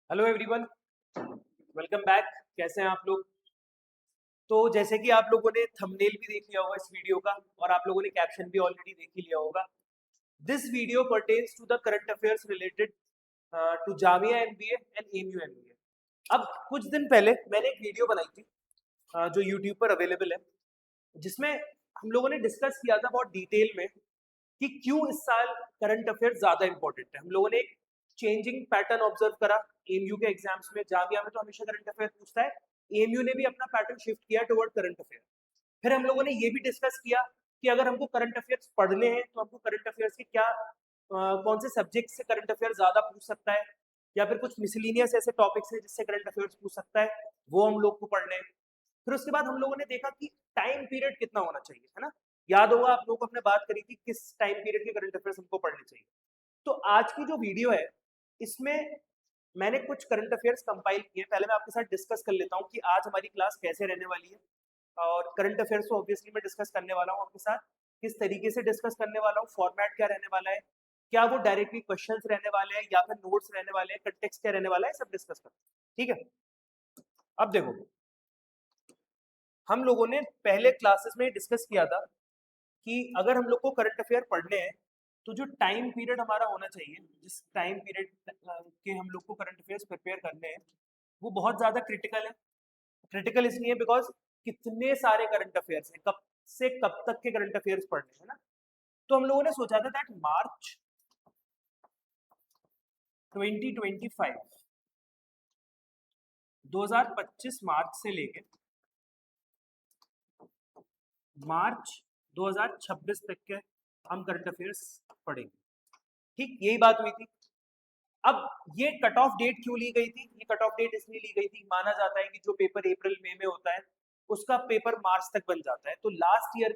Hello everyone, welcome back. कैसे हैं आप लोग? तो जैसे कि आप लोगों ने थंबनेल भी देख लिया होगा इस वीडियो का और आप लोगों ने कैप्शन भी ऑलरेडी देख ही लिया होगा। This video pertains to the current affairs related to Jamia MBA and MU MBA. अब कुछ दिन पहले मैंने एक वीडियो बनाई थी जो यूट्यूब पर अवेलेबल है, जिसमें हम लोगों ने डिस्कस किया था बहुत डिटेल में कि क्यों इस साल करंट अफेयर्स ज्यादा इंपॉर्टेंट है। हम लोगों ने एक चेंजिंग पैटर्न ऑब्जर्व करा एमयू के एग्जाम्स में। जामिया में तो हमेशा करंट अफेयर पूछता है, एमयू ने भी अपना पैटर्न शिफ्ट किया टुवर्ड करंट अफेयर। फिर हम लोगों ने ये भी डिस्कस किया कि अगर हमको करंट अफेयर्स पढ़ने हैं तो हमको करंट अफेयर्स के क्या कौन से सब्जेक्ट से करंट अफेयर ज्यादा पूछ सकता है, या फिर कुछ मिसलिनियस ऐसे टॉपिक्स हैं जिससे करंट अफेयर्स पूछ सकता है, वो हम लोग को पढ़ने हैं। फिर उसके बाद हम लोगों ने देखा कि टाइम पीरियड कितना होना चाहिए, है ना। याद होगा आप लोगों को, हमने बात करी थी किस टाइम पीरियड के करंट अफेयर्स हमको पढ़ने चाहिए। तो आज की जो वीडियो है, इसमें मैंने कुछ करंट अफेयर्स कंपाइल किए। पहले मैं आपके साथ डिस्कस कर लेता हूँ कि आज हमारी क्लास कैसे रहने वाली है। और करंट अफेयर्स तो ऑब्वियसली मैं डिस्कस करने वाला हूँ आपके साथ, किस तरीके से डिस्कस करने वाला हूँ, फॉर्मेट क्या रहने वाला है, क्या वो डायरेक्टली क्वेश्चंस रहने वाले हैं या फिर नोट्स रहने वाले हैं, कंटेक्स्ट क्या रहने वाला है, सब डिस्कस करते हैं। ठीक है, अब देखो, हम लोगों ने पहले क्लासेस में डिस्कस किया था कि अगर हम लोग को करंट अफेयर पढ़ने हैं तो जो टाइम पीरियड हमारा होना चाहिए, जिस टाइम पीरियड के हम लोग को करंट अफेयर्स प्रिपेयर करने हैं, वो बहुत ज़्यादा क्रिटिकल है। क्रिटिकल इसलिए बिकॉज कितने सारे करंट अफेयर्स हैं, कब से कब तक के करंट अफेयर्स पढ़ने हैं ना। तो हम लोगों ने सोचा था दैट मार्च 2025, 2025 मार्च से लेके मार्च 2026 तक के हम करंट अफेयर्स पढ़ेंगे। ठीक, यही बात हुई थी। अब ये कट ऑफ डेट क्यों ली गई थी? ये कट ऑफ डेट इसलिए ली गई थी, माना जाता है कि जो पेपर अप्रैल मई में होता है उसका पेपर मार्च तक बन जाता है। तो लास्ट ईयर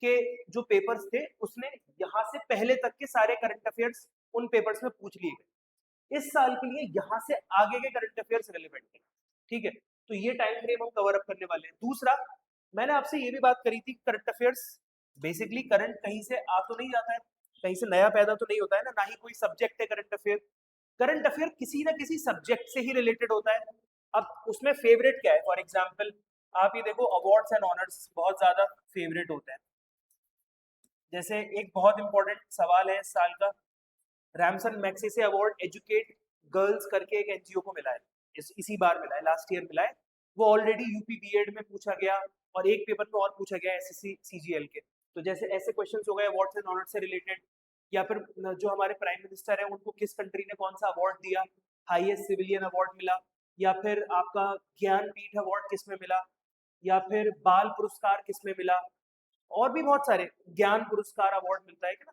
के जो पेपर्स थे उसने यहाँ से पहले तक के सारे करंट अफेयर्स उन पेपर्स में पूछ लिए गए। इस साल के लिए यहाँ से आगे के करंट अफेयर्स रेलिवेंट है। ठीक है, तो ये टाइम फ्रेम हम कवर अप करने वाले हैं। दूसरा, मैंने आपसे ये भी बात करी थी, करंट अफेयर्स बेसिकली करंट कहीं से आ तो नहीं जाता है, कहीं से नया पैदा तो नहीं होता है ना ही कोई सब्जेक्ट है करंट अफेयर। करंट अफेयर किसी ना किसी सब्जेक्ट से ही रिलेटेड होता है। अब उसमें फेवरेट क्या है? फॉर एग्जाम्पल आप ये देखो, अवार्ड्स एंड ऑनर्स बहुत ज्यादा फेवरेट होते हैं। जैसे एक बहुत इंपॉर्टेंट सवाल है इस साल का, Ramson Magsaysay award educate girls करके एक एनजीओ को मिला है, इसी बार मिला है, लास्ट ईयर मिला है। वो ऑलरेडी यूपी बीएड में पूछा गया और एक पेपर में और पूछा गया एसएससी सीजीएल के। तो जैसे ऐसे क्वेश्चंस हो गए अवार्ड्स एंड ऑनर्स से रिलेटेड, या फिर जो हमारे प्राइम मिनिस्टर है उनको किस कंट्री ने कौन सा अवार्ड दिया, हाईएस्ट सिविलियन अवार्ड मिला, या फिर आपका ज्ञानपीठ अवार्ड किस में मिला, या फिर बाल पुरस्कार किस में मिला, और भी बहुत सारे ज्ञान पुरस्कार अवार्ड मिलता है ना।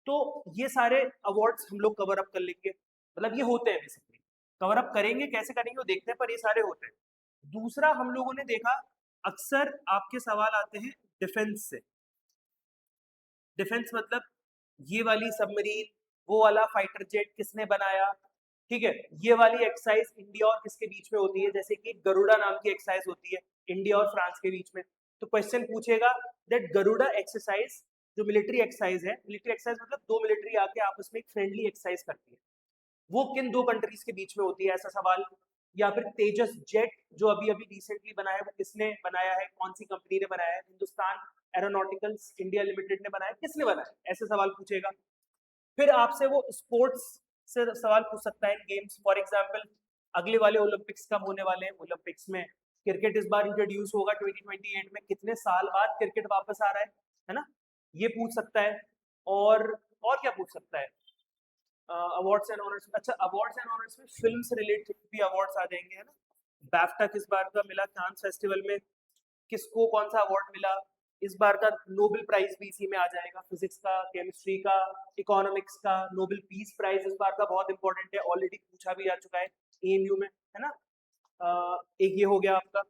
तो ये सारे अवार्ड्स हम लोग कवर अप कर लेंगे, मतलब ये होते हैं बेसिकली। कवर अप करेंगे, कैसे करेंगे वो देखते हैं, पर ये सारे होते हैं। दूसरा, हम लोगों ने देखा अक्सर आपके सवाल आते हैं डिफेंस से। डिफेंस मतलब ये वाली सबमरीन, वो वाला फाइटर जेट किसने बनाया। ठीक है, ये वाली एक्सरसाइज इंडिया और किसके बीच में होती है, जैसे कि गरुड़ा नाम की एक्सरसाइज होती है इंडिया और फ्रांस के बीच में। तो क्वेश्चन पूछेगा दैट गरुड़ा एक्सरसाइज जो मिलिट्री एक्सरसाइज है, मिलिट्री एक्सरसाइज मतलब दो मिलिट्री आके आपस में एक फ्रेंडली एक्सरसाइज करती है, वो किन दो कंट्रीज के बीच में होती है, ऐसा सवाल। या फिर तेजस जेट जो अभी अभी रिसेंटली बना है, वो किसने बनाया है, कौन सी कंपनी ने बनाया है, हिंदुस्तान एरोनॉटिकल्स इंडिया लिमिटेड ने बनाया, किसने बनाया, ऐसे सवाल पूछेगा। फिर आपसे वो स्पोर्ट्स से सवाल पूछ सकता है, गेम्स। फॉर एग्जाम्पल अगले वाले ओलंपिक्स कब होने वाले हैं, ओलंपिक्स में क्रिकेट इस बार इंट्रोड्यूस होगा 2028 में, कितने साल बाद क्रिकेट वापस आ रहा है ना, ये पूछ सकता है। और क्या पूछ सकता है, अवार्ड्स एंड ऑनर्स। अच्छा, अवार्ड्स एंड ऑनर्स में फिल्म से रिलेटेड भी अवार्ड्स आ जाएंगे, है ना। बैफ्टा किस बार का मिला, कांस फेस्टिवल में किसको कौन सा अवार्ड मिला, इस बार का नोबेल प्राइज भी इसी में आ जाएगा, फिजिक्स का, केमिस्ट्री का, इकोनॉमिक्स का। नोबेल पीस प्राइज इस बार का बहुत इंपॉर्टेंट है, ऑलरेडी पूछा भी जा चुका है एएमयू में, है ना। एक ये हो गया आपका।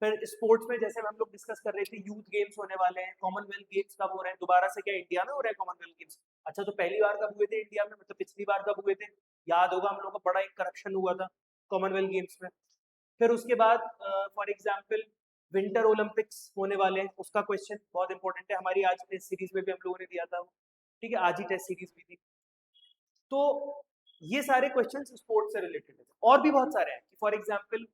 फिर स्पोर्ट्स में जैसे हम लोग डिस्कस कर रहे थे, यूथ गेम्स होने वाले हैं, कॉमनवेल्थ गेम्स कब हो रहे हैं दोबारा से, क्या इंडिया में हो रहा है कॉमनवेल्थ गेम्स? अच्छा, तो पहली बार कब हुए थे इंडिया में, मतलब पिछली बार कब हुए थे? याद होगा, हम लोग का बड़ा एक करप्शन हुआ था कॉमनवेल्थ गेम्स में। फिर उसके बाद फॉर एग्जाम्पल विंटर ओलंपिक्स होने वाले हैं, उसका क्वेश्चन बहुत इंपॉर्टेंट है, हमारी आज टेस्ट सीरीज में भी हम लोगों ने दिया था। ठीक है, आज ही टेस्ट सीरीज भी थी। तो ये सारे क्वेश्चंस स्पोर्ट्स से रिलेटेड है। और भी बहुत सारे हैं, for example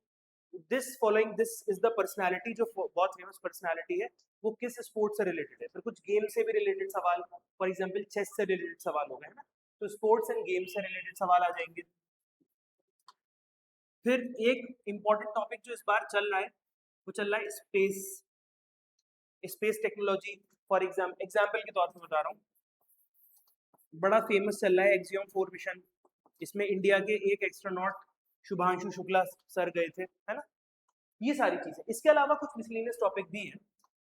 this following this is the personality, जो बहुत फेमस पर्सनालिटी है वो किस स्पोर्ट से रिलेटेड है। फिर कुछ गेम से भी रिलेटेड सवाल, फॉर एग्जांपल चेस से रिलेटेड सवाल हो गए, है ना, तो स्पोर्ट्स एंड गेम से रिलेटेड सवाल आ जाएंगे। फिर एक इंपॉर्टेंट टॉपिक जो इस बार चल रहा है वो चल रहा है space, space technology. For example के तौर पर बता रहा हूँ, बड़ा फेमस चल रहा है एक्सियम 4 मिशन। इसमें इंडिया के एक एक्स्ट्रोनॉट शुभांशु शुक्ला सर गए थे, है ना। ये सारी चीजें, इसके अलावा कुछ मिसलेनियस टॉपिक भी हैं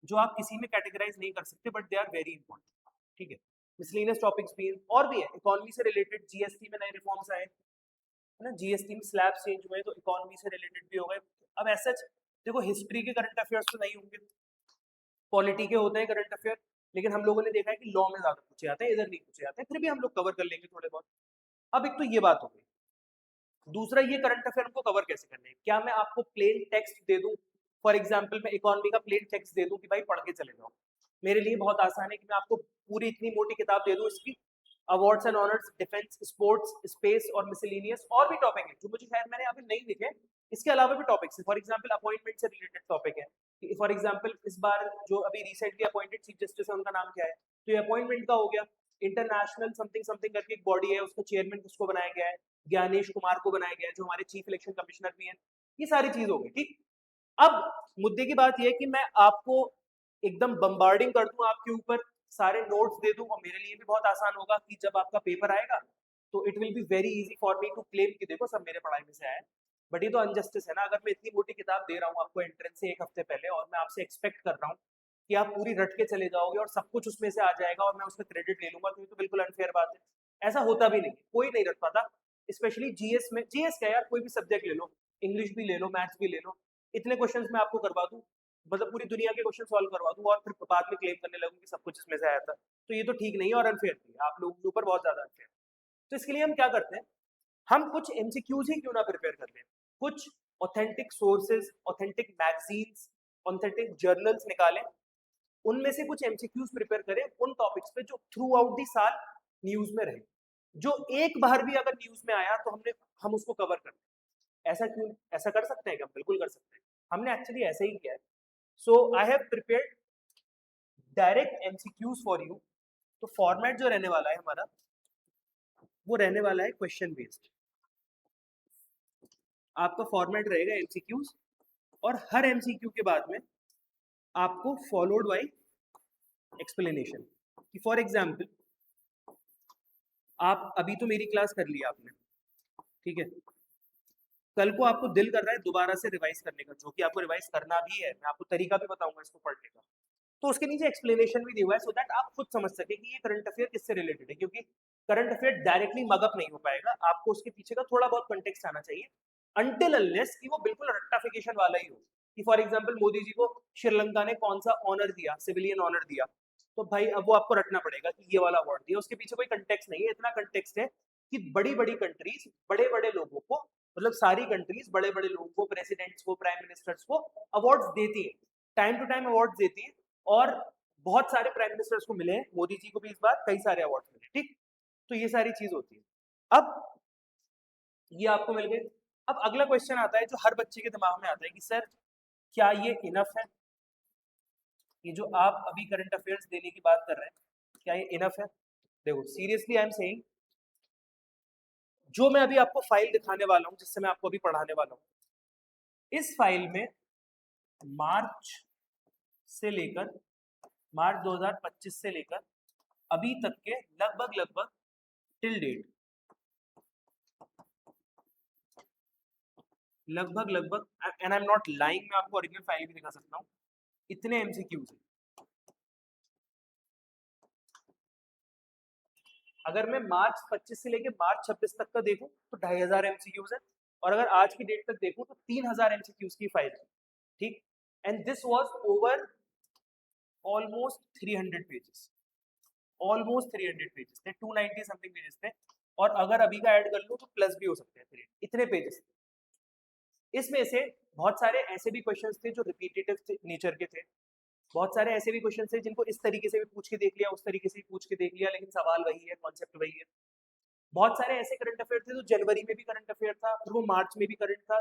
जो आप किसी में कैटेगराइज नहीं कर सकते, but they are very important, ठीक है। मिसलेनियस टॉपिक्स भी हैं और भी है, इकोनॉमी से रिलेटेड जीएसटी में नए रिफॉर्म्स आए, है ना, जीएसटी में स्लैब चेंज हुए तो इकोनॉमी से रिलेटेड भी हो गए। अब ऐसा देखो, हिस्ट्री के करंट अफेयर्स तो नहीं होंगे, पॉलिटी के होते हैं करंट अफेयर, लेकिन हम लोगों ने देखा है कि लॉ में ज्यादा पूछे जाते हैं, इधर नहीं पूछे जाते हैं, फिर भी हम लोग कवर कर लेंगे थोड़े बहुत। अब एक तो ये बात हो गई, दूसरा ये करंट अफेयर हमको कवर कैसे करने हैं। क्या मैं आपको प्लेन टेक्स्ट दे दूं, फॉर एग्जांपल मैं इकोनॉमी का प्लेन टेक्स्ट दे दूं कि भाई पढ़ के चले जाओ, मेरे लिए बहुत आसान है कि मैं आपको पूरी इतनी मोटी किताब दे दूं इसकी, awards and honours, defence, sports, space और मिसलेनियस, और भी टॉपिक है जो मुझे शायद मैंने अभी नहीं लिखे, इसके अलावा भी टॉपिक्स है। फॉर एग्जांपल अपॉइंटमेंट से रिलेटेड टॉपिक है, फॉर एग्जांपल इस बार जो अभी रिसेंटली अपॉइंटेड चीफ जस्टिस है उनका नाम क्या है, तो ये अपॉइंटमेंट का हो गया। इंटरनेशनल समथिंग समथिंग करके एक बॉडी है, उसका चेयरमैन किसको बनाया गया है, ज्ञानेश कुमार को बनाया गया है, जो हमारे चीफ इलेक्शन कमिश्नर भी हैं। ये सारी चीज होगी, ठीक। अब मुद्दे की बात यह है कि मैं आपको एकदम बम्बार्डिंग कर दूं आपके ऊपर, सारे नोट्स दे दूं, और मेरे लिए भी बहुत आसान होगा कि जब आपका पेपर आएगा तो it will be very easy for me to claim कि देखो सब मेरे पढ़ाई में से आया है। बट ये तो अनजस्टिस है ना, अगर मैं इतनी मोटी किताब दे रहा हूँ आपको एंट्रेंस से एक हफ्ते पहले, और मैं आपसे एक्सपेक्ट कर रहा हूँ कि आप पूरी रट के चले जाओगे और सब कुछ उसमें से आ जाएगा और मैं उसका क्रेडिट ले लूंगा, तो ये तो बिल्कुल अनफेयर बात है। ऐसा होता भी नहीं, कोई नहीं रट पाता, स्पेशली जीएस में। जीएस क्या यार, कोई भी सब्जेक्ट ले लो, इंग्लिश भी ले लो, मैथ्स भी ले लो, इतने क्वेश्चंस मैं आपको करवा दूं, मतलब पूरी दुनिया के क्वेश्चन सॉल्व करवा दूं, और फिर बाद में क्लेम करने लगूं कि सब कुछ इसमें से आया था, तो ये तो ठीक नहीं है और अनफेयर भी है, आप लोगों के ऊपर बहुत ज्यादा अनफेयर। तो इसके लिए हम क्या करते हैं, हम कुछ एमसीक्यूज ही क्यों ना प्रिपेयर कर लें, कुछ authentic sources, authentic magazines, authentic journals निकालें, उनमें से कुछ एमसीक्यूज प्रिपेयर करें उन टॉपिक्स पे जो थ्रू आउट दी साल न्यूज में रहे, जो एक बार भी अगर न्यूज में आया तो हम उसको कवर कर लें। ऐसा क्यों, ऐसा कर सकते हैं क्या? बिल्कुल कर सकते हैं, हमने एक्चुअली ऐसे ही किया है। So I have prepared direct MCQs for you. तो फॉर्मेट जो रहने वाला है हमारा, वो रहने वाला है क्वेश्चन बेस्ड। आपका फॉर्मेट रहेगा एमसीक्यूज, और हर एमसीक्यू के बाद में आपको फॉलोड बाय एक्सप्लेनेशन। कि फॉर एग्जाम्पल आप अभी तो मेरी क्लास कर लिया आपने, ठीक है, कल को आपको दिल कर रहा है दोबारा से रिवाइज करने का, जो कि आपको रिवाइज करना भी है, मैं आपको तरीका भी बताऊंगा इसको पढ़ने का, तो उसके नीचे एक्सप्लेनेशन भी दिया हुआ है, सो दैट आप खुद समझ सके कि ये करंट अफेयर किससे रिलेटेड है। क्योंकि करंट अफेयर डायरेक्टली मगअप नहीं हो पाएगा, आपको उसके पीछे का थोड़ा बहुत कंटेक्स्ट आना चाहिए, अनटिल अनलेस कि वो बिल्कुल रट्टाफिकेशन वाला ही हो। कि फॉर एग्जांपल मोदी जी को श्रीलंका ने कौन सा ऑनर दिया, सिविलियन ऑनर दिया, तो भाई अब वो आपको रटना पड़ेगा कि ये वाला अवार्ड दिया, उसके पीछे कोई कंटेक्स्ट नहीं है। इतना कंटेक्स्ट है कि बड़ी बड़ी कंट्रीज बड़े बड़े लोगों को, मतलब सारी कंट्रीज बड़े बड़े लोगों को, प्रेसिडेंट्स को, प्राइम मिनिस्टर्स को अवार्ड्स देती है, टाइम टू टाइम अवार्ड्स देती है, और बहुत सारे प्राइम मिनिस्टर्स को मिले हैं, मोदी जी को भी इस बार कई सारे अवार्ड्स मिले, ठीक। तो ये सारी चीज होती है। अब ये आपको मिल गए। अब अगला क्वेश्चन आता है जो हर बच्चे के दिमाग में आता है कि सर क्या ये इनफ है, ये जो आप अभी करंट अफेयर्स देने की बात कर रहे हैं क्या ये इनफ है? देखो सीरियसली आई एम सेइंग, जो मैं अभी आपको फाइल दिखाने वाला हूं, जिससे मैं आपको अभी पढ़ाने वाला हूं, इस फाइल में मार्च से लेकर मार्च 2025 से लेकर अभी तक के लगभग लगभग टिल डेट लगभग लगभग, and I am not lying, मैं आपको ओरिजिनल फाइल भी दिखा सकता हूं, इतने एमसीक्यूज हैं। अगर मैं मार्च 25 से लेकर मार्च 26 तक का देखूं तो 2500 एमसीक्यूज है, और अगर आज की डेट तक देखूं तो 3000 एमसीक्यूज की फाइल है, ठीक। And this was over almost 300 pages, almost 300 pages थे, 290 समथिंग पेजेस थे, और अगर अभी का ऐड कर लूं तो प्लस भी हो सकते हैं, इतने पेजेस थे। इसमें से बहुत सारे ऐसे भी क्वेश्चंस थे जो रिपीटेटिव नेचर के थे, बहुत सारे ऐसे भी क्वेश्चन थे जिनको इस तरीके से भी पूछ के देख लिया, उस तरीके से भी पूछ के देख लिया, लेकिन सवाल वही है, कॉन्सेप्ट वही है। बहुत सारे ऐसे करंट अफेयर थे जो जनवरी में भी करंट अफेयर था, फिर वो मार्च में भी करंट था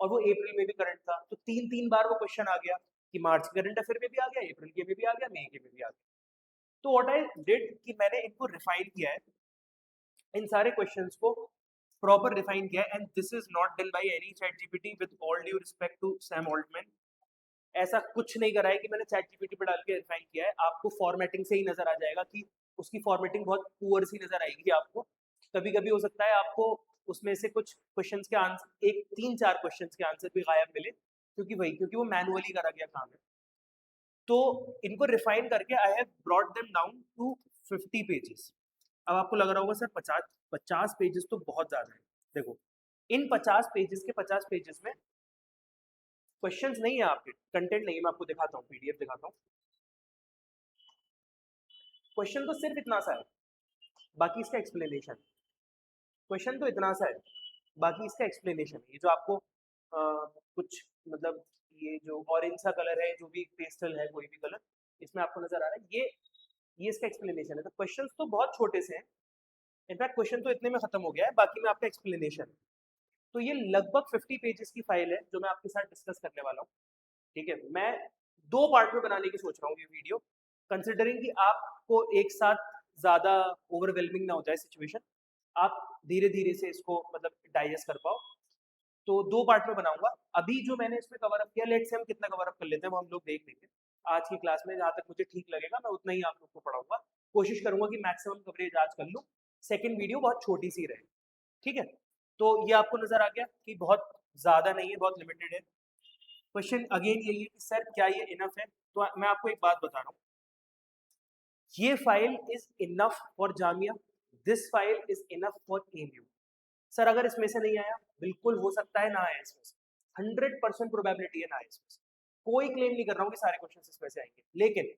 और वो अप्रैल में भी करंट था। तो 3 बार वो क्वेश्चन आ गया कि मार्च के करंट अफेयर में भी आ गया, अप्रैल के में भी आ गया, मई के में भी आ गया। तो व्हाट आई डिड कि मैंने इनको रिफाइन किया है, इन सारे क्वेश्चंस को प्रॉपर रिफाइन किया है, and this is not done by any ChatGPT, with all due respect to Sam Altman. ऐसा कुछ नहीं करा है कि मैंने चैट जीपीटी पे डाल के रिफाइन किया है। आपको फॉर्मेटिंग से ही नजर आ जाएगा कि उसकी फॉर्मेटिंग बहुत पुअर सी नजर आएगी आपको। कभी कभी हो सकता है आपको उसमें से कुछ क्वेश्चंस के आंसर, एक 3-4 क्वेश्चंस के आंसर भी गायब मिले, क्योंकि वो मैनुअली करा गया काम है। तो इनको रिफाइन करके I have brought them down to 50 pages. अब आपको लग रहा होगा सर 50 पेजेस तो बहुत ज्यादा है। देखो, इन 50 पेजेस के 50 पेजेस में क्वेश्चंस नहीं है, आपके कंटेंट नहीं है। मैं आपको दिखाता हूँ, पीडीएफ दिखाता हूँ। क्वेश्चन तो सिर्फ इतना सा है, बाकी इसका एक्सप्लेनेशन। क्वेश्चन तो इतना सा है, बाकी इसका एक्सप्लेनेशन है। ये जो आपको कुछ मतलब ये जो ऑरेंज सा कलर है, जो भी पेस्टल है, कोई भी कलर इसमें आपको नजर आ रहा है, ये इसका एक्सप्लेनेशन है। तो क्वेश्चंस तो बहुत छोटे से हैं, इनफैक्ट क्वेश्चन तो इतने में खत्म हो गया है, बाकी में आपका एक्सप्लेनेशन। तो ये लगभग 50 पेजेस की फाइल है जो मैं आपके साथ डिस्कस करने वाला हूँ। ठीक है, मैं 2 पार्ट में बनाने की सोच रहा हूँ ये वीडियो, कंसिडरिंग कि आपको एक साथ ज़्यादा ओवरवेलमिंग ना हो जाए सिचुएशन, आप धीरे धीरे से इसको मतलब डाइजेस्ट कर पाओ। तो 2 पार्ट में बनाऊंगा। अभी जो मैंने इसमें कवर अप किया, लेट्स से हम कितना कवर अप कर लेते हैं वो हम लोग देख लेंगे आज की क्लास में। जहाँ तक मुझे ठीक लगेगा मैं उतना ही आप लोग को पढ़ाऊंगा, कोशिश करूंगा कि मैक्सिमम कवरेज आज कर लूँ, सेकेंड वीडियो बहुत छोटी सी रहे। ठीक है, तो ये आपको नजर आ गया कि बहुत ज़्यादा नहीं है, बहुत लिमिटेड है। क्वेश्चन अगेन यही है कि सर क्या ये इनफ है? तो मैं आपको एक बात बता रहा हूँ, ये file is enough for Jamia, this file is enough for MU. Sir अगर इसमें से नहीं आया, बिल्कुल हो सकता है ना आए इसमें से, 100% प्रोबेबिलिटी है ना आए इसमें से। कोई क्लेम नहीं कर रहा हूँ कि सारे क्वेश्चन इसमें से आएंगे, लेकिन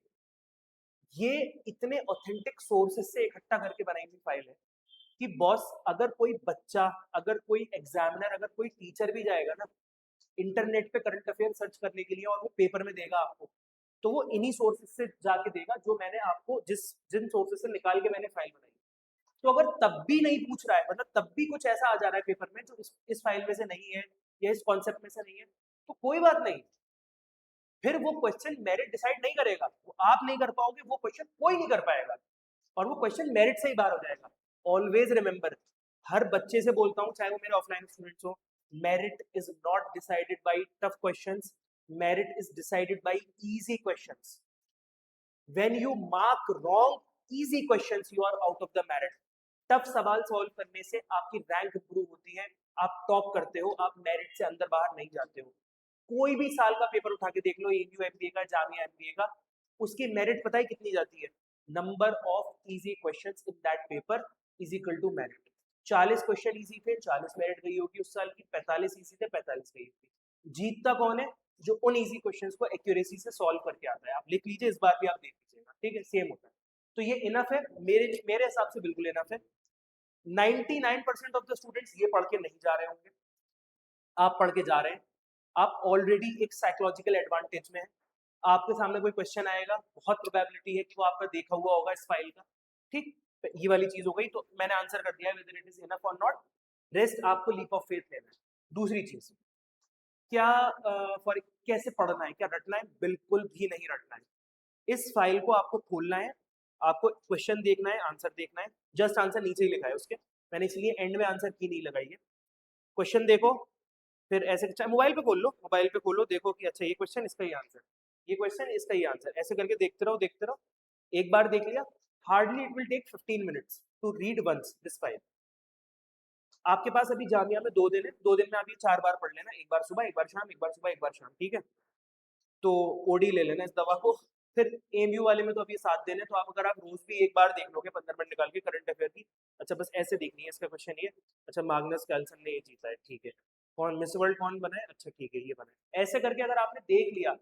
ये इतने ऑथेंटिक सोर्सेस से इकट्ठा करके बनाई हुई फाइल है कि बॉस, अगर कोई बच्चा, अगर कोई एग्जामिनर, अगर कोई टीचर भी जाएगा ना इंटरनेट पे करंट अफेयर सर्च करने के लिए और वो पेपर में देगा आपको, तो वो इन्हीं सोर्सेज से जाके देगा जो मैंने आपको जिन सोर्सेज से निकाल के मैंने फाइल बनाई। तो अगर तब भी नहीं पूछ रहा है, मतलब तब भी कुछ ऐसा आ जा रहा है पेपर में जो इस फाइल में से नहीं है या इस कॉन्सेप्ट में से नहीं है, तो कोई बात नहीं, फिर वो क्वेश्चन मेरिट डिसाइड नहीं करेगा, वो आप नहीं कर पाओगे, वो क्वेश्चन कोई नहीं कर पाएगा, और वो क्वेश्चन मेरिट से ही बाहर हो जाएगा। ऑलवेज रिमेंबर, हर बच्चे से बोलता हूँ, चाहे वो मेरे ऑफलाइन स्टूडेंट्स हो, merit is not decided by tough questions, merit is decided by easy questions. When you mark wrong easy questions, you are out of the merit. Tough सवाल सॉल्व करने से आपकी रैंक इंप्रूव होती है, आप top करते हो, आप मेरिट से अंदर बाहर नहीं जाते हो। कोई भी साल का पेपर उठा के देख लो, एयू एमबीए का, जामिया एमबीए का, उसकी मेरिट पता है कितनी जाती है? Number of easy questions in that paper is equal to merit. 40 question easy थे, 40 मेरिट गई होगी उस साल की, 45 इजी थे, 45 गई होगी। जीतता कौन है? जो उन इजी क्वेश्चंस को एक्यूरेसी से सॉल्व करके आता है। आप लिख लीजिए, इस बार भी आप देख लीजिएगा, ठीक है, सेम होता है। तो ये इनफ है, मेरे हिसाब से बिल्कुल इनफ है। 99% ऑफ द स्टूडेंट्स ये पढ़ के नहीं जा रहे होंगे, आप पढ़ के जा रहे हैं, आप ऑलरेडी एक साइकोलॉजिकल एडवांटेज में है। आपके सामने कोई क्वेश्चन आएगा, बहुत प्रोबेबिलिटी है कि वो आपका देखा हुआ होगा इस फाइल का। ठीक, ये वाली चीज हो गई, तो मैंने आंसर कर दिया वेदर इट इज इनफ और नॉट। रेस्ट आपको लीप ऑफ फेथ लेना है। दूसरी चीज, क्या फॉर कैसे पढ़ना है, क्या रटना है? बिल्कुल भी नहीं रटना है। इस फाइल को आपको खोलना है, आपको क्वेश्चन देखना है, आंसर देखना है, जस्ट आंसर नीचे ही लिखा है उसके, मैंने इसलिए एंड में आंसर की नहीं लगाई है। क्वेश्चन देखो, फिर ऐसे चाहे मोबाइल पे खोल लो, मोबाइल पे खोलो, देखो कि अच्छा ये क्वेश्चन, इसका ही आंसर, ये क्वेश्चन, इसका ही आंसर, ऐसे करके देखते रहो, देखते रहो। एक बार देख लिया, hardly it will take 15 minutes to read once this file. आपके पास अभी जामिया में 2 दिन है, 2 दिन में आप ये 4 बार पढ़ लेना, एक बार सुबह, एक बार शाम, एक बार सुबह, एक बार शाम, ठीक है। तो ओडी ले लेना इस दवा को। फिर एमयू वाले में तो अभी 7 दिन है, तो आप अगर आप रोज भी एक बार देख लोगे 15 मिनट निकाल के करंट अफेयर की, अच्छा बस ऐसे देखनी है, इसका क्वेश्चन ये, अच्छा मैग्नस कार्लसन ने ये जीता है, ठीक है, कौन मिस वर्ल्ड कौन बना है, अच्छा ठीक है ये बना है, ऐसे करके अगर आपने देख लिया,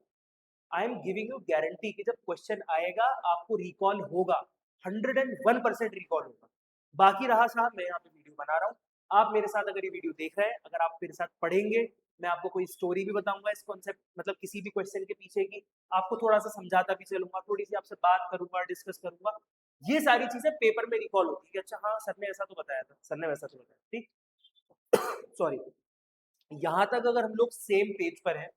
I am giving you guarantee कि जब क्वेश्चन आएगा आपको रिकॉल होगा, 101% रिकॉल होगा। बाकी रहा साहब, मैं यहाँ पे वीडियो बना रहा हूँ, आप मेरे साथ अगर ये वीडियो देख रहे हैं, अगर आप मेरे साथ पढ़ेंगे, मैं आपको कोई स्टोरी भी बताऊंगा इस कॉन्सेप्ट, मतलब किसी भी क्वेश्चन के पीछे की, आपको थोड़ा सा समझाता भी चलूंगा, थोड़ी सी आपसे बात करूंगा, डिस्कस करूंगा, ये सारी चीजें पेपर में रिकॉल होती है कि अच्छा हाँ सर ने ऐसा तो बताया था, सर ने वैसा तो बताया, ठीक। सॉरी, यहां तक अगर हम लोग सेम पेज पर हैं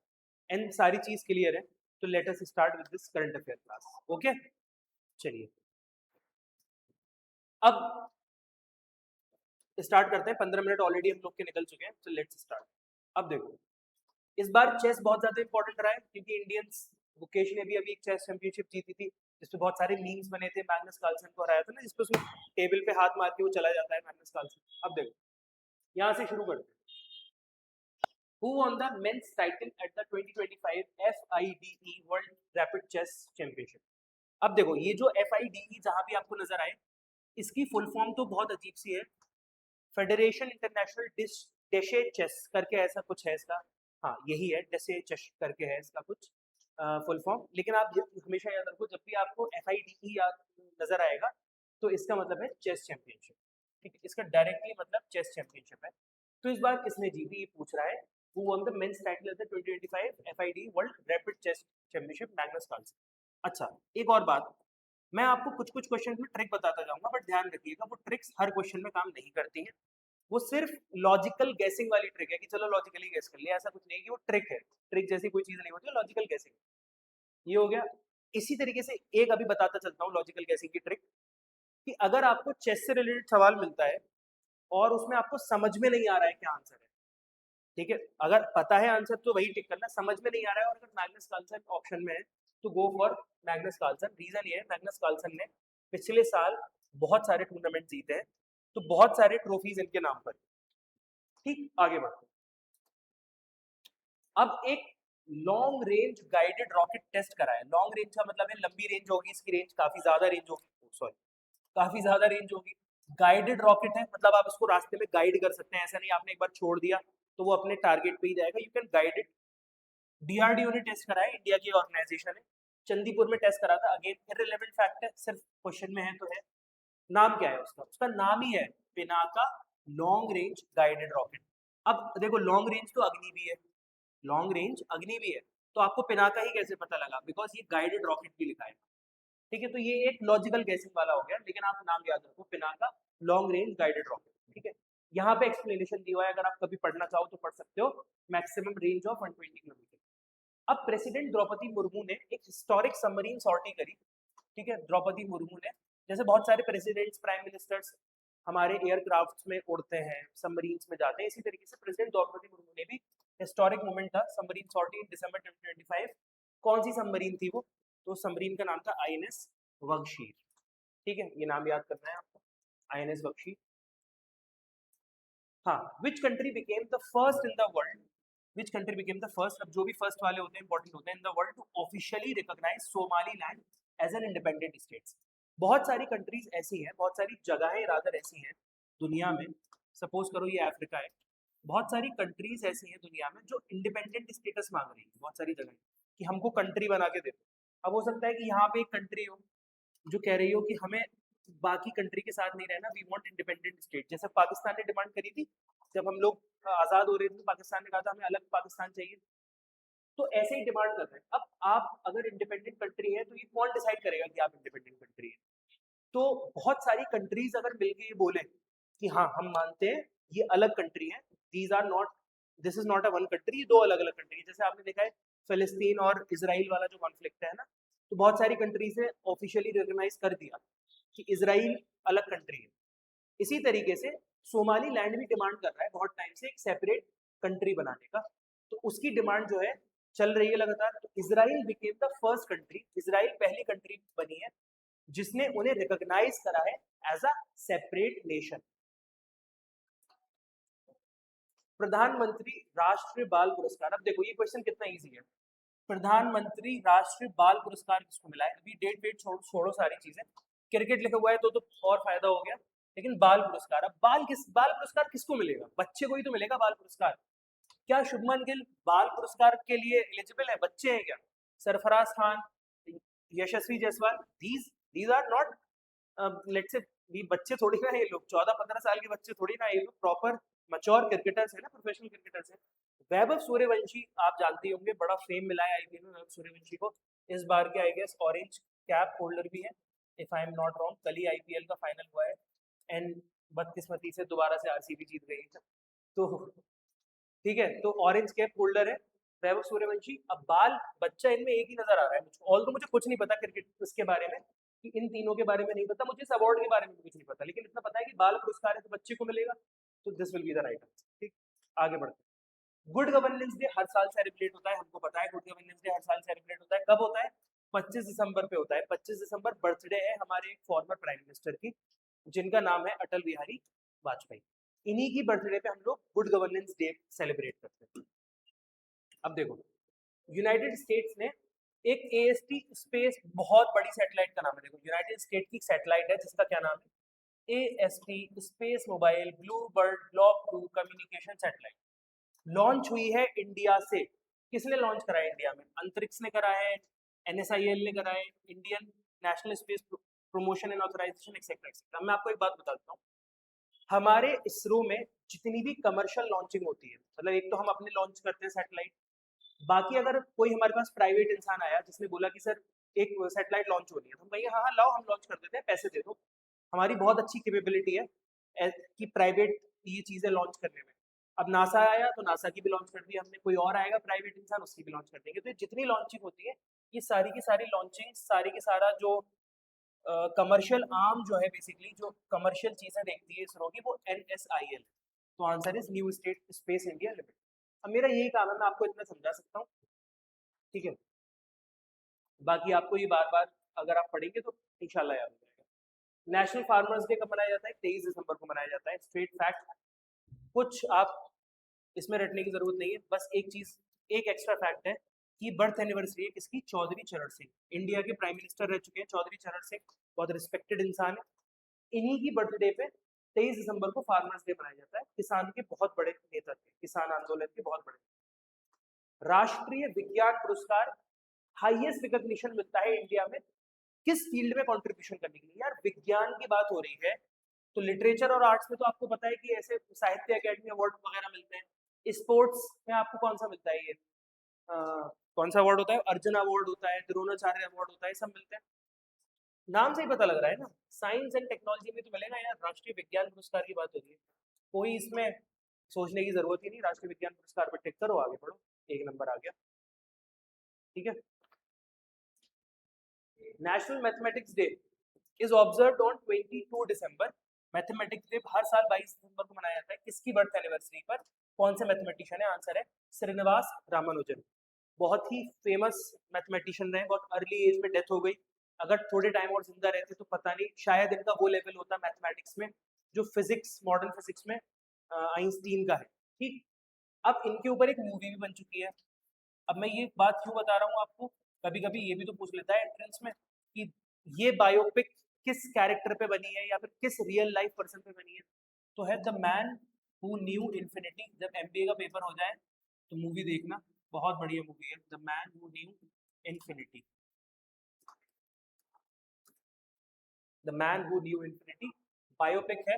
एंड सारी चीज क्लियर है, तो let us start with this current affair class. Okay, चलिए अब स्टार्ट करते हैं। 15 मिनट ऑलरेडी हम लोग के निकल चुके हैं, तो लेट्स स्टार्ट। अब देखो, इस बार चेस बहुत ज्यादा इंपॉर्टेंट रहा है क्योंकि इंडियंस मुकेश ने भी अभी एक चेस चैंपियनशिप जीती थी, जिसपे बहुत सारे मीम्स बने थे। मैग्नस कार्लसन को हराया था ना, जिसपे उसने टेबल पे हाथ मार के वो चला जाता है मैग्नस कार्लसन। अब देखो, यहाँ से शुरू करते हैं। Who won the men's title at the 2025 FIDE World Rapid Chess Championship? अब देखो, ये जो FIDE जहां भी आपको नजर आए, इसकी फुल फॉर्म तो बहुत अजीब सी है, फेडरेशन इंटरनेशनल डेशे चेस करके ऐसा कुछ है इसका। हाँ यही है, डेशे चेस करके है इसका कुछ फुल फॉर्म। लेकिन आप हमेशा याद रखो, जब भी आपको FIDE याद नजर आएगा तो इसका मतलब है चेस चैंपियनशिप, ठीक है। इसका डायरेक्टली मतलब चेस चैंपियनशिप है। तो इस बार किसने जीती, ये पूछ रहा है। Who won the men's title at the 2025 FIDE World Rapid Chess Championship? Magnus Carlsen. अच्छा, एक और बात, मैं आपको कुछ कुछ क्वेश्चन में ट्रिक बताता जाऊंगा, बट ध्यान रखिएगा वो ट्रिक्स हर क्वेश्चन में काम नहीं करती हैं। वो सिर्फ लॉजिकल गेसिंग वाली ट्रिक है कि चलो लॉजिकली गेस कर लिया, ऐसा कुछ नहीं कि वो ट्रिक है। ट्रिक जैसी कोई चीज नहीं होती, लॉजिकल गेसिंग। ये हो गया। इसी तरीके से एक अभी बताता चलता हूँ लॉजिकल गेसिंग की ट्रिक, कि अगर आपको चेस से रिलेटेड सवाल मिलता है और उसमें आपको समझ में नहीं आ रहा है क्या आंसर है, ठीक है, अगर पता है आंसर तो वही टिक करना, समझ में नहीं आ रहा है और अगर मैग्नस कार्लसन ऑप्शन में है तो go for Magnus Carlsen. Reason ये है, मैग्नस कार्लसन ने पिछले साल बहुत सारे टूर्नामेंट जीते हैं, तो बहुत सारे ट्रॉफीज इनके नाम पर। ठीक, आगे बढ़ते हैं। अब एक long range guided rocket test करा है। लॉन्ग रेंज का मतलब है लंबी रेंज होगी इसकी, रेंज काफी ज्यादा रेंज होगी, सॉरी काफी ज्यादा रेंज होगी। गाइडेड रॉकेट है, मतलब आप इसको रास्ते में गाइड कर सकते हैं, ऐसा नहीं आपने एक बार छोड़ दिया तो वो अपने टारगेट पे ही जाएगा। You can guide it. DRDO ने टेस्ट करा है, इंडिया की ऑर्गेनाइजेशन है, चंदीपुर में टेस्ट करा था। अगेन इररिलेवेंट फैक्ट है, सिर्फ क्वेश्चन में है तो है। नाम क्या है उसका, उसका नाम ही है Pinaka long range guided rocket. अब देखो, लॉन्ग रेंज तो अग्नि भी है, लॉन्ग रेंज अग्नि भी है, तो आपको पिनाका ही कैसे पता लगा, बिकॉज ये गाइडेड रॉकेट भी लिखा है, ठीक है। तो ये एक लॉजिकल गैसिंग वाला हो गया, लेकिन आप नाम याद रखो, Pinaka long range guided rocket, ठीक है। यहाँ पे एक्सप्लेनेशन दिया हुआ है, अगर आप कभी पढ़ना चाहो तो पढ़ सकते हो। Maximum range of 120 kilometre. अब प्रेसिडेंट द्रौपदी मुर्मू ने एक हिस्टोरिक सबमरीन सॉर्टी करी, ठीक है। द्रौपदी मुर्मू ने, जैसे बहुत सारे प्रेसिडेंट्स प्राइम मिनिस्टर्स हमारे एयरक्राफ्ट में उड़ते हैं, सबमरीन्स में जाते हैं, इसी तरीके से प्रेसिडेंट द्रौपदी मुर्मू ने भी हिस्टोरिक मोमेंट था, सबमरीन सॉर्टी इन दिसंबर 2025। कौन सी सबमरीन थी वो, तो सबमरीन का नाम था INS वगशीर, ठीक है, ये नाम याद करना है आपको, INS वगशीर। हाँ, which country became the first in the world, which country became the first, अब जो भी फर्स्ट वाले होते हैं इंपॉर्टेंट होते हैं, in the world to officially recognize Somaliland as an independent state. बहुत सारी कंट्रीज ऐसी हैं, बहुत सारी जगहें रादर ऐसी हैं दुनिया में, सपोज करो ये अफ्रीका है, बहुत सारी कंट्रीज ऐसी हैं दुनिया में जो इंडिपेंडेंट स्टेटस मांग रही है, बहुत सारी जगह कि हमको कंट्री बना के दे दो। अब हो सकता है कि यहाँ पे एक कंट्री हो जो कह रही हो कि हमें बाकी कंट्री के साथ नहीं रहना, वी वांट इंडिपेंडेंट स्टेट, जैसे पाकिस्तान ने डिमांड करी थी जब हम लोग आजाद हो रहे थे, तो पाकिस्तान ने कहा था हमें अलग पाकिस्तान चाहिए। तो ऐसे ही डिमांड कर रहे हैं। अब आप अगर इंडिपेंडेंट कंट्री है तो ये कौन डिसाइड करेगा कि आप इंडिपेंडेंट कंट्री है, तो बहुत सारी कंट्रीज अगर मिलके ये बोले कि हाँ हम मानते हैं ये अलग कंट्री है, these are not, this is not a one country, दो अलग अलग कंट्री, जैसे आपने देखा है फिलिस्तीन और इसराइल वाला जो कॉन्फ्लिक्ट है ना, तो बहुत सारी कंट्रीज ने ऑफिशियली रिकॉग्नाइज कर दिया कि इसराइल अलग कंट्री है। इसी तरीके से सोमाली लैंड भी डिमांड कर रहा है बहुत टाइम से एक सेपरेट कंट्री बनाने का, तो उसकी डिमांड जो है चल रही है लगातार। तो Israel became the first country, Israel पहली कंट्री बनी है जिसने उन्हें रिकॉग्नाइज करा है एज अ सेपरेट नेशन। प्रधानमंत्री राष्ट्रीय बाल पुरस्कार, अब देखो ये क्वेश्चन कितना इजी है। प्रधानमंत्री राष्ट्रीय बाल पुरस्कार किसको मिला है, अभी डेट वेट छोड़ो सारी चीजें, क्रिकेट लिखा हुआ है तो और फायदा हो गया, लेकिन बाल पुरस्कार, अब बाल पुरस्कार किसको मिलेगा, बच्चे को ही तो मिलेगा बाल पुरस्कार। क्या शुभमन गिल बाल पुरस्कार के लिए एलिजिबल है, बच्चे हैं क्या, Sarfaraz Khan, Yashasvi Jaiswal, these are not, let's say ये बच्चे थोड़ी ना, ये लोग 14-15 साल के बच्चे थोड़ी ना, ये लोग प्रॉपर मैच्योर क्रिकेटर्स है ना, प्रोफेशनल क्रिकेटर्स है। वैभव सूर्यवंशी आप जानते होंगे, बड़ा फेम मिला है IPL में वैभव सूर्यवंशी को, इस बार के I guess orange cap holder भी है, if I am not wrong, कल ही आईपीएल का फाइनल हुआ है एंड बदकिस्मती से दोबारा से आरसीबी जीत गई है। तो ठीक है, तो ऑरेंज कैप होल्डर है वैभव सूर्यवंशी। अब बाल बच्चा इनमें एक ही नजर आ रहा है मुझको, ऑल तो मुझे कुछ नहीं पता क्रिकेट उसके बारे में, कि इन तीनों के बारे में नहीं पता मुझे, इस अवार्ड के बारे में कुछ नहीं पता, लेकिन इतना पता है कि बाल पुरस्कार है तो बच्चे को मिलेगा, तो this will be the right answer. ठीक, आगे बढ़ते हैं। गुड गवर्नेंस डे हर साल सेलिब्रेट होता है, हमको पता है गुड गवर्नेंस डे हर साल सेलिब्रेट होता है। कब होता है? 25 दिसंबर पे होता है। 25 दिसंबर बर्थडे है हमारे एक फॉर्मर प्राइम मिनिस्टर की, जिनका नाम है अटल बिहारी वाजपेयी। इन्हीं की बर्थडे पे हम लोग गुड गवर्नेंस डे सेलिब्रेट करते हैं। अब देखो, यूनाइटेड स्टेट्स ने एक एएसटी स्पेस, बहुत बड़ी सैटेलाइट का नाम है, देखो यूनाइटेड स्टेट की सैटेलाइट है जिसका क्या नाम है? AST space mobile blue bird block 2 communication satellite launch हुई है इंडिया से। किसने लॉन्च करा है इंडिया में? अंतरिक्ष ने करा है, एनएसआईएल ने करा है, Indian national space promotion and authorization etcetera etcetera. मैं आपको एक बात बताता हूँ, हमारे इसरो में जितनी भी कमर्शियल लॉन्चिंग होती है, मतलब एक तो हम अपने लॉन्च करते हैं सैटेलाइट, बाकी अगर कोई हमारे पास प्राइवेट इंसान आया जिसने बोला कि सर एक सैटेलाइट लॉन्च हो रही है, तो हम कहेंगे हाँ हाँ लाओ हम लॉन्च कर देते हैं, पैसे दे दो। हमारी बहुत अच्छी कैपेबिलिटी है कि प्राइवेट ये चीज़ें लॉन्च करने में। अब नासा आया तो नासा की भी लॉन्च कर दी हमने, कोई और आएगा प्राइवेट इंसान उसकी भी लॉन्च कर देंगे। तो जितनी लॉन्चिंग होती है ये सारी की सारी लॉन्चिंग, सारी की सारा जो कमर्शियल आर्म जो है, बेसिकली जो कमर्शियल चीज़ें देखती है इसरो की, वो NSIL। तो answer is new state space India limited. अब मेरा यही काम है, मैं आपको इतना समझा सकता हूँ, ठीक है, बाकी आपको ये बार बार अगर आप पढ़ेंगे तो इंशाल्लाह याद हो जाएगा। नेशनल फार्मर्स डे कब मनाया जाता है? 23 दिसंबर को मनाया जाता है। स्ट्रेट फैक्ट, कुछ आप इसमें रटने की जरूरत नहीं है, बस एक चीज, एक एक्स्ट्रा फैक्ट है कि बर्थ एनिवर्सरी है किसकी? चौधरी चरण सिंह, इंडिया के प्राइम मिनिस्टर रह चुके हैं चौधरी चरण सिंह, बहुत रिस्पेक्टेड इंसान है। इन्हीं की बर्थडे पे 23 दिसंबर को फार्मर्स डे मनाया जाता है। किसान के बहुत बड़े नेता थे, किसान आंदोलन के बहुत बड़े। राष्ट्रीय विज्ञान पुरस्कार, हाईएस्ट रिकॉग्निशन मिलता है इंडिया में किस फील्ड में कंट्रीब्यूशन करने के लिए? यार विज्ञान की बात हो रही है तो लिटरेचर और आर्ट्स में तो आपको पता है कि ऐसे साहित्य अकेडमी अवार्ड वगैरह मिलते हैं। स्पोर्ट्स में आपको कौन सा मिलता है? ये कौन सा अवार्ड होता है? अर्जुन अवार्ड होता है, द्रोणाचार्य अवार्ड होता है, सब मिलते हैं। नाम से ही पता लग रहा है ना, साइंस एंड टेक्नोलॉजी में तो मिलेगा यार। राष्ट्रीय विज्ञान पुरस्कार की बात हो रही है, कोई इसमें सोचने की जरूरत ही नहीं। राष्ट्रीय विज्ञान पुरस्कार पर टिक करो, आगे बढ़ो, एक नंबर आ गया। ठीक है, national mathematics day is observed on 22 December. Mathematics day हर साल 22 दिसंबर को मनाया जाता है। किसकी बर्थ एनिवर्सरी पर? कौन से मैथमेटिशियन है? आंसर है श्रीनिवास रामानुजन। बहुत ही फेमस मैथमेटिशियन रहे, बहुत अर्ली एज में डेथ हो गई। अगर थोड़े टाइम और जिंदा रहते तो पता नहीं शायद इनका वो लेवल होता मैथमेटिक्स में जो फिजिक्स, मॉडर्न फिजिक्स में आइंस्टीन का है। ठीक, अब इनके ऊपर एक मूवी भी बन चुकी है। अब मैं ये बात क्यों बता रहा हूँ आपको, कभी कभी ये भी तो पूछ लेता है एंट्रेंस में कि ये बायोपिक किस कैरेक्टर पे बनी है या फिर किस रियल लाइफ पर्सन पे बनी है। तो है the man who knew infinity. जब एमबीए का पेपर हो जाए तो मूवी देखना, बहुत बढ़िया मूवी है the man who knew infinity. The man who knew infinity biopic है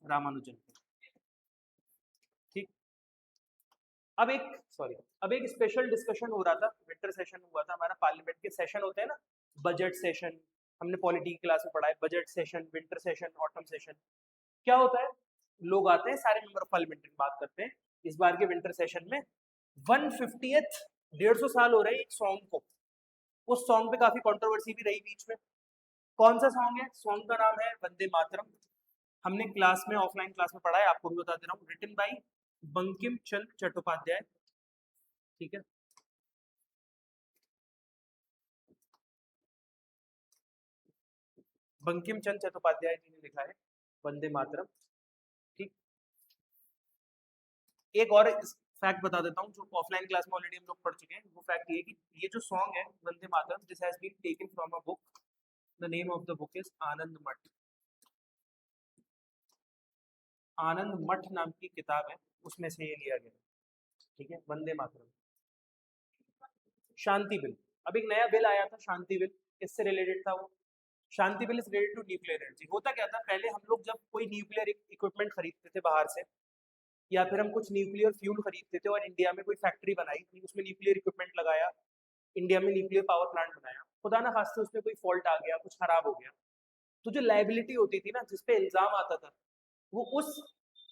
रामानुजन। ठीक, अब एक सॉरी अब एक स्पेशल डिस्कशन हो रहा था, विंटर सेशन हुआ था हमारा, पार्लियामेंट के सेशन होते हैं ना, बजट सेशन, हमने पॉलिटी की क्लास में पढ़ा है, budget session, winter session, autumn session. क्या होता है? लोग आते हैं सारे मेंबर ऑफ पार्लियामेंट की बात करते हैं। इस बार के विंटर सेशन में 150th 150 साल हो रहे हैं एक सॉन्ग को। उस सॉन्ग पे काफी कंट्रोवर्सी भी रही बीच में। कौन सा सॉन्ग है? सॉन्ग का नाम है वंदे मातरम। हमने क्लास में, ऑफलाइन क्लास में पढ़ा है, आपको भी बता दे रहा हूँ। Written by Bankim Chandra Chattopadhyay. ठीक है, बंकिम चंद्र चट्टोपाध्याय जी ने लिखा है वंदे मातरम। ठीक, एक और फैक्ट बता देता हूँ जो ऑफलाइन क्लास में ऑलरेडी हम लोग पढ़ चुके हैं। वो फैक्ट ये कि ये जो सॉन्ग है Vande Mataram, this has been taken from a book, the name of the book is Anand Math. Anand मठ नाम की किताब है, उसमें से ये लिया गया। ठीक है, वंदे मातरम। शांति बिल, अब एक नया बिल आया था शांति बिल, किससे रिलेटेड था वो? Shanti bill is related to nuclear energy. होता क्या था, पहले हम लोग जब कोई न्यूक्लियर इक्विपमेंट खरीदते थे बाहर से, या फिर हम कुछ न्यूक्लियर फ्यूल खरीदते थे और इंडिया में कोई फैक्ट्री बनाई, उसमें न्यूक्लियर इक्विपमेंट लगाया, इंडिया में न्यूक्लियर पावर प्लांट बनाया, खुदा ना खास्ते उसमें कोई फॉल्ट आ गया, कुछ खराब हो गया, तो जो लाइबिलिटी होती थी ना, जिसपे इल्जाम आता था, वो उस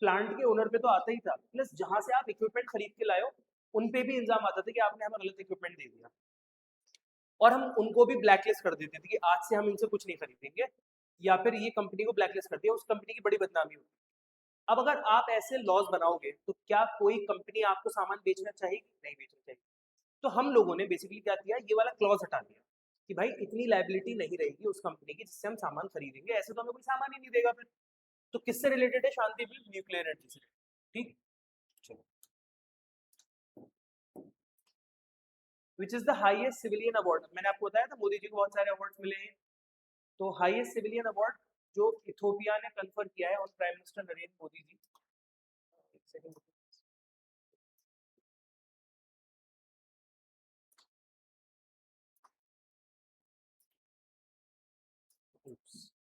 प्लांट के ओनर पे तो आता ही था, प्लस जहां से आप इक्विपमेंट खरीद के लाए हो उन पे भी इल्जाम आता था कि आपने हमें गलत इक्विपमेंट दे दिया, और हम उनको भी ब्लैकलिस्ट कर देते थे कि आज से हम इनसे कुछ नहीं खरीदेंगे, या फिर ये कंपनी को ब्लैकलिस्ट कर दिया, उस कंपनी की बड़ी बदनामी होती। अब अगर आप ऐसे लॉज बनाओगे तो क्या कोई कंपनी आपको सामान बेचना चाहेगी? नहीं बेचना चाहिए। तो हम लोगों ने बेसिकली क्या किया, ये वाला क्लॉज हटा दिया कि भाई इतनी लाइबिलिटी नहीं रहेगी उस कंपनी की जिससे हम सामान खरीदेंगे, ऐसे तो हमें कोई सामान ही नहीं देगा फिर। तो किससे रिलेटेड है? शांति बिल न्यूक्लियर एनर्जी से। ठीक, चलो। Which is the highest civilian award? मैंने आपको बताया था मोदी जी को बहुत सारे अवार्ड्स मिले हैं, तो हाईएस्ट सिविलियन अवार्ड जो इथोपिया ने कन्फर किया है on prime minister Narendra Modi ji. एक सेकंड,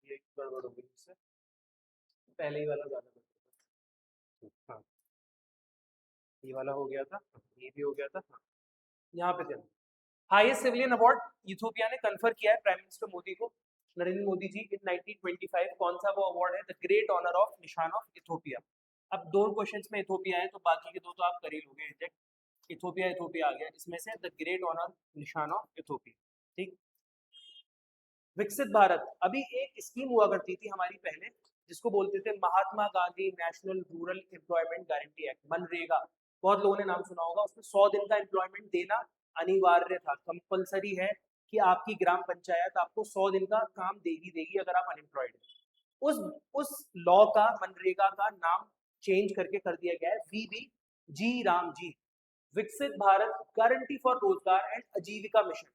ये गड़बड़ हो गई, इससे पहले ही वाला ज्यादा था। हाँ, ये वाला हो गया था, ये भी हो गया था। हाँ, यहाँ पे थे। हाईएस्ट सिविलियन अवार्ड इथोपिया ने कन्फर किया है प्राइम मिनिस्टर मोदी को, नरेंद्र मोदी जी, इन 1925। कौन सा वो अवार्ड है? द ग्रेट ऑनर ऑफ निशान ऑफ इथोपिया। अब दो क्वेश्चंस में इथोपिया है, तो बाकी के दो तो आप कर ही लोगे रिजेक्ट। इथोपिया इथोपिया आ गया, इसमें से द ग्रेट ऑनर निशान ऑफ इथोपिया। ठीक। विकसित भारत, अभी एक स्कीम हुआ करती थी हमारी पहले, जिसको बोलते थे Mahatma Gandhi national rural employment guarantee act, मनरेगा। बहुत लोगों ने नाम सुना होगा। उसमें 100 दिन का एम्प्लॉयमेंट देना अनिवार्य था, कंपलसरी है कि आपकी ग्राम पंचायत आपको 100 दिन का काम देगी देगी अगर आप अनएम्प्लॉयड हैं। उस लॉ का, मनरेगा का नाम चेंज करके कर दिया गया है वीबी जी राम जी, विकसित भारत गारंटी फॉर रोजगार एंड आजीविका मिशन।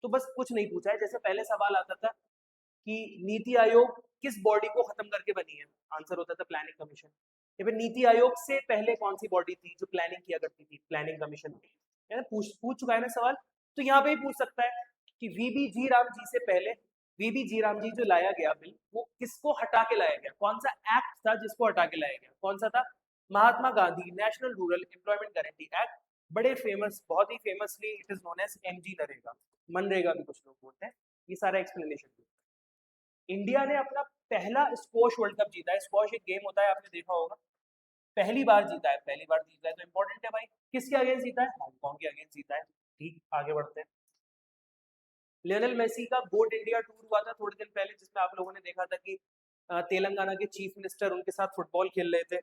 तो बस कुछ नहीं पूछा है, जैसे पहले सवाल आता था कि नीति आयोग किस बॉडी को खत्म करके बनी है, आंसर होता था प्लानिंग कमीशन। या फिर नीति आयोग से पहले कौन सी बॉडी थी जो प्लानिंग किया करती थी? Planning commission. पूछ चुका है ना सवाल, तो यहाँ पे ही पूछ सकता है कि वीबी जी राम जी से पहले, वीबी जी राम जी जो लाया गया बिल, वो किसको हटा के लाया गया? कौन सा एक्ट था जिसको हटा के लाया गया? कौन सा था? Mahatma Gandhi national rural employment guarantee act. बड़े फेमस, बहुत ही famously it is known as MG NREGA, मनरेगा भी कुछ लोग बोलते हैं। ये सारा एक्सप्लेनेशन। इंडिया ने अपना पहला स्क्वॉश वर्ल्ड कप जीता है। स्क्वॉश एक गेम होता है, आपने देखा होगा। पहली बार जीता है, पहली बार जीता है तो इंपॉर्टेंट है भाई। किसके अगेंस्ट जीता है? हांगकांग के अगेंस्ट जीता है। ठीक, आगे बढ़ते हैं। लियोनेल मेसी का गोट इंडिया टूर हुआ था थोड़े दिन पहले, जिसमें आप लोगों ने देखा था कि तेलंगाना के चीफ मिनिस्टर उनके साथ फुटबॉल खेल रहे थे।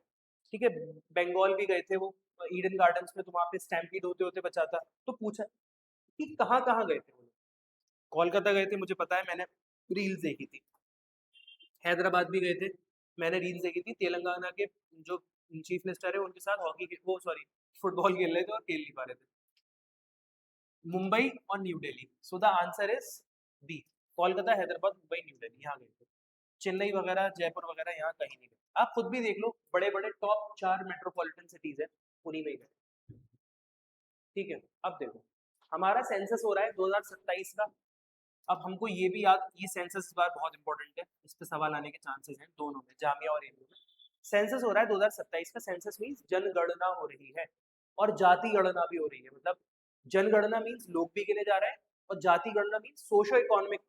ठीक है, बंगाल भी गए थे वो, ईडन गार्डन्स में, तो वहां पे स्टैम्पीड होते होते बचा था। तो पूछा कि कहाँ कहाँ गए थे वो लोग। कोलकाता गए थे, मुझे पता है, मैंने रील्स देखी थी। हैदराबाद भी गए थे, मैंने रील्स देखी थी। तेलंगाना के जो चीफ मिनिस्टर है उनके साथ हॉकी, वो सॉरी, फुटबॉल खेल रहे थे और खेल नहीं पा रहे थे। मुंबई और New Delhi, so the answer is B. Kolkata, Hyderabad, Mumbai, New Delhi, यहाँ गए थे। चेन्नई वगैरह, जयपुर वगैरह यहाँ कहीं नहीं गए। आप खुद भी देख लो, बड़े बड़े टॉप 4 मेट्रोपॉलिटन सिटीज है, उन्हीं में गए। ठीक है, अब देखो, हमारा सेंसस हो रहा है 2027 का। अब हमको ये भी याद, ये सेंसस इस बार बहुत इंपॉर्टेंट है, इस पे सवाल आने के चांसेस हैं दोनों में, जामिया और एमयू में। सेंसस हो रहा है 2027 का। सेंसस मीन्स जनगणना हो रही है, और जाति गणना भी हो रही है। मतलब जनगणना मीन्स लोग भी गिने जा रहे हैं, और जाति गणना means socio economic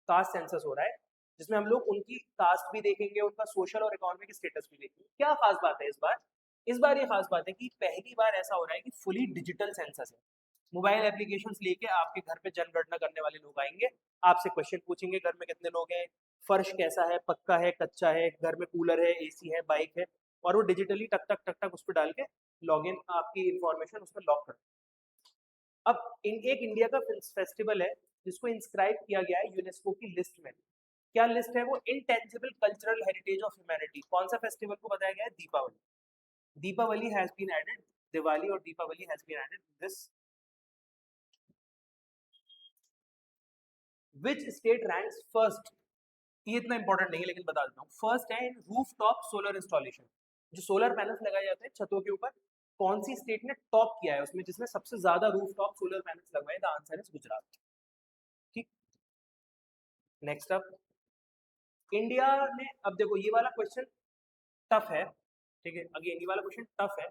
caste census हो रहा है, जिसमें हम लोग उनकी कास्ट भी देखेंगे, उनका सोशल और इकोनॉमिक स्टेटस भी देखेंगे। क्या खास बात है इस बार? इस बार ये खास बात है कि पहली बार ऐसा हो रहा है कि फुली डिजिटल सेंसस है। मोबाइल एप्लीकेशंस लेके आपके घर पे जनगणना करने वाले लोग आएंगे, आपसे क्वेश्चन पूछेंगे, घर में कितने लोग हैं, फर्श कैसा है, पक्का है, कच्चा है, घर में कूलर है, एसी है, बाइक है, और वो डिजिटली टक टक टक टक उस पर डाल के लॉग इन, आपकी इंफॉर्मेशन उसमें लॉक कर। अब एक इंडिया का फेस्टिवल है जिसको इंस्क्राइब किया गया है यूनेस्को की लिस्ट में। क्या लिस्ट है वो? Intangible cultural heritage of humanity. कौन सा फेस्टिवल को बताया गया है? Deepavali. Deepavali has been added, Diwali और Deepavali has been added this. Which state ranks first? ये इतना इंपॉर्टेंट नहीं है लेकिन बता देता हूँ। फर्स्ट है इन रूफटॉप सोलर इंस्टॉलेशन, जो सोलर पैनल्स लगाए जाते हैं छतों के ऊपर। कौन सी स्टेट ने टॉप किया है उसमें, जिसमें सबसे ज्यादा रूफटॉप सोलर पैनल्स लगवाए? The answer is Gujarat. ठीक, नेक्स्ट अप, इंडिया ने, अब देखो ये वाला क्वेश्चन टफ है। ठीक है, अगेन ये वाला क्वेश्चन टफ है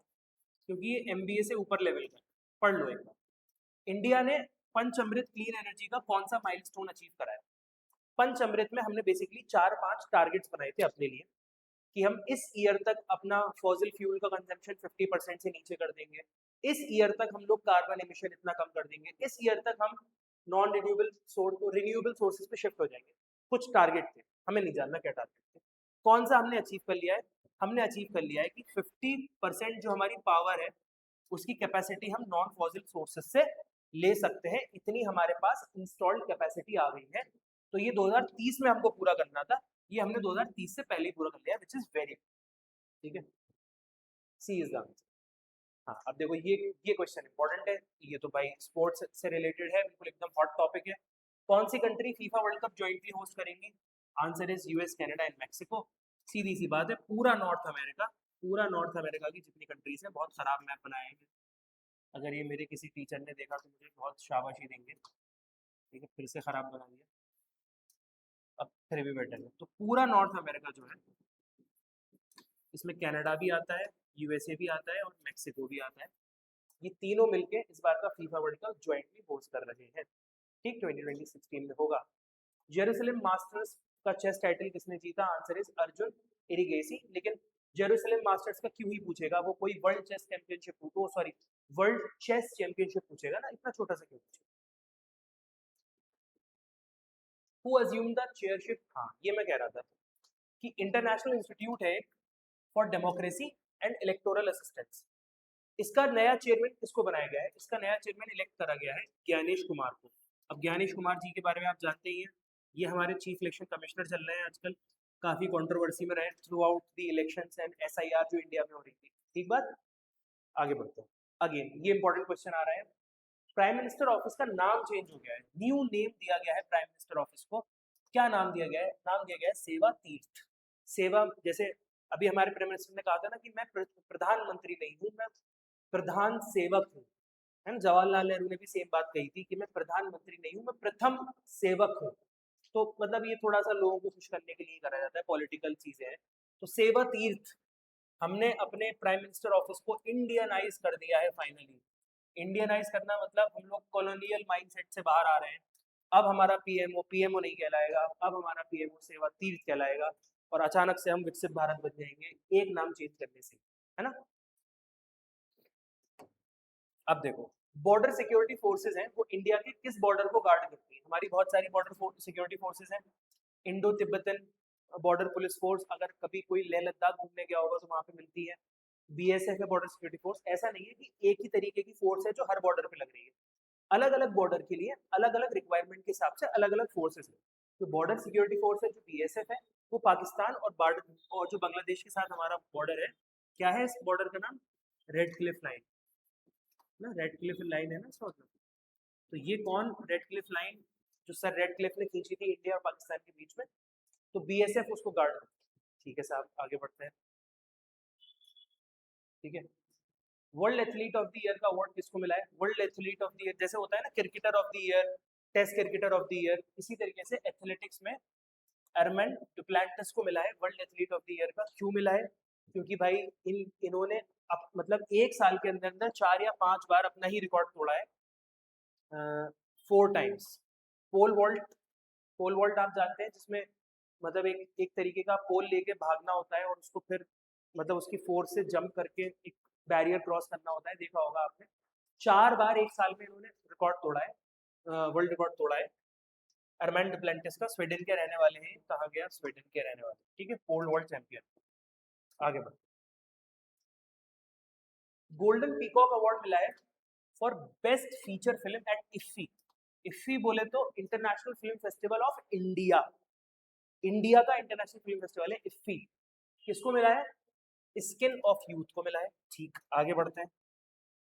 क्योंकि ये एमबीए से ऊपर लेवल का है। पढ़ लो एक बार। इंडिया ने पंचअमृत क्लीन एनर्जी का कौन सा माइलस्टोन अचीव करा है? पंचअमृत में हमने बेसिकली 4-5 टारगेट्स बनाए थे अपने लिए कि हम इस ईयर तक अपना फॉसिल फ्यूल का कंजम्पशन 50% से नीचे कर देंगे, इस ईयर तक हम लोग कार्बन एमिशन इतना कम कर देंगे, इस ईयर तक हम नॉन रिन्यूएबल सोर्सेज पे शिफ्ट हो जाएंगे। कुछ टारगेट थे, हमें नहीं जानना क्या टारगेट थे। कौन सा हमने अचीव कर लिया है? हमने अचीव कर लिया है कि 50% जो हमारी पावर है उसकी कैपेसिटी हम नॉन फॉसिल सोर्सेज से ले सकते हैं, इतनी हमारे पास इंस्टॉल्ड कैपेसिटी आ गई है। तो ये 2030 में हमको पूरा करना था, ये हमने 2030 से पहले ही पूरा कर लिया, विच इज वेरी ठीक है। सी इज द आंसर। हाँ, अब देखो ये क्वेश्चन इंपॉर्टेंट है, ये तो भाई स्पोर्ट्स से रिलेटेड है, बिल्कुल एकदम हॉट टॉपिक है। कौन सी country FIFA world cup jointly host करेंगी? Answer is US, Canada and Mexico. सीधी सी बात है, पूरा नॉर्थ अमेरिका, पूरा नॉर्थ अमेरिका की जितनी कंट्रीज है, बहुत खराब मैप बनाए हैं। अगर ये मेरे किसी टीचर ने देखा तो मुझे बहुत शाबाशी देंगे, ठीक है, फिर से खराब बना दिया। अब फिर भी बेटर है, तो पूरा नॉर्थ अमेरिका जो है इसमें कनाडा भी आता है, यूएसए भी आता है और मैक्सिको भी आता है। ये तीनों मिलके इस बार का FIFA world cup jointly host कर रहे हैं। ठीक, 2016 में होगा। जेरूसलम मास्टर्स का चेस टाइटल किसने जीता? Answer is Arjun Erigaisi. लेकिन जेरूसलम मास्टर्स का क्यों ही पूछेगा, वो कोई वर्ल्ड चेस चैंपियनशिप, वो सॉरी वर्ल्ड चेस चैंपियनशिप पूछेगा ना, इतना छोटा सा क्यों पूछेगा? Who assume the chairship? हाँ, ये मैं कह रहा था कि इंटरनेशनल इंस्टीट्यूट है for democracy and electoral assistance, इसका नया चेयरमैन किसको बनाया गया है? इसका नया चेयरमैन इलेक्ट करा गया है ज्ञानेश कुमार को। अब ज्ञानेश कुमार जी के बारे में आप जानते ही हैं, ये हमारे चीफ इलेक्शन कमिश्नर चल रहे हैं आजकल, काफी कंट्रोवर्सी में रहे through out the elections and SIR जो इंडिया में हो रही थी। ठीक बात, आगे बढ़ते हैं। अगेन ये इंपॉर्टेंट क्वेश्चन आ रहा है, प्राइम मिनिस्टर ऑफिस का नाम चेंज हो गया है, न्यू नेम दिया गया है प्राइम मिनिस्टर ऑफिस को। क्या नाम दिया गया है? नाम दिया गया है सेवा तीर्थ। सेवा, जैसे अभी हमारे प्राइम मिनिस्टर ने कहा था ना कि मैं प्रधानमंत्री नहीं हूँ, मैं प्रधान सेवक हूँ, है ना। जवाहरलाल नेहरू ने भी सेम बात कही थी कि मैं प्रधानमंत्री नहीं हूँ, मैं प्रथम सेवक हूँ। तो मतलब ये थोड़ा सा लोगों को खुश करने के लिए करा जाता है, पॉलिटिकल चीजें हैं। तो सेवा तीर्थ, हमने अपने प्राइम मिनिस्टर ऑफिस को इंडियनाइज कर दिया है फाइनली। इंडियनाइज करना मतलब हम लोग कॉलोनियल माइंडसेट से बाहर आ रहे हैं। अब हमारा पीएमओ नहीं कहलाएगा, अब हमारा पीएमओ सेवा तीर्थ कहलाएगा, और अचानक से हम विकसित भारत बन जाएंगे एक नाम चेंज करने से, है ना। अब देखो, बॉर्डर सिक्योरिटी फोर्सेज हैं, वो इंडिया के किस बॉर्डर को गार्ड करती है? हमारी बहुत सारी बॉर्डर सिक्योरिटी फोर्सेज हैं। Indo Tibetan border police force, अगर कभी कोई लेह लद्दाख घूमने गया होगा तो वहां पे मिलती है। बीएसएफ है बॉर्डर सिक्योरिटी फोर्स। ऐसा नहीं है कि एक ही तरीके की फोर्स है जो हर बॉर्डर पे लग रही है, अलग अलग बॉर्डर के लिए अलग अलग रिक्वायरमेंट के हिसाब से अलग अलग फोर्सेज है। तो बॉर्डर सिक्योरिटी फोर्स है जो बीएसएफ है, वो पाकिस्तान और जो बांग्लादेश के साथ हमारा बॉर्डर है, क्या है इस बॉर्डर का नाम? रेड क्लिफ लाइन ना, रेड क्लिफ लाइन है ना इसका मतलब। तो ये कौन, रेड क्लिफ लाइन जो सर रेड क्लिफ ने खींची थी इंडिया और पाकिस्तान के बीच में, तो बीएसएफ उसको गार्ड करती है। ठीक है साहब, आगे बढ़ते हैं। ठीक है, world athlete of the year का अवार्ड किसको मिला है? World athlete of the year जैसे होता है ना cricketer of the year, test cricketer of the year, इसी तरीके से एथलेटिक्स में एरमन डुप्लांटिस को मिला है world athlete of the year का। क्यों मिला है? क्योंकि भाई इन्होंने मतलब एक साल के अंदर अंदर 4 या 5 बार अपना ही रिकॉर्ड तोड़ा है। 4 टाइम्स पोल वॉल्ट आप जानते हैं, जिसमें मतलब एक एक तरीके का पोल लेके भागना होता है और उसको फिर मतलब उसकी फोर्स से जंप करके एक बैरियर क्रॉस करना होता है, देखा होगा आपने। 4 बार एक साल में इन्होंने रिकॉर्ड तोड़ा है, वर्ल्ड रिकॉर्ड तोड़ा है। अर्मैन डुप्लांटिस का, स्वीडन के रहने वाले हैं, कहा गया स्वीडन के रहने वाले, ठीक है, पोल वॉल्ट चैंपियन। आगे बढ़, गोल्डन पीकॉक अवार्ड मिला है for best feature film at IFFI. IFFI बोले तो international film festival of India, India का इंटरनेशनल फिल्म फेस्टिवल है इफ्फी। किसको मिला है? स्किन ऑफ यूथ को मिला है। ठीक, आगे बढ़ते हैं।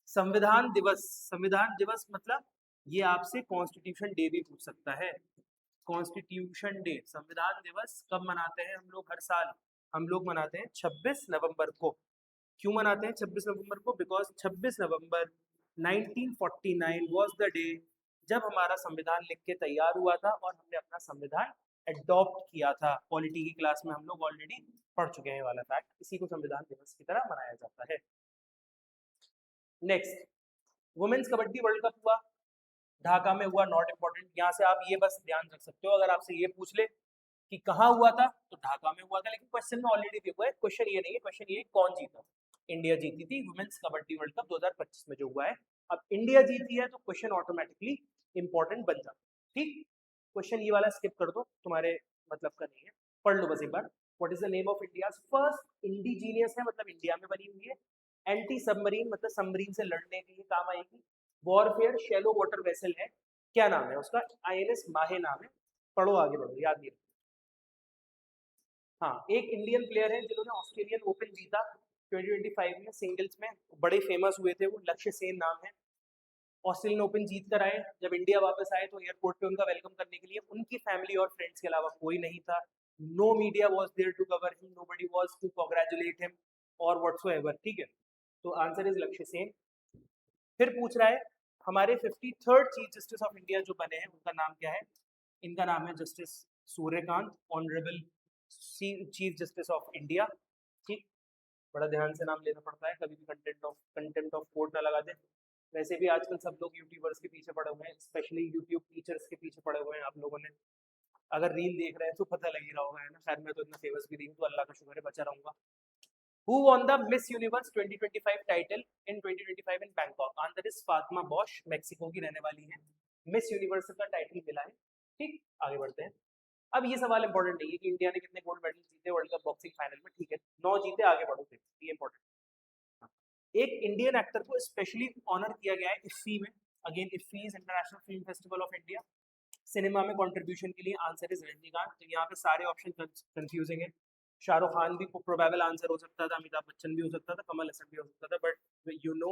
संविधान दिवस, संविधान दिवस मतलब ये आपसे कॉन्स्टिट्यूशन डे भी पूछ सकता है। कॉन्स्टिट्यूशन डे, संविधान दिवस कब मनाते हैं हम लोग? हर साल हम लोग मनाते हैं 26 नवंबर को। क्यों मनाते हैं 26 नवंबर को? Because 26 November 1949 was the day जब हमारा संविधान लिख के तैयार हुआ था और हमने अपना संविधान एडॉप्ट किया था। पॉलिटी की क्लास में हम लोग ऑलरेडी पढ़ चुके हैं वाला फैक्ट, इसी को संविधान दिवस की तरह मनाया जाता है। Next, women's kabaddi world cup हुआ ढाका में हुआ, नॉट इंपॉर्टेंट। यहाँ से आप ये बस ध्यान रख सकते हो, अगर आपसे ये पूछ ले कि कहाँ हुआ था तो ढाका में हुआ था, लेकिन क्वेश्चन में ऑलरेडी दिया हुआ है। क्वेश्चन ये नहीं है, क्वेश्चन ये है कौन जीता। इंडिया जीती थी वुमेन्स कबड्डी वर्ल्ड कप 2025 में जो हुआ है। अब इंडिया जीती है तो क्वेश्चन ऑटोमेटिकली इंपॉर्टेंट बन जाता है। ठीक, क्वेश्चन ये वाला स्किप कर दो, तुम्हारे मतलब का नहीं है, पढ़ लो बस एक बार। What is the name of India first indigenous है, मतलब इंडिया में बनी हुई है, एंटी सबमरीन मतलब सबमरीन से लड़ने के लिए काम आएगी, वॉरफेयर शैलो वाटर वेसल है, क्या नाम है उसका, आईएनएस माहे नाम है। पढ़ो आगे बढ़ो, याद नहीं। हाँ, एक इंडियन प्लेयर है जिन्होंने ऑस्ट्रेलियन ओपन जीता 2025 में सिंगल्स में, बड़े फेमस हुए थे वो, लक्ष्य सेन नाम है। ऑस्ट्रेलियन ओपन जीत कर आए, जब इंडिया वापस आए तो एयरपोर्ट पे उनका वेलकम करने के लिए उनकी फैमिली और फ्रेंड्स के अलावा कोई नहीं था। No media was there to cover him, nobody was to congratulate him और व्हाटसोएवर। ठीक है, तो आंसर इज लक्ष्य सेन। फिर पूछ रहा है हमारे 53rd chief justice of India जो बने हैं उनका नाम क्या है। इनका नाम है justice Suryakant, honourable chief justice of India. ठीक, बड़ा ध्यान से नाम लेना पड़ता है, कभी भी कंटेंट ऑफ कोर्ट ना लगा दे। वैसे भी आजकल सब लोग यूट्यूबर्स के पीछे पड़े हुए हैं, स्पेशली यूट्यूब टीचर्स के पीछे पड़े हुए हैं। आप लोगों ने अगर रील देख रहे हैं तो पता लग ही रहा होगा, है ना। खैर मैं तो इतना फेमस भी नहीं हूँ, तो अल्लाह का शुक्र है बचा रहूंगा। Who won the Miss Universe 2025 title in 2025 in Bangkok? Answer is Fatima Bosch, Mexico की रहने वाली है, मिस यूनिवर्स का टाइटल मिला है। ठीक, आगे बढ़ते हैं। अब ये सवाल इंपॉर्टेंट नहीं है कि इंडिया ने कितने गोल्ड मेडल जीते वर्ल्ड कप बॉक्सिंग फाइनल में, ठीक है 9 जीते, आगे बढ़ो फिर, ये इंपॉर्टेंट। एक इंडियन एक्टर को स्पेशली ऑनर किया गया है इफ्फी में, again IFFI is international film festival of India, cinema में कंट्रीब्यूशन के लिए। Answer is Rajinikanth. तो यहाँ पे सारे ऑप्शन कंफ्यूजिंग है, शाहरुख खान भी प्रोबेबल आंसर हो सकता था, अमिताभ बच्चन भी हो सकता था, कमल हसन भी हो सकता था, but you know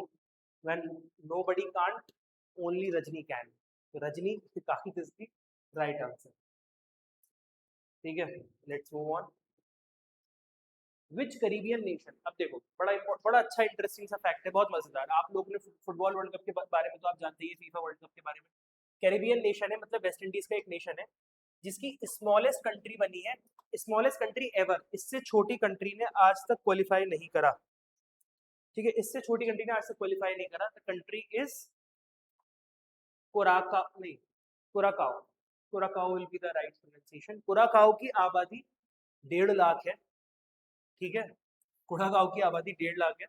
when nobody can't only Rajni can, तो रजनी काफी इज द राइट आंसर। ठीक है, let's move on. Which Caribbean nation, अब देखो बड़ा अच्छा इंटरेस्टिंग सा फैक्ट है, बहुत मजेदार। आप लोगों ने फुटबॉल वर्ल्ड कप के बारे में तो आप जानते ही, फीफा वर्ल्ड कप के बारे में। कैरिबियन नेशन है मतलब वेस्ट इंडीज का एक नेशन है जिसकी स्मॉलेस्ट कंट्री बनी है, स्मॉलेस्ट कंट्री एवर, इससे छोटी कंट्री ने आज तक क्वालिफाई नहीं करा। ठीक है, इससे छोटी कंट्री ने आज तक क्वालिफाई नहीं करा। द कंट्री इज कुराका, नहीं Curaçao, Curaçao will be the right pronunciation. Curaçao की आबादी 1.5 लाख है। ठीक है, कुराकाओ की आबादी 1.5 लाख है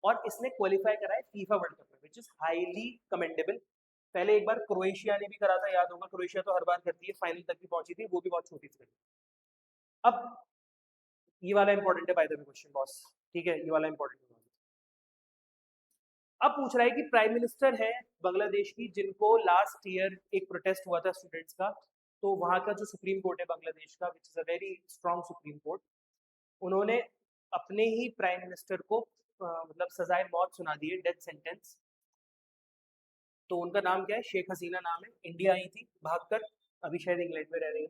और इसने क्वालिफाई करा है फीफा वर्ल्ड कप में, विच इज हाईली कमेंडेबल। पहले एक बार क्रोएशिया ने भी करा था, याद होगा, क्रोएशिया तो हर बार करती है, फाइनल तक भी पहुंची थी, वो भी बहुत छोटी थी। अब ये वाला इंपॉर्टेंट है by the way question boss, ठीक है, ये वाला इंपॉर्टेंट है। अब पूछ रहा है कि प्राइम मिनिस्टर है बांग्लादेश की जिनको लास्ट ईयर एक प्रोटेस्ट हुआ था स्टूडेंट्स का, तो वहां का जो सुप्रीम कोर्ट है बांग्लादेश का, which is a very strong supreme court, उन्होंने अपने ही प्राइम मिनिस्टर को मतलब सजाए मौत सुना दी है, डेथ सेंटेंस। तो उनका नाम क्या है, शेख हसीना नाम है, इंडिया आई थी भागकर, अभी शायद इंग्लैंड में रह रही है।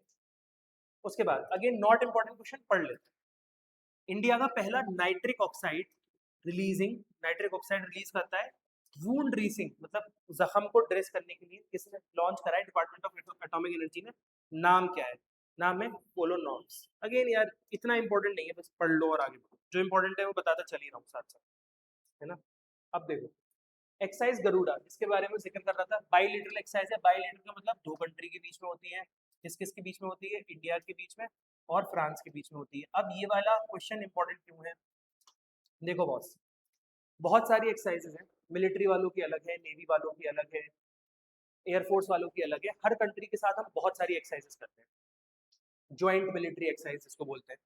उसके बाद अगेन नॉट इंपॉर्टेंट क्वेश्चन पढ़ लेते। इंडिया का पहला नाइट्रिक ऑक्साइड रिलीज करता है वूंड ड्रेसिंग, मतलब जख्म को ड्रेस करने के लिए किसने लॉन्च करा है, डिपार्टमेंट ऑफ एटॉमिक एनर्जी ने। नाम क्या है, नाम है पोलो नॉर्म्स। अगेन यार इतना इंपॉर्टेंट नहीं है, बस पढ़ लो और आगे बढ़ो, जो इंपॉर्टेंट है वो बताता चल ही रहा हूँ साथ साथ, है ना। अब देखो एक्साइज गरुड़ा, जिसके बारे में जिक्र कर रहा था, बाईलेटरल एक्साइज है। बाईलेटरल का मतलब 2 कंट्री के बीच में होती है, किस किस के बीच में होती है, इंडिया के बीच में और फ्रांस के बीच में होती है। अब ये वाला क्वेश्चन इंपॉर्टेंट क्यों है, देखो बॉस, बहुत सारी एक्सरसाइजेज हैं, मिलिट्री वालों की अलग है, नेवी वालों की अलग है, एयरफोर्स वालों की अलग है, हर कंट्री के साथ हम बहुत सारी एक्सरसाइजेज करते हैं, ज्वाइंट मिलिट्री एक्सरसाइज इसको बोलते हैं।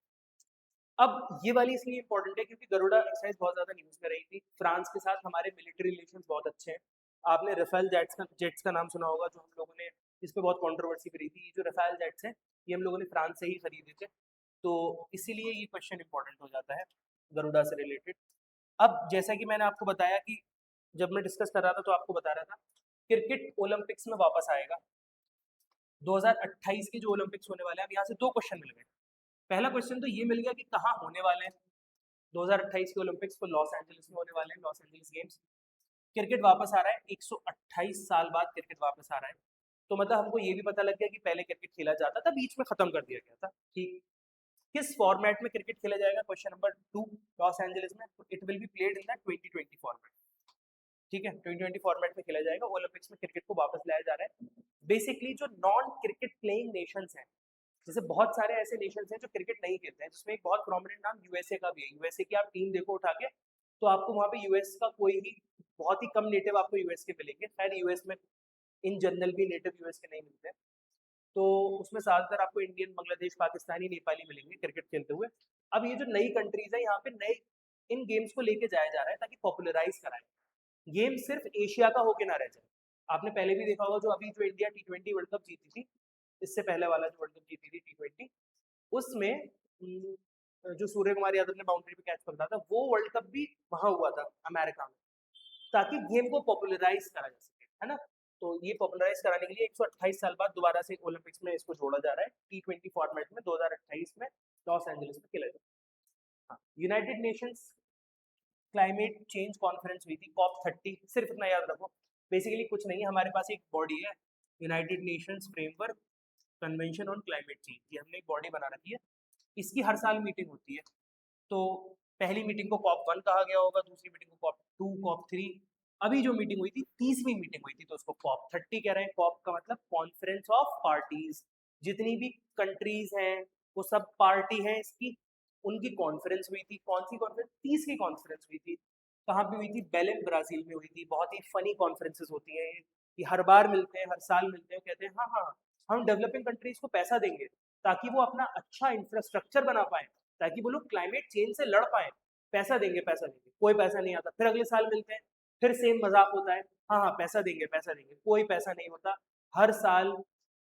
अब ये वाली इसलिए इंपॉर्टेंट है क्योंकि गरुड़ा एक्सरसाइज बहुत ज्यादा न्यूज में रही थी, फ्रांस के साथ हमारे मिलिट्री रिलेशन बहुत अच्छे हैं। आपने रफेल जेट्स का नाम सुना होगा, जो हम लोगों ने, इस पर बहुत कॉन्ट्रोवर्सी भी रही थी। ये जो रफेल जेट्स हैं ये हम लोगों ने फ्रांस से ही खरीदे थे, तो इसीलिए ये क्वेश्चन इंपॉर्टेंट हो जाता है गरुड़ा से रिलेटेड। अब जैसा कि मैंने आपको बताया कि जब मैं डिस्कस कर रहा था तो आपको बता रहा था क्रिकेट ओलंपिक्स में वापस आएगा 2028 के जो ओलंपिक्स होने वाले हैं। अब यहाँ से 2 क्वेश्चन मिल गए। पहला क्वेश्चन तो ये मिल गया कि कहाँ होने वाले हैं 2028 के ओलंपिक्स, को लॉस एंजलिस में होने वाले हैं, लॉस एंजलिस गेम्स। क्रिकेट वापस आ रहा है, 128 साल बाद क्रिकेट वापस आ रहा है, तो मतलब हमको ये भी पता लग गया कि पहले क्रिकेट खेला जाता था, बीच में खत्म कर दिया गया था। ठीक, किस फॉर्मेट में क्रिकेट खेला जाएगा, क्वेश्चन नंबर 2, लॉस एंजलिस में, it will be played in the 2020 format. ठीक है, 2020 फॉर्मेट में खेला जाएगा। ओलंपिक्स में क्रिकेट को वापस लाया जा रहा है। बेसिकली जो नॉन क्रिकेट प्लेइंग नेशंस हैं, जैसे बहुत सारे ऐसे नेशंस हैं जो क्रिकेट नहीं खेलते हैं, जिसमें एक बहुत प्रोमिनेंट नाम यूएसए का भी है। यूएसए की आप टीम देखो उठा के, तो आपको वहाँ पे यूएस का कोई ही, बहुत ही कम नेटिव आपको यूएस के मिलेंगे। खैर यूएस में इन जनरल भी नेटिव यूएस के नहीं मिलते हैं, तो उसमें ज़्यादातर आपको इंडियन, बांग्लादेश, पाकिस्तानी, नेपाली मिलेंगे क्रिकेट खेलते हुए। अब ये जो नई कंट्रीज है, यहाँ पे नए इन गेम्स को लेके जाया जा रहा है ताकि पॉपुलराइज कराएं। गेम सिर्फ एशिया का होके ना रह जाए। आपने पहले भी देखा होगा, जो अभी जो इंडिया T20 वर्ल्ड कप जीती थी, इससे पहले वाला जो वर्ल्ड कप जीती थी T20, उसमें जो सूर्य कुमार यादव ने बाउंड्री पे कैच पकड़ा था, वो वर्ल्ड कप भी वहां हुआ था अमेरिका में, ताकि गेम को पॉपुलराइज करा जा सके, है ना। तो ये पॉपुलराइज कराने के लिए 128 साल बाद दोबारा से ओलंपिक्स में इसको जोड़ा जा रहा है। T20 फॉर्मेट में 2028 में लॉस एंजलिस में खेला जाएगा। हाँ, United Nations climate change conference हुई थी, COP30, सिर्फ इतना याद रखो। बेसिकली कुछ नहीं है, हमारे पास एक बॉडी है, United Nations framework convention on climate change, ये हमने एक बॉडी बना रखी है। इसकी हर साल मीटिंग होती है। तो पहली मीटिंग को COP1 कहा गया होगा, दूसरी मीटिंग को COP2, COP3, अभी जो मीटिंग हुई थी, 30वीं मीटिंग हुई थी, तो उसको COP30 कह रहे हैं। COP का मतलब कॉन्फ्रेंस ऑफ पार्टीज, जितनी भी कंट्रीज हैं वो सब पार्टी हैं इसकी, उनकी कॉन्फ्रेंस हुई थी। कौन सी कॉन्फ्रेंस? 30वीं कॉन्फ्रेंस हुई थी। कहाँ पे हुई थी? बेलेम, ब्राजील में हुई थी। बहुत ही फनी कॉन्फ्रेंसेस होती हैं ये हर बार मिलते हैं, हर साल मिलते हैं, कहते हैं हाँ हाँ हम डेवलपिंग कंट्रीज को पैसा देंगे ताकि वो अपना अच्छा इंफ्रास्ट्रक्चर बना पाए, ताकि वो लोग क्लाइमेट चेंज से लड़ पाए। पैसा देंगे, पैसा देंगे, कोई पैसा नहीं आता। फिर अगले साल मिलते हैं, फिर सेम मजाक होता है, हाँ हाँ पैसा देंगे, पैसा देंगे, कोई पैसा नहीं होता। हर साल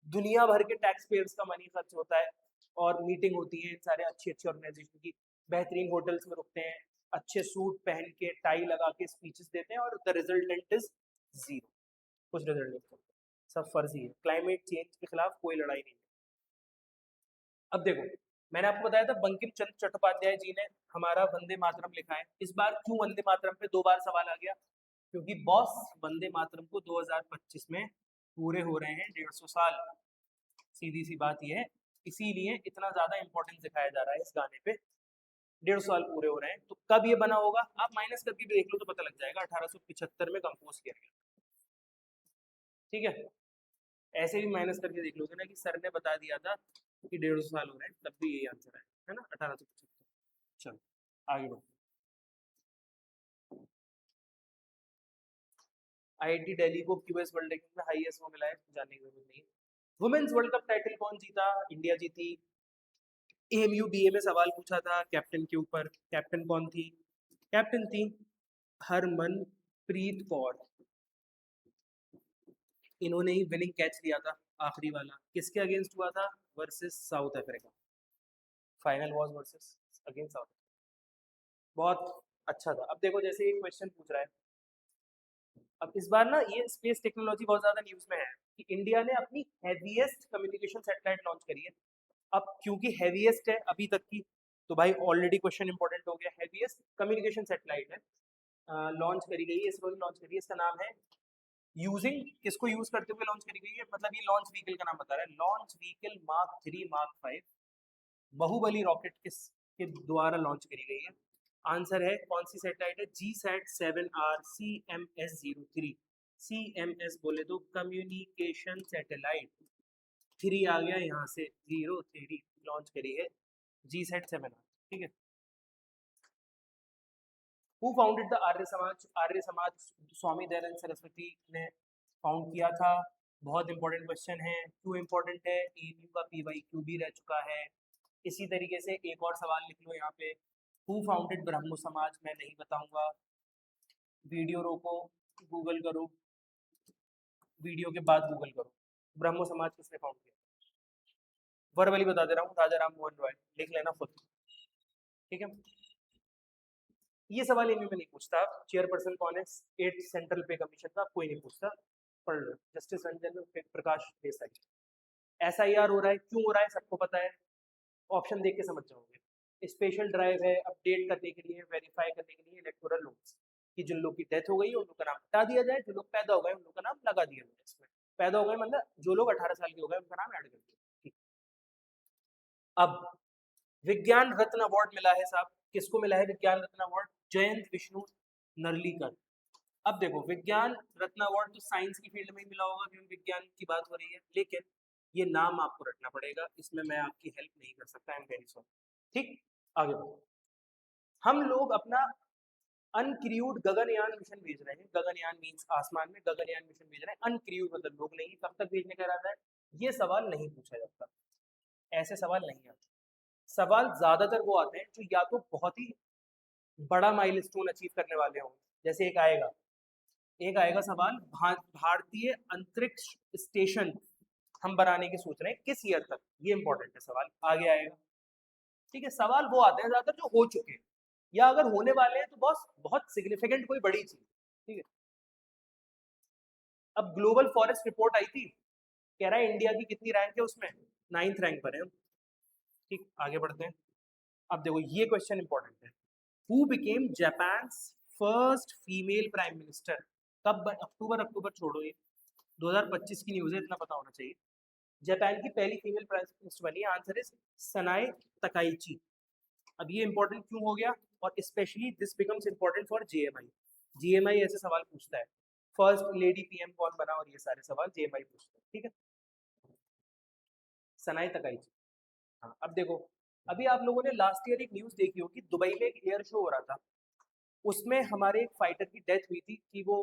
दुनिया भर के टैक्स पेयर्स का मनी खर्च होता है, और मीटिंग होती है सारे अच्छी अच्छी ऑर्गेनाइजेशन की, बेहतरीन होटल्स में रुकते हैं, अच्छे सूट पहन के, टाई लगा के स्पीचेस देते हैं, और द रिजल्टेंट इज जीरो। कुछ रिजल्ट नहीं होता, सब फर्जी है। क्लाइमेट चेंज के खिलाफ कोई लड़ाई नहीं है। अब देखो, मैंने आपको बताया था बंकिम चंद्र चट्टोपाध्याय जी ने हमारा वंदे मातरम लिखा है। इस बार क्यों वंदे मातरम पे दो बार सवाल आ गया? क्योंकि बॉस, वंदे मातरम को 2025 में पूरे हो रहे हैं 150 साल। सीधी सी बात यह है, इसीलिए इतना ज्यादा इंपॉर्टेंस दिखाया जा रहा है इस गाने पे। 150 साल पूरे हो रहे हैं, तो कब ये बना होगा आप माइनस करके भी देख लो तो पता लग जाएगा। 1875 में कंपोज किया गया, ठीक है। ऐसे भी माइनस करके देख लोगे ना कि सर ने बता दिया था कि 150 साल हो रहे हैं, तब भी यही आंसर है ना, 1875। चलो आगे बढ़ो। IIT दिल्ली को क्यूएस वर्ल्ड रैंकिंग में हाईएस्ट वो मिला है, जानने की जरूरत नहीं है। वुमेन्स वर्ल्ड कप टाइटल कौन जीता? इंडिया जीती। AMU BA में सवाल पूछा था कैप्टन के ऊपर, कैप्टन कौन थी? कैप्टन थी हरमनप्रीत कौर। इन्होंने ही विनिंग कैच लिया था आखिरी वाला। किसके अगेंस्ट हुआ था? Versus south Africa. Final was versus against south. बहुत अच्छा था। अब देखो, जैसे एक क्वेश्चन पूछ रहा है, अब इस बार ना ये स्पेस टेक्नोलॉजी बहुत ज्यादा न्यूज में है कि इंडिया ने अपनी हैवीएस्ट कम्युनिकेशन सैटेलाइट लॉन्च करी है। अब क्योंकि हैवीएस्ट है अभी तक की, तो भाई ऑलरेडी क्वेश्चन इंपॉर्टेंट हो गया। हैवीएस्ट कम्युनिकेशन सैटेलाइट है, लॉन्च करी गई है, इसरो ने लॉन्च करी है। इसका नाम है यूजिंग, किसको यूज करते हुए लॉन्च करी गई है, मतलब ये लॉन्च व्हीकल का नाम बता रहा है, launch vehicle mark 3 mark 5, Bahubali rocket के द्वारा लॉन्च करी गई है। आंसर है कौन सी सैटेलाइट है? GSAT-7R CMS-03। CMS बोले तो कम्युनिकेशन सैटेलाइट, 3 आ गया यहाँ से, 03 लॉन्च करी है GSAT-7R, ठीक है। Who founded the Arya Samaj? Arya Samaj Swami Dayanand Saraswati ने फाउंड किया था। बहुत इंपॉर्टेंट क्वेश्चन है। क्यों इंपॉर्टेंट है? AMU का PYQ भी रह चुका है। इसी तरीके से एक और सवाल लिख लो यहाँ पे, हु फाउंडेड ब्रह्मो समाज? मैं नहीं बताऊंगा, वीडियो रोको, गूगल करो, वीडियो के बाद गूगल करो, ब्रह्मो समाज किसने फाउंड किया। वर्बली बता दे रहा हूँ, राजा राम मोहन रॉय, लिख लेना खुद, ठीक है। ये सवाल एमयू में नहीं पूछता। चेयरपर्सन कौन है 8 सेंट्रल पे कमीशन का? कोई नहीं पूछता, पढ़ लो, जस्टिस रंजन प्रकाश देसाई। SIR हो रहा है, क्यों हो रहा है सबको पता है, ऑप्शन देख के समझ जाओगे। स्पेशल ड्राइव है अपडेट करने के लिए, वेरीफाई करने के लिए इलेक्टोरल रोल्स, कि जिन लोग की डेथ हो गई है उन लोग का नाम हटा दिया जाए, जो लोग पैदा हो गए उन लोग का नाम लगा दिया जाए। इसमें पैदा हो गए मतलब जो लोग 18 साल के हो गए उनका नाम ऐड कर दिया। अब विज्ञान रत्न अवार्ड मिला है साहब, किसको मिला है विज्ञान रत्न अवार्ड? जयंत विष्णु नर्लीकर। अब देखो, विज्ञान रत्न अवार्ड तो साइंस की फील्ड में ही मिला होगा क्योंकि विज्ञान की बात हो रही है, लेकिन ये नाम आपको रखना पड़ेगा, इसमें मैं आपकी हेल्प नहीं कर सकता, आई एम वेरी सॉरी। ठीक, आगे बढ़ो। हम लोग अपना अनक्रूड गगनयान मिशन भेज रहे हैं। गगनयान मीन्स आसमान में, गगनयान मिशन भेज रहे हैं, अनक्रूड मतलब लोग नहीं, कब तक भेजने का इरादा है, ये सवाल नहीं पूछा जाता, ऐसे सवाल नहीं आते। सवाल ज्यादातर वो आते हैं जो या तो बहुत ही बड़ा माइलस्टोन अचीव करने वाले हों, जैसे एक आएगा सवाल, भारतीय अंतरिक्ष स्टेशन हम बनाने की सोच रहे हैं, किस ईयर तक, ये इंपॉर्टेंट है सवाल, आगे आएगा। ठीक है, सवाल वो आते हैं ज्यादातर जो हो चुके हैं, या अगर होने वाले हैं तो बॉस बहुत सिग्निफिकेंट कोई बड़ी चीज। ठीक है, अब ग्लोबल फॉरेस्ट रिपोर्ट आई थी, कह रहा है इंडिया की कितनी रैंक है उसमें, 9th रैंक पर है हम। ठीक, आगे बढ़ते हैं। अब देखो ये क्वेश्चन इंपॉर्टेंट है, who became Japan first female prime minister, कब अक्टूबर, अक्टूबर छोड़ो, ये 2025 की न्यूज़ है, इतना पता होना चाहिए। जापान की पहली फीमेल प्राइम मिनिस्टर बनी, आंसर इज सनाए तकाइची। अब ये इंपॉर्टेंट क्यों हो गया, और specially this becomes important for JMI. JMI ऐसे सवाल पूछता है, फर्स्ट लेडी पीएम कौन बना, और ये सारे सवाल जेएमआई पूछता है। ठीक है, सनाए तकाइची। हाँ, अब देखो, अभी आप लोगों ने लास्ट ईयर एक न्यूज़ देखी होगी, दुबई में एक एयर शो हो रहा था, उसमें हमारे एक फाइटर की डेथ हुई थी कि वो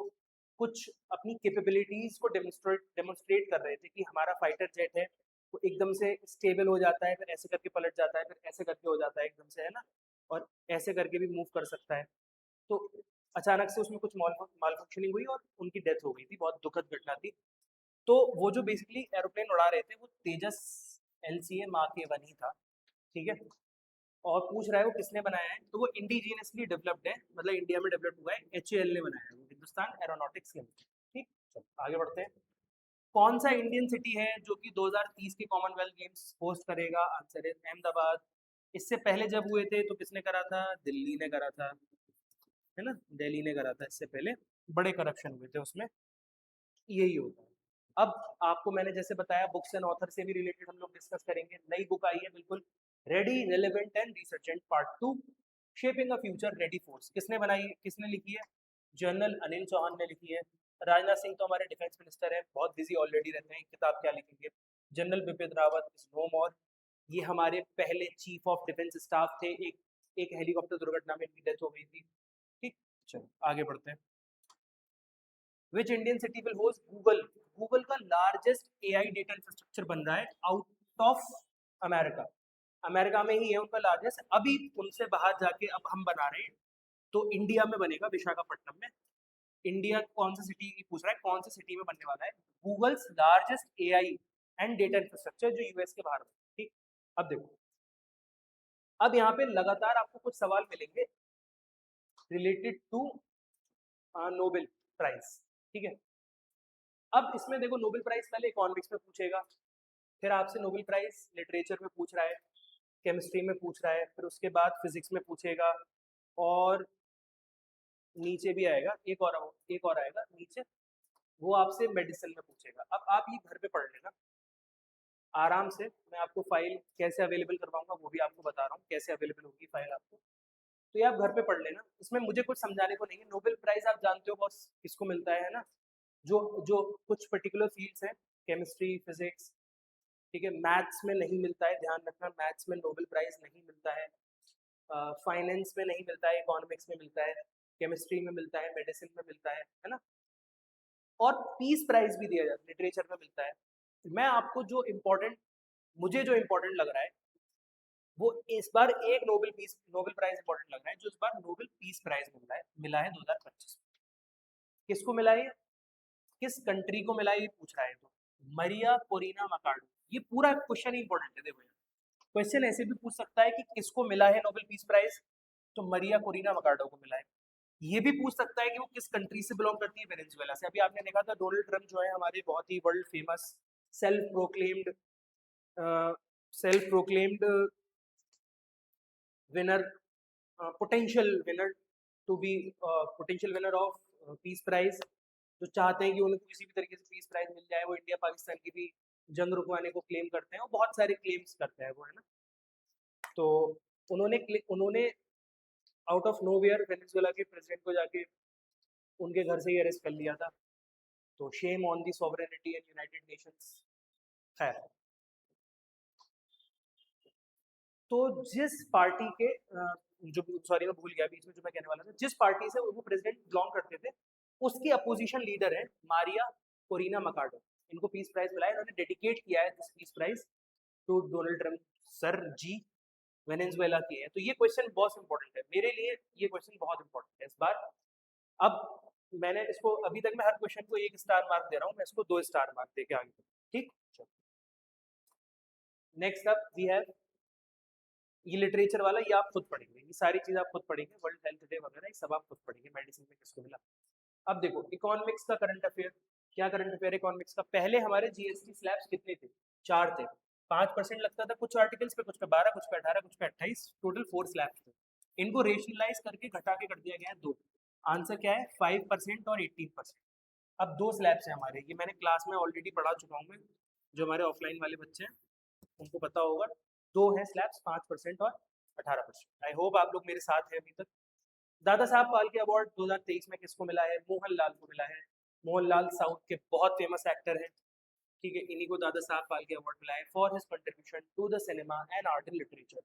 कुछ अपनी कैपेबिलिटीज को डेमोन्स्ट्रेट कर रहे थे कि हमारा फाइटर जेट है वो एकदम से स्टेबल हो जाता है, फिर ऐसे करके पलट जाता है, फिर ऐसे करके हो जाता है एकदम से, है ना, और ऐसे करके भी मूव कर सकता है। तो अचानक से उसमें कुछ माल फंक्शनिंग हुई और उनकी डेथ हो गई थी, बहुत दुखद घटना थी। तो वो जो बेसिकली एरोप्लेन उड़ा रहे थे वो तेजस LCA मार्क ए 1 ही था। ठीक है, और पूछ रहा है वो किसने बनाया है, तो वो इंडिजीनियसली डेवलप्ड है, मतलब इंडिया में डेवलप हुआ है, HAL ने बनाया है, वो हिंदुस्तान एरोनॉटिक्स लिमिटेड। ठीक, चलो आगे बढ़ते हैं। कौन सा इंडियन सिटी है जो कि 2030 के कॉमनवेल्थ गेम्स होस्ट करेगा, आंसर है अहमदाबाद। इससे पहले जब हुए थे तो किसने करा था, दिल्ली ने करा था, है ना, दिल्ली ने करा था इससे पहले, बड़े करप्शन हुए थे उसमें, यही होता है। अब आपको मैंने जैसे बताया, बुक्स एंड ऑथर से भी रिलेटेड हम लोग डिस्कस करेंगे, नई बुक आई है बिल्कुल, ready relevant and resurgent part 2, shaping a future ready force, किसने बनाई है, किसने लिखी है, जनरल अनिल चौहान ने लिखी है। राजनाथ सिंह तो हमारे डिफेंस मिनिस्टर हैं, बहुत बिजी ऑलरेडी रहते हैं, किताब क्या लिखेंगे। General Bipin Rawat is no more, ये हमारे पहले चीफ ऑफ डिफेंस स्टाफ थे, एक हेलीकॉप्टर दुर्घटना में इनकी डेथ हो गई थी। ठीक, चलो आगे बढ़ते हैं। Which Indian city will host Google, Google का लार्जेस्ट AI डेटा इंफ्रास्ट्रक्चर बन रहा है आउट ऑफ अमेरिका, अमेरिका में ही है उनका लार्जेस्ट, अभी उनसे बाहर जाके अब हम बना रहे हैं, तो इंडिया में बनेगा, विशाखापट्टनम में। इंडिया कौन सी सिटी पूछ रहा है, कौन सी सिटी में बनने वाला है, Google's largest AI and data infrastructure जो यूएस के बाहर। ठीक, अब देखो, अब यहाँ पे लगातार आपको कुछ सवाल मिलेंगे रिलेटेड टू नोबेल प्राइज। ठीक है, अब इसमें देखो, नोबेल प्राइज पहले इकोनॉमिक्स में पूछेगा, फिर आपसे नोबेल प्राइज लिटरेचर में पूछ रहा है, केमिस्ट्री में पूछ रहा है, फिर उसके बाद फिजिक्स में पूछेगा, और नीचे भी आएगा एक और आएगा नीचे, वो आपसे मेडिसिन में पूछेगा। अब आप ये घर पे पढ़ लेना आराम से, मैं आपको फाइल कैसे अवेलेबल करवाऊंगा वो भी आपको बता रहा हूँ, कैसे अवेलेबल होगी फाइल आपको, तो ये आप घर पे पढ़ लेना, इसमें मुझे कुछ समझाने को नहीं है। नोबेल प्राइज आप जानते हो बॉस किसको मिलता है ना, जो जो कुछ पर्टिकुलर फील्ड्स हैं, केमिस्ट्री, फिजिक्स, ठीक है, मैथ्स में नहीं मिलता है, ध्यान रखना, मैथ्स में नोबेल प्राइज नहीं मिलता है, फाइनेंस में नहीं मिलता है, इकोनॉमिक्स में मिलता है, केमिस्ट्री में मिलता है, मेडिसिन में मिलता है ना, और पीस प्राइज भी दिया जाता है, लिटरेचर में मिलता है। मैं आपको जो इम्पोर्टेंट, मुझे जो इम्पोर्टेंट लग रहा है वो इस बार एक नोबेल प्राइज इंपॉर्टेंट लग रहा है, जो इस बार नोबेल पीस प्राइज मिला है 2025। किसको मिला है, किस कंट्री को मिला है, ये पूछ रहा है, तो मरिया कोरिना मकाडो, ये पूरा क्वेश्चन ही इंपॉर्टेंट है। देखो क्वेश्चन ऐसे भी पूछ सकता है कि किसको मिला है नोबेल पीस प्राइज, तो मरिया कोरिना मकाडो को मिला है। ये भी पूछ सकता है कि वो किस कंट्री से बिलोंग करती है, वेनेजुएला से। अभी आपने देखा था डोनाल्ड ट्रम्प जो है हमारे बहुत ही world famous self proclaimed self proclaimed winner, potential winner to be potential winner of peace prize, जो चाहते हैं कि उनको किसी भी तरीके से पीस प्राइज मिल जाए, वो इंडिया पाकिस्तान की भी जंग रुकवाने को क्लेम करते हैं, वो बहुत सारे क्लेम्स करते हैं वो, है ना। तो उन्होंने आउट ऑफ नोवेयर वेनेजुएला के प्रेसिडेंट को जाके उनके घर से ही अरेस्ट कर लिया था। तो shame on the sovereignty and United Nations है। तो जिस पार्टी के जो, सॉरी मैं भूल गया बीच में जो मैं कहने वाला था, जिस पार्टी से वो प्रेसिडेंट बिलोंग करते थे उसकी अपोजिशन लीडर है मारिया कोरिना मकाडो। इनको पीस प्राइज मिला है, इन्होंने डेडिकेट किया है this peace prize to Donald Trump sir ji Venezuela के है। तो ये क्वेश्चन बहुत इंपॉर्टेंट है मेरे लिए, ये क्वेश्चन बहुत इंपॉर्टेंट है इस बार। अब मैंने इसको अभी तक मैं हर क्वेश्चन को 1 स्टार मार्क दे रहा हूँ, मैं इसको 2 स्टार मार्क दे के आगे, ठीक। नेक्स्ट अप वी हैव ये लिटरेचर वाला, ये आप खुद पढ़ेंगे, ये सारी चीज आप खुद पढ़ेंगे, वर्ल्ड हेल्थ डे वगैरह ये सब आप खुद पढ़ेंगे, मेडिसिन में किसको मिला। अब देखो इकोनॉमिक्स का करंट अफेयर, क्या करंट अफेयर इकोनॉमिक्स का। पहले हमारे जीएसटी स्लैब्स कितने थे, 4 थे, 5% लगता था कुछ आर्टिकल्स पे, कुछ पे 12, कुछ पे 18, कुछ पे 28, टोटल 4 स्लैब्स थे। इनको रेशनलाइज करके घटा के कर दिया गया है 2। आंसर क्या है, 5% और 18%। अब 2 स्लैब्स हैं हमारे, ये मैंने क्लास में ऑलरेडी पढ़ा चुका हूँ मैं, जो हमारे ऑफलाइन वाले बच्चे हैं उनको पता होगा। 2 है स्लैब्स, 5% और 18%। आई होप आप लोग मेरे साथ हैं अभी तक। दादा साहब फाल्के अवार्ड 2023 में किसको मिला है, मोहनलाल को मिला है। मोहनलाल साउथ के बहुत फेमस एक्टर हैं, ठीक है, इन्हीं को दादा साहब फाल्के अवार्ड मिला है for his contribution to the cinema and art and literature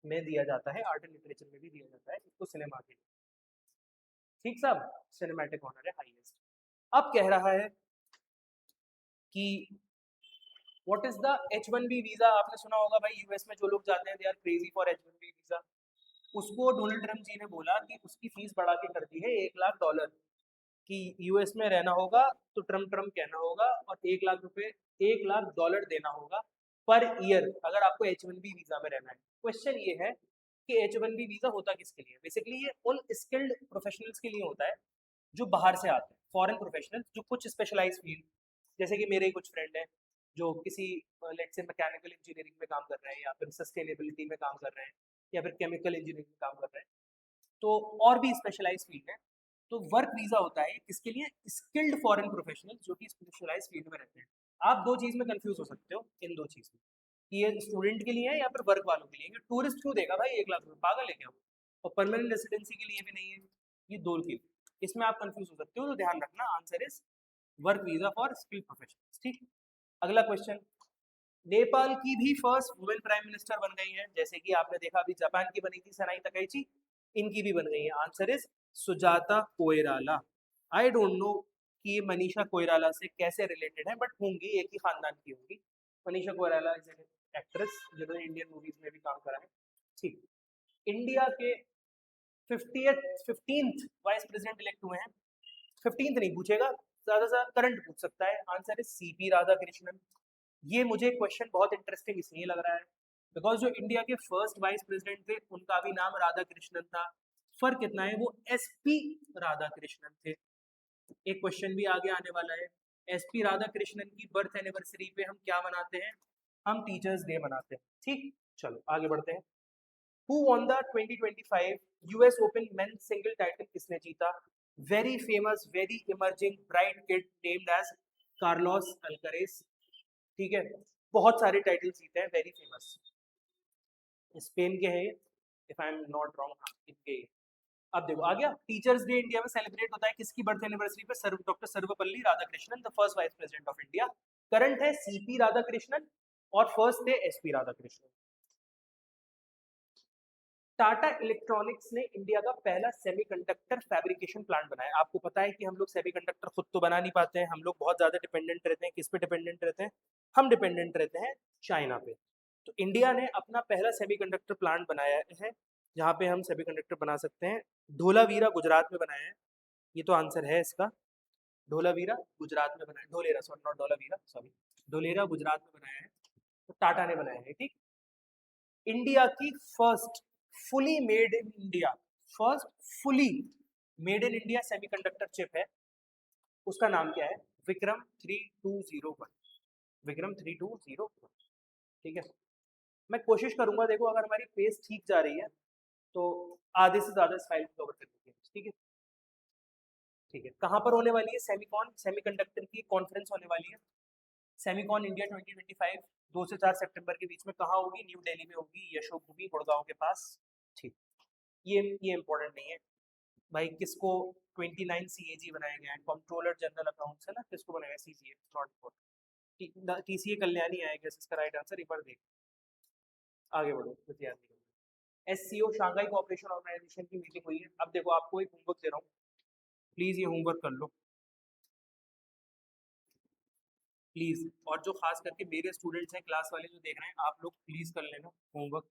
में दिया जाता है, आर्ट एंड लिटरेचर में भी दिया जाता है इसको, सिनेमा के लिए, ठीक साहब, सिनेमैटिक ऑनर है हाईएस्ट। अब कह रहा है कि what is the H1B visa. आपने सुना होगा भाई यूएस में जो लोग जाते हैं they are crazy for H1B visa. उसको डोनाल्ड ट्रम्प जी ने बोला कि उसकी फीस बढ़ा के कर दी है $1 लाख कि यूएस में रहना होगा तो ट्रम्प ट्रम्प कहना होगा और $1 लाख $1 लाख देना होगा पर ईयर अगर आपको H1B वीजा में रहना है। क्वेश्चन ये है कि H1B वीजा होता किसके लिए, बेसिकली ये उन स्किल्ड प्रोफेशनल्स के लिए होता है जो बाहर से आते हैं, फॉरेन प्रोफेशनल्स जो कुछ स्पेशलाइज फील्ड, जैसे कि मेरे ही कुछ फ्रेंड हैं जो किसी लेट्स से मैकेनिकल इंजीनियरिंग में काम कर रहे हैं या फिर सस्टेनेबिलिटी में काम कर रहे हैं या फिर केमिकल इंजीनियरिंग में काम कर रहे हैं, तो और भी स्पेशलाइज फील्ड है। तो वर्क वीजा होता है किसके लिए, स्किल्ड फॉरेन प्रोफेशनल जो कि स्पेशलाइज फील्ड में रहते हैं। आप दो चीज में कंफ्यूज हो सकते हो इन दो चीज में कि ये स्टूडेंट के लिए है या फिर वर्क वालों के लिए। ये टूरिस्ट क्यों देगा भाई 1 लाख रुपए, पागल है क्या वो। और परमानेंट रेसिडेंसी के लिए भी नहीं है, ये दो के लिए, इसमें आप कंफ्यूज हो सकते हो, तो ध्यान रखना answer is work visa for skilled professionals, ठीक। अगला क्वेश्चन, नेपाल की भी फर्स्ट वुमेन प्राइम मिनिस्टर बन गई है, जैसे कि आपने देखा अभी जापान की बनी थी सनाई तकाइची, इनकी भी बन गई है। Answer is Sujata Koirala. I don't know कि ये मनीषा कोइराला से कैसे रिलेटेड है, बट होंगी, एक ही खानदान की होंगी। Manisha Koirala is an actress जिन्होंने इंडियन मूवीज में भी काम करा है, ठीक। इंडिया के 15th वाइस प्रेसिडेंट इलेक्ट हुए हैं, 15th नहीं पूछेगा, ज्यादा से ज्यादा करंट पूछ सकता है। Answer is CP Radhakrishnan. ये मुझे क्वेश्चन बहुत इंटरेस्टिंग इसलिए लग रहा है बिकॉज जो इंडिया के फर्स्ट वाइस प्रेसिडेंट थे उनका भी नाम राधाकृष्णन था। फर्क कितना है, वो एसपी राधाकृष्णन थे। एक क्वेश्चन भी आगे आने वाला है, एसपी राधाकृष्णन की बर्थ एनिवर्सरी पे हम क्या मनाते हैं, हम टीचर्स डे मनाते हैं, ठीक। चलो आगे बढ़ते हैं। Who won the 2025 US Open men's single title, किसने जीता। Very famous very emerging bright kid named as Carlos Alcaraz, ठीक है, बहुत सारे टाइटल जीते हैं, वेरी फेमस, स्पेन के हैं, if I am not wrong, हाँ इनके। अब देखो आ गया, टीचर्स डे इंडिया में सेलिब्रेट होता है किसकी बर्थ एनिवर्सरी पे, doctor Sarvepalli Radhakrishnan, the first vice president of India. Current है सीपी राधाकृष्णन और फर्स्ट थे एसपी राधाकृष्णन। टाटा इलेक्ट्रॉनिक्स ने इंडिया का पहला सेमीकंडक्टर फैब्रिकेशन प्लांट बनाया। आपको पता है कि हम लोग सेमीकंडक्टर खुद तो बना नहीं पाते हैं, हम लोग बहुत ज्यादा डिपेंडेंट रहते हैं, किस पे डिपेंडेंट रहते हैं, हम डिपेंडेंट रहते हैं चाइना पे। तो इंडिया ने अपना पहला सेमीकंडक्टर प्लांट बनाया है जहाँ पे हम सेमीकंडक्टर बना सकते हैं, धोलावीरा गुजरात में बनाया है। ये तो आंसर है इसका, धोलावीरा गुजरात में बनाया, Dholera sorry not Dholavira sorry, Dholera Gujarat में बनाया है, तो टाटा ने बनाया है, ठीक। इंडिया की first fully made in India, first fully made in India semiconductor chip है, उसका नाम क्या है, विक्रम 3201, विक्रम 3201, ठीक है। मैं कोशिश करूंगा, देखो अगर हमारी पेस ठीक जा रही है तो आधे से ज्यादा इस फाइल को कवर कर देंगे, ठीक है। ठीक है, कहाँ पर होने वाली है सेमीकॉन सेमीकंडक्टर की कॉन्फ्रेंस होने वाली है, सेमीकॉन इंडिया 2025 2 से 4 सितंबर के बीच में। कहाँ होगी, न्यू दिल्ली में होगी, यशोभूमि गुड़गांव के पास, ठीक। ये इंपॉर्टेंट नहीं है भाई, किसको 29 CAG बनाया गया है, कंट्रोलर जनरल अकाउंट्स है ना, किसको बनाया CGA short for, TCA Kalyani आएगा, इसका राइट आंसर एक बार देख, आगे बढ़ो कुछ याद नहीं। SCO शांघाई कोऑपरेशन ऑर्गेनाइजेशन की मीटिंग हुई है। अब देखो आपको एक होमवर्क दे रहा हूँ, प्लीज ये होमवर्क कर लो प्लीज, और जो खास करके मेरे स्टूडेंट्स हैं क्लास वाले जो देख रहे हैं, आप लोग प्लीज कर लेना होमवर्क।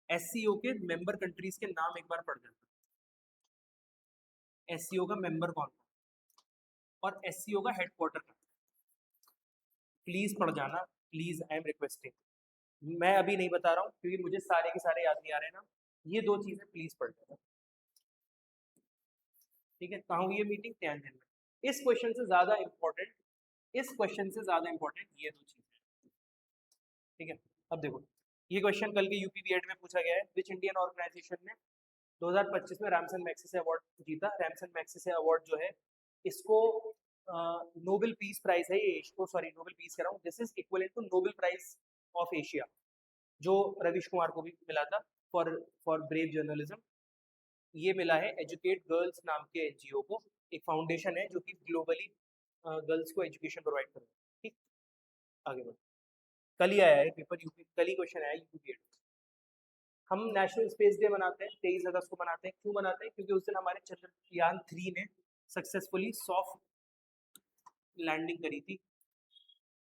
SCO के मेंबर कंट्रीज के नाम एक बार पढ़ जाना, SCO का मेंबर कौन था और SCO का हेडक्वार्टर कहाँ, प्लीज पढ़ जाना, प्लीज, आई एम रिक्वेस्टिंग। मैं अभी नहीं बता रहा हूँ क्योंकि मुझे सारे के सारे याद नहीं आ रहे हैं ना, ये दो चीजें प्लीज पढ़ जाना, ठीक है। कहाँ हुई है मीटिंग, तियानजिन में। इस क्वेश्चन से ज्यादा इंपॉर्टेंट, इस क्वेश्चन से ज्यादा इंपॉर्टेंट ये दो चीजें, ठीक है। अब देखो ये क्वेश्चन कल के यूपी बीएड में पूछा गया है, विच इंडियन ऑर्गेनाइजेशन ने 2025 में रैमसन मैग्सेसे अवार्ड जीता। रैमसन मैग्सेसे अवार्ड जो है, इसको नोबेल पीस प्राइज है ये, इसको सॉरी नोबेल पीस कह रहा हूँ, this is equivalent to Nobel prize of Asia, जो रविश कुमार को भी मिला था फॉर फॉर ब्रेव जर्नलिज्म। ये मिला है एजुकेट गर्ल्स नाम के एनजीओ को, एक फाउंडेशन है जो कि ग्लोबली गर्ल्स को एजुकेशन प्रोवाइड कर रही है, ठीक। आगे बढ़ो, कल ही आया है पेपर यूपी, कल ही क्वेश्चन आया यूपी बीएड। हम नेशनल स्पेस डे मनाते हैं 23 अगस्त को मनाते हैं, क्यों मनाते हैं, क्योंकि उस दिन हमारे चंद्रयान 3 ने सक्सेसफुली सॉफ्ट लैंडिंग करी थी,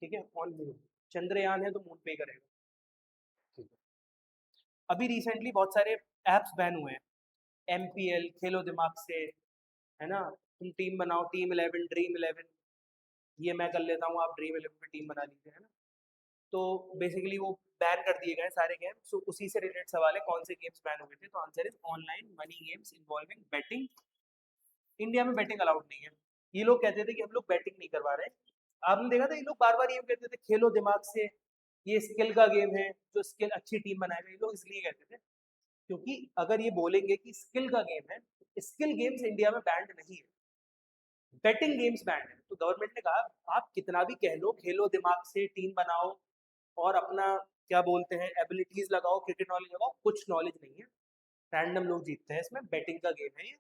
ठीक है, ऑन मून। चंद्रयान है तो मून पे करेगा, ठीक है। अभी रिसेंटली बहुत सारे एप्स बैन हुए हैं, MPL, खेलो दिमाग से, है ना, तुम टीम बनाओ, टीम 11, ड्रीम 11, ये मैं कर लेता हूँ, आप ड्रीम 11 पे टीम बना लीजिए, है ना। तो बेसिकली वो बैन कर दिए गए सारे गेम। सो उसी से रिलेटेड सवाल है, कौन से गेम्स बैन हुए थे, तो answer is online money games involving betting. India में बेटिंग अलाउड नहीं है। ये लोग कहते थे कि हम लोग बैटिंग नहीं करवा रहे, आपने देखा था ये लोग बार बार ये कहते थे खेलो दिमाग से, ये स्किल का गेम है, जो स्किल अच्छी टीम बनाएगा, ये लोग इसलिए कहते थे क्योंकि अगर ये बोलेंगे कि स्किल का गेम है, स्किल गेम्स इंडिया में बैंड नहीं है, बेटिंग गेम्स बैंड है। तो गवर्नमेंट ने कहा आप कितना भी कह लो, खेलो दिमाग से, टीम बनाओ और अपना क्या बोलते हैं एबिलिटीज लगाओ, क्रिकेट नॉलेज लगाओ, कुछ नॉलेज नहीं है, रैंडम लोग जीतते हैं इसमें, बेटिंग का गेम है ये,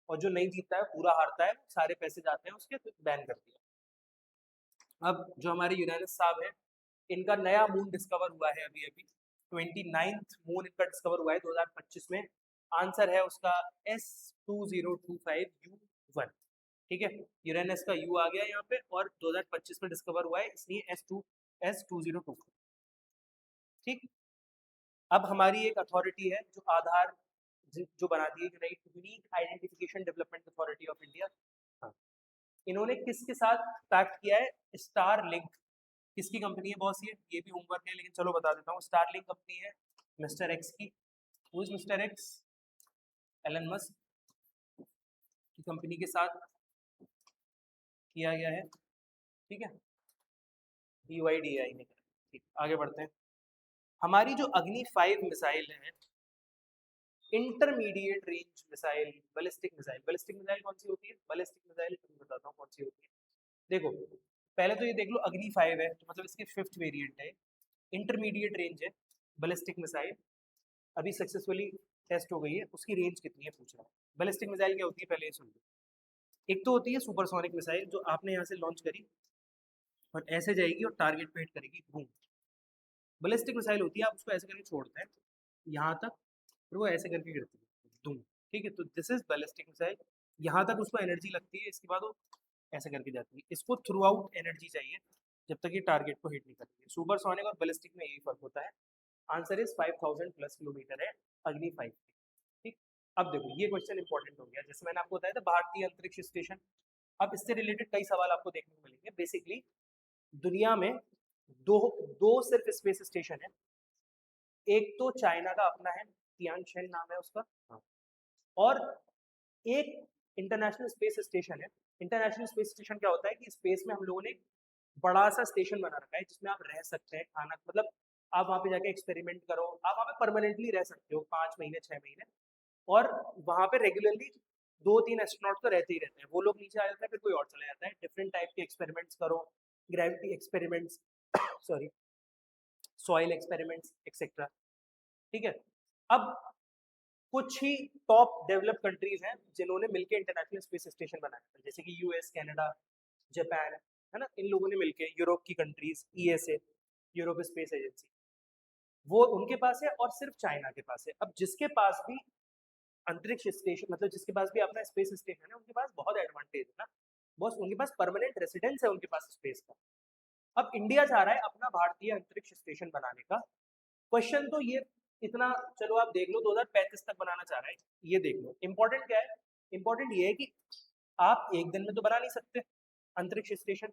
और जो नहीं जीतता है पूरा हारता है, सारे पैसे जाते हैं उसके, तो बैन कर दिया। अब जो हमारे यूरेनस साहब हैं, इनका नया मून डिस्कवर हुआ है अभी अभी, 29th मून इनका डिस्कवर हुआ है 2025 में। आंसर है उसका S2025U1, ठीक है। यूरेनस का यू आ गया यहाँ पे, और 2025 में डिस्कवर हुआ है, इसलिए S2025, ठीक। अब हमारी एक अथॉरिटी है जो आधार जो बनाती है, unique identification development authority of India. हाँ, इन्होंने किसके साथ पैक्ट किया है, स्टार लिंक। किसकी कंपनी है बॉस ये भी होमवर्क है, लेकिन चलो बता देता हूँ। स्टार लिंक कंपनी है मिस्टर एक्स की। Who is mister X, Elon Musk की कंपनी के साथ किया गया है, ठीक है, BYDI ने। ठीक, आगे बढ़ते हैं। हमारी जो अग्नि 5 मिसाइल है, intermediate range missile, ballistic missile, ballistic missile कौन सी होती है, बैलिस्टिक मिसाइल बताता हूँ कौन सी होती है। देखो पहले तो ये देख लो, अग्नि 5 है तो मतलब इसके 5th वेरिएंट है, इंटरमीडिएट रेंज है बैलिस्टिक मिसाइल, अभी सक्सेसफुली टेस्ट हो गई है, उसकी रेंज कितनी है पूछ रहा है। बैलिस्टिक मिसाइल क्या होती है पहले ये सुन लो। एक तो होती है सुपरसोनिक मिसाइल, जो आपने यहाँ से लॉन्च करी और ऐसे जाएगी और टारगेट पे हिट करेगी, बूम। बैलिस्टिक मिसाइल होती है, आप उसको ऐसे करके छोड़ते हैं यहाँ तक, फिर वो ऐसे करके गिरती है, दुम, ठीक है। तो दिस इज बैलिस्टिक मिसाइल, यहाँ तक उसको एनर्जी लगती है, इसके बाद वो ऐसे करके जाती है। इसको थ्रू आउट एनर्जी चाहिए जब तक ये टारगेट को हिट नहीं करती है। सुपरसोनिक और बैलिस्टिक में यही फर्क होता है। आंसर इज 5000 प्लस किलोमीटर है अग्नि 5, ठीक। अब देखो ये क्वेश्चन इंपॉर्टेंट हो गया, जैसे मैंने आपको बताया था भारतीय अंतरिक्ष स्टेशन। अब इससे रिलेटेड कई सवाल आपको देखने को मिलेंगे। बेसिकली दुनिया में दो दो सिर्फ स्पेस स्टेशन है, एक तो चाइना का अपना है, तियानशेन नाम है उसका, हाँ। और एक इंटरनेशनल स्पेस स्टेशन है। इंटरनेशनल स्पेस स्टेशन क्या होता है कि स्पेस में हम लोगों ने बड़ा सा स्टेशन बना रखा है जिसमें आप रह सकते हैं, खाना मतलब आप वहाँ पे जाके एक्सपेरिमेंट करो, आप वहाँ पे परमानेंटली रह सकते हो 5 महीने 6 महीने, और वहाँ पे रेगुलरली 2-3 एस्ट्रोनॉट तो रहते ही रहते हैं, वो लोग नीचे आ जाते हैं फिर कोई और चला जाता है, डिफरेंट टाइप के एक्सपेरिमेंट्स करो, gravity experiments sorry soil experiments etcetera, ठीक है। अब कुछ ही टॉप डेवलप कंट्रीज हैं जिन्होंने मिलकर इंटरनेशनल स्पेस स्टेशन बनाया था, जैसे कि यूएस, कनाडा, जापान, है ना, इन लोगों ने मिलकर, यूरोप की countries, ESA, Europe space agency, वो उनके पास है, और सिर्फ चाइना के पास है। अब जिसके पास भी अंतरिक्ष स्टेशन, मतलब जिसके पास भी अपना स्पेस स्टेशन है, उनके पास बहुत एडवांटेज है ना, बस उनके पास परमानेंट रेसिडेंस है उनके पास स्पेस का। अब इंडिया चाह रहा है अपना भारतीय अंतरिक्ष स्टेशन बनाने का। क्वेश्चन तो ये इतना, चलो आप देख लो 2035 तक बनाना चाह रहा है, ये देख लो। इंपॉर्टेंट क्या है? इंपॉर्टेंट ये है कि आप एक दिन में तो बना नहीं सकते अंतरिक्ष स्टेशन,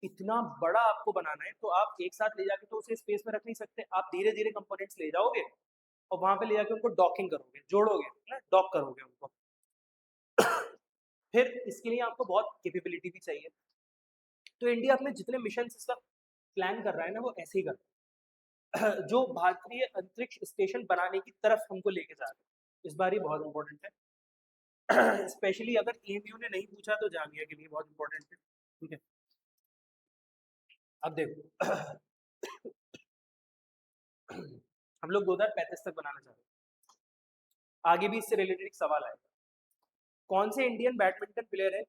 इतना बड़ा आपको बनाना है, तो आप एक साथ ले जाके तो उसे स्पेस में रख नहीं सकते, आप धीरे धीरे कंपोनेंट्स ले जाओगे और वहां पे ले जाके उनको डॉकिंग करोगे, जोड़ोगे ना, डॉक करोगे उनको। फिर इसके लिए आपको बहुत कैपेबिलिटी भी चाहिए। तो इंडिया अपने जितने मिशन इसका प्लान कर रहा है ना, वो ऐसे ही कर रहा है जो भारतीय अंतरिक्ष स्टेशन बनाने की तरफ हमको लेके जा रहे हैं। इस बार ये बहुत इंपॉर्टेंट है। स्पेशली अगर एएमयू ने नहीं पूछा तो जामिया के लिए बहुत इंपॉर्टेंट है, ठीक है। अब देखो हम लोग 2035 तक बनाना चाह रहे हैं। आगे भी इससे रिलेटेड एक सवाल आएगा, कौन से इंडियन बैडमिंटन प्लेयर है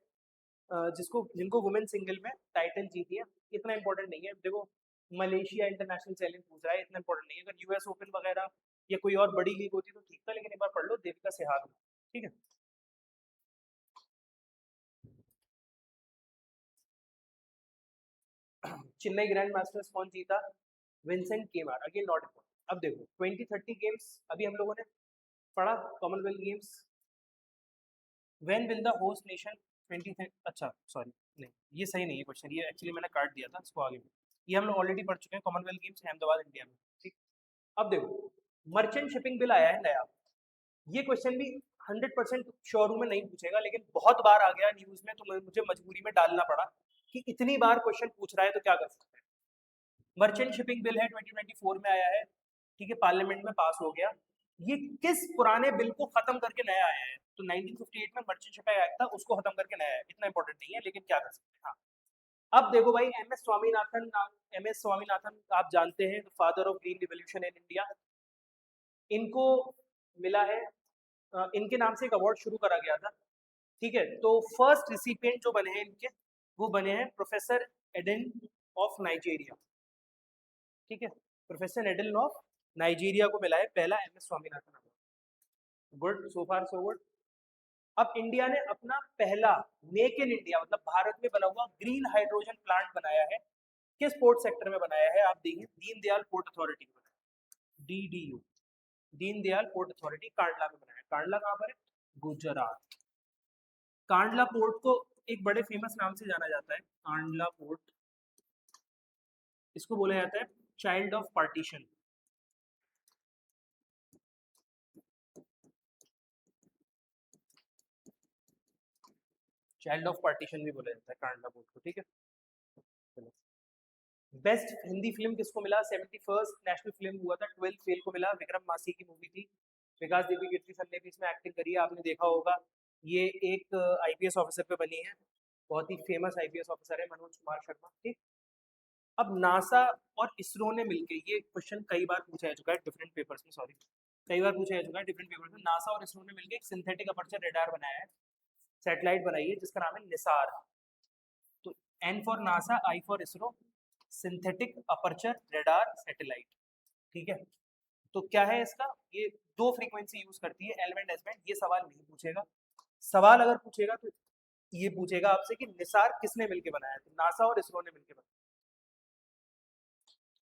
जिनको वुमेन सिंगल में टाइटल जीती है? इतना इंपॉर्टेंट नहीं है, देखो मलेशिया इंटरनेशनल चैलेंज पूछ रहा है, इतना इंपॉर्टेंट नहीं है। अगर यूएस ओपन वगैरह या कोई और बड़ी लीग होती तो ठीक था, लेकिन एक बार पढ़ लो, देविका सेहवाग, ठीक है। चेन्नई ग्रैंड मास्टर्स कौन जीता? Vincent केमार, again not important. अब देखो 2030 गेम्स अभी हम लोगों ने पढ़ा, Commonwealth games, when will the host nation 20, अच्छा सॉरी, नहीं ये सही नहीं है क्वेश्चन, ये एक्चुअली मैंने काट दिया था, इसको आगे, ये हम लोग ऑलरेडी पढ़ चुके हैं, कॉमनवेल्थ गेम्स अहमदाबाद इंडिया में, ठीक। अब देखो मर्चेंट शिपिंग बिल आया है नया, ये क्वेश्चन भी 100% श्योर हूं मैं नहीं पूछेगा, लेकिन बहुत बार आ गया न्यूज में, तो मुझे मजबूरी में डालना पड़ा कि इतनी बार क्वेश्चन पूछ रहा है तो क्या कर सकते हैं। मर्चेंट शिपिंग बिल है, 2024 में आया है, ठीक है, पार्लियामेंट में पास हो गया। ये किस पुराने बिल को खत्म करके नया आया है? तो 1958 में मर्चेंट शिपिंग एक्ट था, उसको खत्म करके नया है, इतना इंपॉर्टेंट नहीं है, लेकिन क्या कर सकते हैं। हाँ, अब देखो भाई, M S Swaminathan, M S Swaminathan आप जानते हैं, father of green revolution in India, इनको मिला है, इनके नाम से एक अवार्ड शुरू करा गया था, ठीक है। तो फर्स्ट रिसिपिएंट जो बने हैं इनके, वो बने हैं प्रोफेसर एडन ऑफ नाइजीरिया, ठीक है। प्रोफेसर एडन ऑफ नाइजीरिया को मिला है पहला M S Swaminathan award. Good, so far so good. अब इंडिया ने अपना पहला मेक इन इंडिया, मतलब भारत में बना हुआ ग्रीन हाइड्रोजन प्लांट बनाया है, किस पोर्ट सेक्टर में बनाया है? आप देखिए, दीनदयाल पोर्ट अथॉरिटी में बनाया, DDU, Deendayal port authority, Kandla में बनाया। कांडला कहाँ पर है? गुजरात। कांडला पोर्ट को एक बड़े फेमस नाम से जाना जाता है, कांडला पोर्ट, इसको बोला जाता है child of partition, child of partition भी बोला जाता है कांडला पोर्ट को, ठीक है। चलो, बेस्ट हिंदी फिल्म किसको मिला? 71st नेशनल फिल्म हुआ था, 12th फेल को मिला, विक्रम मासी की मूवी थी, विकास देवी कीर्ति सर ने भी इसमें एक्टिंग करी है, आपने देखा होगा। ये एक आईपीएस ऑफिसर पे बनी है, बहुत ही फेमस आईपीएस ऑफिसर है, मनोज कुमार शर्मा, ठीक। अब नासा और इसरो ने मिलकर, ये क्वेश्चन कई बार पूछा जा चुका है डिफरेंट पेपर्स में, सॉरी, कई बार पूछा जा चुका है डिफरेंट पेपर्स में, नासा और इसरो ने मिलकर एक सिंथेटिक अपर्चर रेडार बनाया है, सैटेलाइट बनाई है, जिसका नाम है निसार। तो N for NASA, I for ISRO, synthetic aperture radar satellite, ठीक है। तो क्या है इसका? ये दो फ्रीक्वेंसी यूज करती है, एल बैंड एस बैंड। ये सवाल नहीं पूछेगा, सवाल अगर पूछेगा तो ये पूछेगा आपसे कि निसार किसने मिलकर बनाया, तो नासा और इसरो ने मिलकर बनाया।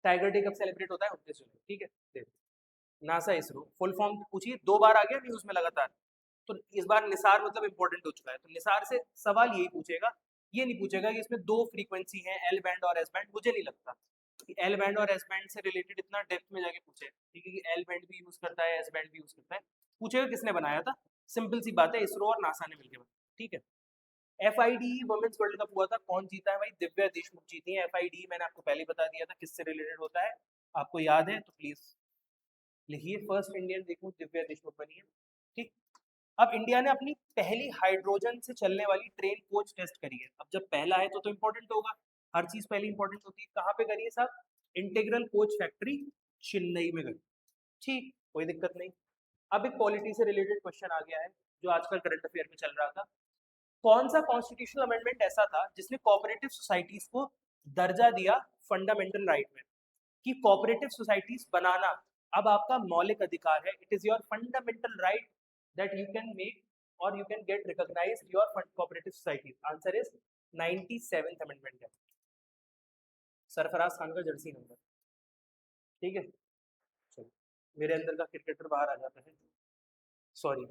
टाइगर डे कब सेलिब्रेट होता है? 29 जुलाई, ठीक है। देखो नासा इसरो फुल फॉर्म पूछिए, दो बार आ गया न्यूज में लगातार, तो इस बार निसार मतलब इंपॉर्टेंट हो चुका है, तो निसार से सवाल यही पूछेगा, ये नहीं पूछेगा कि इसमें दो फ्रीक्वेंसी है, एल बैंड और एस बैंड। मुझे नहीं लगता कि एल बैंड और एस बैंड से रिलेटेड इतना डेप्थ में जाके पूछे, ठीक है, कि एल बैंड भी यूज करता है, एस बैंड भी यूज करता है। पूछेगा किसने बनाया था, सिंपल सी बात है, इसरो और नासा ने मिलकर बनाया, ठीक है। एफआईडी वुमेन्स वर्ल्ड कप हुआ था, कौन जीता है भाई? दिव्या देशमुख जीती है। एफआईडी मैंने आपको पहले बता दिया था किससे रिलेटेड होता है, आपको याद है तो प्लीज लिखिए, फर्स्ट इंडियन देखो दिव्या देशमुख बनी है, ठीक। अब इंडिया ने अपनी पहली हाइड्रोजन से चलने वाली ट्रेन कोच टेस्ट करी है। अब जब पहला है तो इंपॉर्टेंट होगा, हर चीज पहली इंपॉर्टेंट होती है। कहाँ पे करी है साहब? इंटीग्रल कोच फैक्ट्री चेन्नई में करी, ठीक, कोई दिक्कत नहीं। अब एक पॉलिटी से रिलेटेड क्वेश्चन आ गया है जो आजकल करंट अफेयर में चल रहा था। कौन सा कॉन्स्टिट्यूशनल अमेंडमेंट ऐसा था जिसने कोऑपरेटिव सोसाइटीज को दर्जा दिया फंडामेंटल राइट में, कि कोऑपरेटिव सोसाइटीज बनाना अब आपका मौलिक अधिकार है, it is your fundamental right that you can make और you can get recognised your cooperative societies. Answer is 97th amendment है, सरफराज खान का जर्सी नंबर। ठीक है, चलो मेरे अंदर का क्रिकेटर बाहर आ जाता है, सॉरी।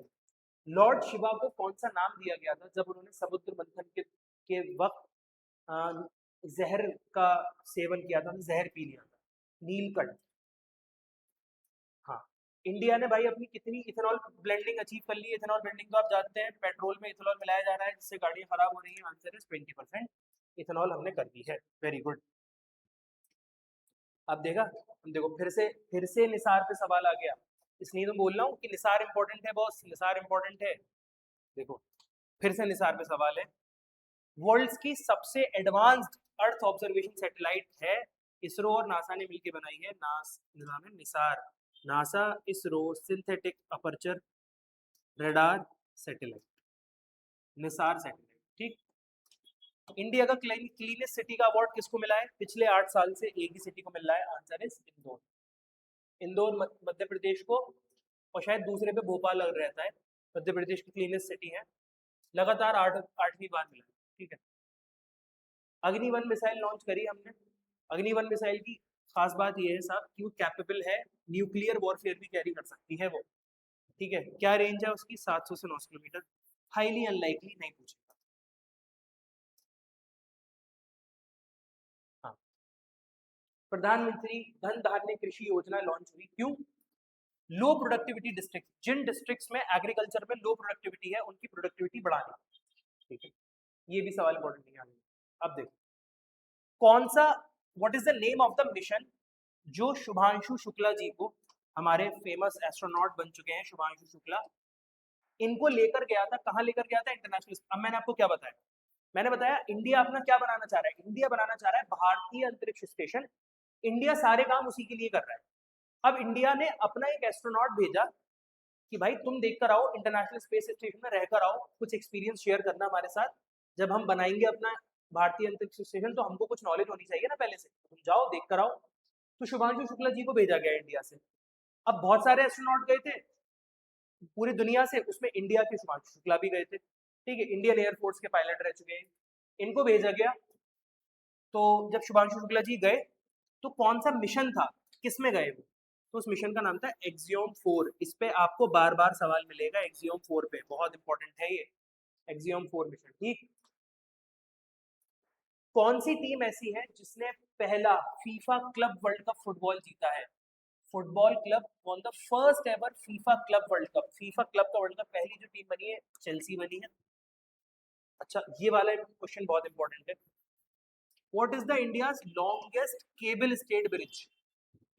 लॉर्ड शिवा को कौन सा नाम दिया गया था जब उन्होंने समुद्र मंथन के वक्त जहर का सेवन किया था, जहर पी लिया था? नीलकंठ। हाँ, इंडिया ने भाई अपनी कितनी इथेनॉल ब्लेंडिंग अचीव कर ली है? इथेनॉल ब्लेंडिंग तो आप जानते हैं, पेट्रोल में इथेनॉल मिलाया जा रहा है जिससे गाड़ियां खराब हो रही हैं। आंसर इज 20% इथेनॉल हमने कर दी है। Very good. अब देखा, हम देखो फिर से निसार पे सवाल आ गया, इसलिए तो बोल रहा हूँ कि निसार इंपॉर्टेंट है बॉस, निसार इंपॉर्टेंट है। देखो फिर से निसार पे सवाल है। वर्ल्ड की सबसे एडवांस्ड अर्थ ऑब्जर्वेशन सैटेलाइट है, इसरो और नासा ने मिलकर बनाई है, नाम है Nisar, NASA ISRO synthetic aperture radar satellite, Nisar satellite. ठीक, इंडिया का क्लीनेस्ट सिटी का अवार्ड किसको मिला है पिछले 8 साल से? एक ही सिटी को मिल रहा है, आंसर इज इंदौर। इंदौर मध्य प्रदेश को, और शायद दूसरे पे भोपाल लग रहता है, मध्य प्रदेश की क्लीनेस्ट सिटी है, लगातार 8वीं बार मिला है। ठीक है, अग्नि-1 मिसाइल लॉन्च करी हमने। अग्नि-1 मिसाइल की खास बात यह है साहब कि वो कैपेबल है, न्यूक्लियर वॉरफेयर भी कैरी कर सकती है वो। ठीक है, क्या रेंज है उसकी? 700 से 900 किलोमीटर। हाईली अनलाइकली, नहीं पूछेगा। हाँ, प्रधानमंत्री धन धान्य कृषि योजना लॉन्च हुई, क्यों? लो प्रोडक्टिविटी डिस्ट्रिक्ट, जिन डिस्ट्रिक्ट्स में एग्रीकल्चर में लो प्रोडक्टिविटी है उनकी प्रोडक्टिविटी बढ़ानी। ठीक है, ये भी सवाल इंपॉर्टेंट नहीं आएगा। अब देखो कौन सा, what is the name of the mission जो शुभांशु शुक्ला जी को, हमारे फेमस एस्ट्रोनॉट बन चुके हैं शुभांशु शुक्ला, इनको लेकर गया था? कहां लेकर गया था? इंटरनेशनल। अब मैंने आपको क्या बताया? मैंने बताया इंडिया अपना क्या बनाना चाह रहा है, इंडिया बनाना चाह रहा है भारतीय अंतरिक्ष स्टेशन। इंडिया सारे काम उसी के लिए कर रहा है। अब इंडिया ने अपना एक एस्ट्रोनॉट भेजा कि भाई तुम देखकर आओ, इंटरनेशनल स्पेस स्टेशन में रहकर आओ, कुछ एक्सपीरियंस शेयर करना हमारे साथ। जब हम बनाएंगे अपना भारतीय अंतरिक्ष स्टेशन तो हमको कुछ नॉलेज होनी चाहिए ना पहले से, तुम जाओ देख कर आओ। तो शुभांशु शुक्ला जी को भेजा गया इंडिया से। अब बहुत सारे एस्ट्रोनॉट गए थे पूरी दुनिया से, उसमें इंडिया के शुभांशु शुक्ला भी गए थे। ठीक है, इंडियन एयरफोर्स के पायलट रह चुके हैं, इनको भेजा गया। तो जब शुभांशु शुक्ला जी गए तो कौन सा मिशन था, किस में गए वो? तो उस मिशन का नाम था एक्सियोम 4। इस पे आपको बार बार सवाल मिलेगा, एक्सियोम 4 पे, बहुत इंपॉर्टेंट है ये एक्सियोम 4 मिशन। ठीक, कौन सी टीम ऐसी है जिसने पहला FIFA club world cup football जीता है? Football club on the first ever FIFA club world cup, FIFA club का वर्ल्ड कप पहली जो टीम बनी है चेल्सी बनी है। अच्छा, ये वाला क्वेश्चन बहुत इंपॉर्टेंट है। What is the India's longest cable stayed bridge?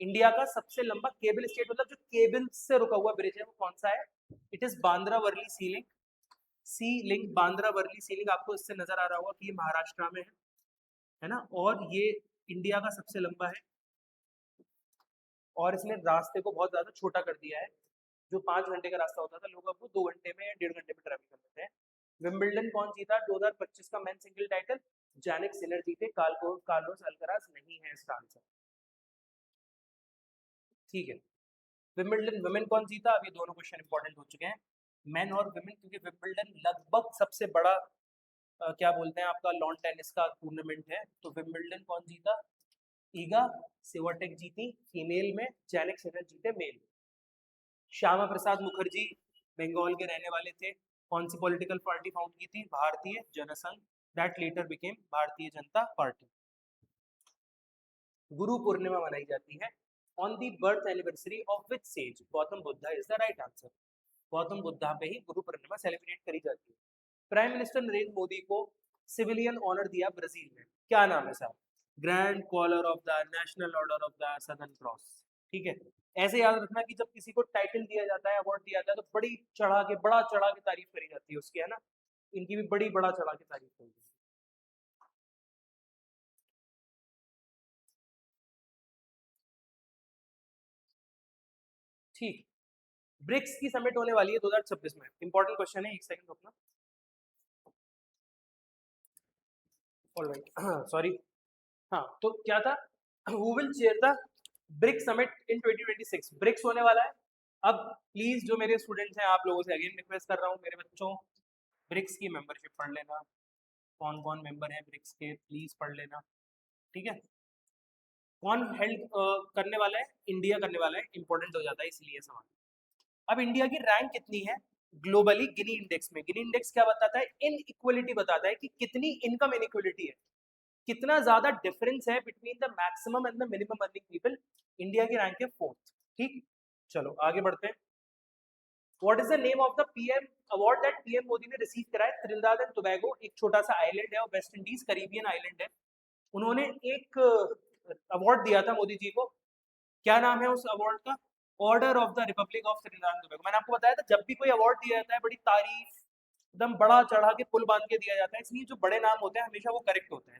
India का सबसे लंबा केबल स्टेट, मतलब जो केबल से रुका हुआ ब्रिज है, वो कौन सा है? It is Bandra Worli sea link. Sea link, Bandra Worli sea link, आपको इससे नजर आ रहा होगा कि ये महाराष्ट्र में है ना, और ये इंडिया का सबसे लंबा है, और इसने रास्ते को बहुत ज्यादा छोटा कर दिया है। जो 5 घंटे का रास्ता होता था, लोग अब वो 2 घंटे में या 1.5 घंटे में ट्रैवल कर लेते हैं। विंबलडन कौन जीता 2025 का men single title? Jannik Sinner जीते, कार्लोस अल्कराज नहीं है इसका आंसर। ठीक है, विंबलडन वुमेन कौन जीता? अभी दोनों क्वेश्चन इंपॉर्टेंट हो चुके हैं, मेन और वुमेन, क्योंकि विंबलडन लगभग सबसे बड़ा क्या बोलते हैं आपका लॉन टेनिस का टूर्नामेंट है। तो विंबलडन कौन जीता? ईगा स्वियाटेक जीती फीमेल में, जैनिक सिनर जीते मेल। श्यामा प्रसाद मुखर्जी बंगाल के रहने वाले थे, कौन सी पॉलिटिकल पार्टी फाउंड की थी? भारतीय Jansangh, that letter became Bharatiya Janata party. Guru Purnima मनाई जाती है on the birth anniversary of which says? Gautam Buddha is the right answer. Gautam Buddha पे ही गुरु पूर्णिमा सेलिब्रेट करी जाती है। प्राइम मिनिस्टर नरेंद्र मोदी को सिविलियन ऑनर दिया ब्राजील में, क्या नाम है साहब? Grand collar of the national order of the southern cross. ठीक है, ऐसे याद रखना कि जब किसी को टाइटल दिया जाता है, अवार्ड दिया जाता है, तो बड़ा चढ़ा के तारीफ करी जाती है उसकी, है ना। इनकी भी बड़ी बड़ा चढ़ा के तारीफ करी जाती है। ठीक, ब्रिक्स की समिट होने वाली है 2026 में, इंपॉर्टेंट क्वेश्चन है, एक सेकंड रुकना। ऑलराइट सॉरी, हाँ तो क्या था, who will chair the BRICS summit in 2026, BRICS होने वाला है। अब प्लीज जो मेरे स्टूडेंट्स हैं, आप लोगों से अगेन रिक्वेस्ट कर रहा हूँ, मेरे बच्चों ब्रिक्स की मेंबरशिप पढ़ लेना, कौन कौन मेंबर है ब्रिक्स के प्लीज पढ़ लेना, ठीक है। कौन हेल्ड करने वाला है, इंडिया करने वाला है, इंपॉर्टेंट हो जाता है इसलिए सवाल। अब इंडिया की रैंक कितनी है ग्लोबली गिनी इंडेक्स में, गिनी इंडेक्स क्या बताता है, इन इक्वलिटी बताता है कि कितनी इनकम इनइक्वलिटी है, कितना ज्यादा डिफरेंस है between the maximum and the minimum earning people. India की रैंक है 4th, ठीक। चलो आगे बढ़ते हैं। What is the name of the PM award that PM Modi ने रिसीव करा है, त्रिनिदाद एंड टोबैगो एक छोटा सा आइलैंड है और वेस्ट इंडीज करीबियन आइलैंड है, उन्होंने एक अवार्ड दिया था मोदी जी को, क्या नाम है उस अवार्ड का, order of the Republic of Trinidad and Tobago. मैंने आपको बताया था जब भी कोई अवार्ड दिया जाता है बड़ी तारीफ एकदम बड़ा चढ़ा के पुल बांध के दिया जाता है, इसलिए जो बड़े नाम होते हैं हमेशा वो करेक्ट होते हैं।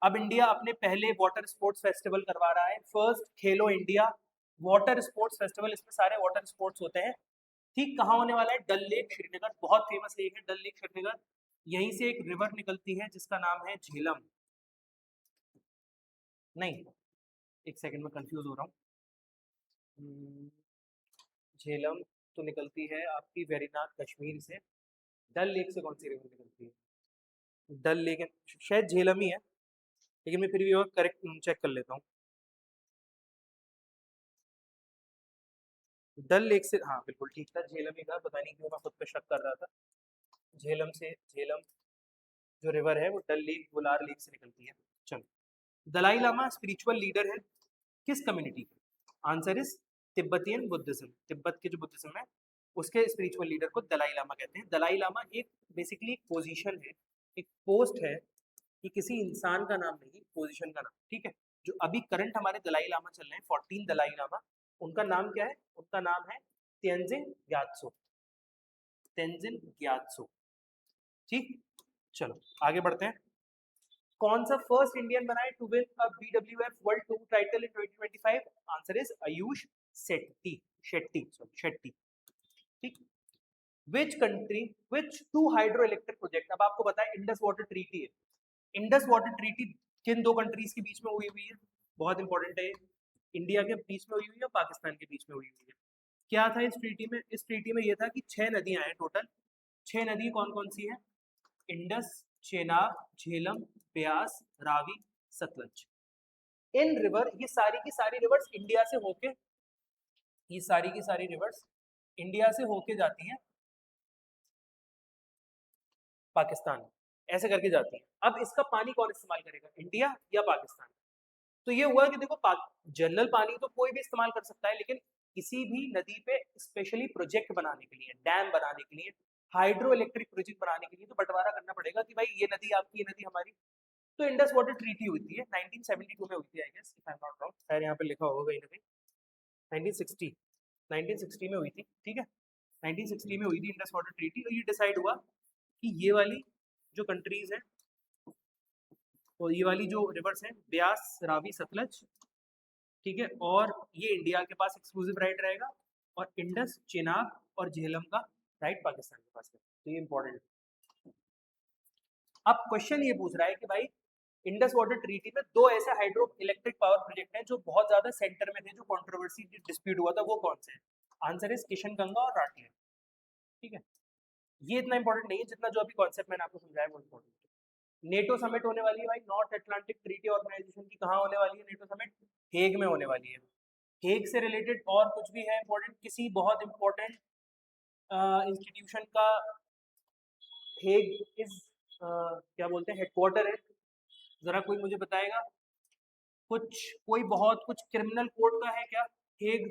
अब इंडिया अपने पहले वाटर स्पोर्ट्स फेस्टिवल करवा रहा है, फर्स्ट खेलो इंडिया वाटर स्पोर्ट्स फेस्टिवल, इसमें सारे वाटर स्पोर्ट्स होते हैं, ठीक। कहाँ होने वाला है, डल लेक श्रीनगर, बहुत फेमस लेक है डल लेक श्रीनगर, यहीं से एक रिवर निकलती है जिसका नाम है झेलम, नहीं एक सेकंड में कंफ्यूज हो रहा हूँ, झेलम तो निकलती है आपकी वेरीनाथ कश्मीर से, डल लेक से कौन सी रिवर निकलती है, डल लेक शायद झेलम ही है, लेकिन मैं फिर भी करेक्ट चेक कर लेता हूँ। डल लेक से, हाँ बिल्कुल ठीक था, झेलम ही था, पता नहीं क्यों मैं खुद पे शक कर रहा था। झेलम से, झेलम जो रिवर है वो डल लेक वुलार लेक से निकलती है। चलो, दलाई लामा स्पिरिचुअल लीडर है किस कम्युनिटी के, answer is Tibetan Buddhism, Tibet के जो बुद्धिज्म है उसके स्पिरिचुअल लीडर को दलाई लामा कहते हैं। दलाई लामा एक बेसिकली पोजीशन है, एक पोस्ट है, ये किसी इंसान का नाम नहीं, पोजीशन का नाम, ठीक है। जो अभी करंट हमारे दलाई लामा चल रहे हैं 14 दलाई लामा, उनका नाम क्या है, उनका नाम है तेंजिन ग्यात्सो, तेंजिन ग्यात्सो, ठीक। चलो आगे बढ़ते हैं। कौन सा फर्स्ट इंडियन बना है to win a BWF world tour title in 2025, answer is Ayush Shetty, Shetty sorry Shetty, ठीक। Which country which to hydro electric project, अब आपको पता है इंडस वाटर ट्रीटी है, इंडस वाटर ट्रीटी किन दो कंट्रीज के बीच में हुई हुई है, बहुत इंपॉर्टेंट है, इंडिया के बीच में हुई हुई है और पाकिस्तान के बीच में हुई हुई है। क्या था इस ट्रीटी में, इस ट्रीटी में यह था कि 6 नदियां हैं टोटल, 6 नदी कौन कौन सी हैं, इंडस, चेनाब, झेलम, ब्यास, रावी, सतलज। इन रिवर, ये सारी की सारी रिवर्स इंडिया से होके, ये सारी की सारी रिवर्स इंडिया से होके जाती हैं पाकिस्तान, ऐसे करके जाती है। अब इसका पानी कौन इस्तेमाल करेगा, इंडिया या पाकिस्तान। तो ये हुआ कि देखो जनरल पानी तो कोई भी इस्तेमाल कर सकता है, लेकिन किसी भी नदी पे स्पेशली प्रोजेक्ट बनाने के लिए, डैम बनाने के लिए, हाइड्रो इलेक्ट्रिक प्रोजेक्ट बनाने के लिए तो बंटवारा करना पड़ेगा कि भाई ये नदी आपकी, ये नदी हमारी। तो इंडस वाटर ट्रीटी हुई है 1972 में हुई थी, I guess if I am not wrong, शायद यहाँ पे लिखा होगा कहीं ना कहीं 1960, 1960 में हुई थी, ठीक है। 1960 में हुई थी इंडस वाटर ट्रीटी, और ये डिसाइड हुआ कि ये वाली जो कंट्रीज हैं, तो ये वाली जो रिवर्स हैं ब्यास, रावी, सतलज, ठीक है, और ये इंडिया के पास एक्सक्लूसिव राइट रहेगा, और इंडस, चेनाब और झेलम का राइट पाकिस्तान के पास है। तो ये इंपॉर्टेंट। अब क्वेश्चन ये पूछ रहा है कि भाई इंडस वाटर ट्रीटी में दो ऐसे हाइड्रो इलेक्ट्रिक पावर प्रोजेक्ट हैं जो बहुत ज्यादा सेंटर में थे, जो कंट्रोवर्सी डिस्प्यूट हुआ था, वो कौन से हैं, आंसर इज किशनगंगा और राटलैंड, ठीक है। ये इतना इंपॉर्टेंट नहीं है जितना जो अभी कॉन्सेप्ट मैंने आपको समझाया वो इंपॉर्टेंट है। नेटो समिट होने वाली है भाई, नॉर्थ अटलांटिक ट्रीटी ऑर्गेनाइजेशन की, कहाँ होने वाली है नेटो समिट, हेग में होने वाली है। हेग से रिलेटेड और कुछ भी है इंपॉर्टेंट, किसी बहुत इंपॉर्टेंट इंस्टीट्यूशन का हेग इज क्या बोलते हैं हेडक्वार्टर है, जरा कोई मुझे बताएगा, कुछ कोई बहुत कुछ क्रिमिनल कोर्ट का है क्या हेग,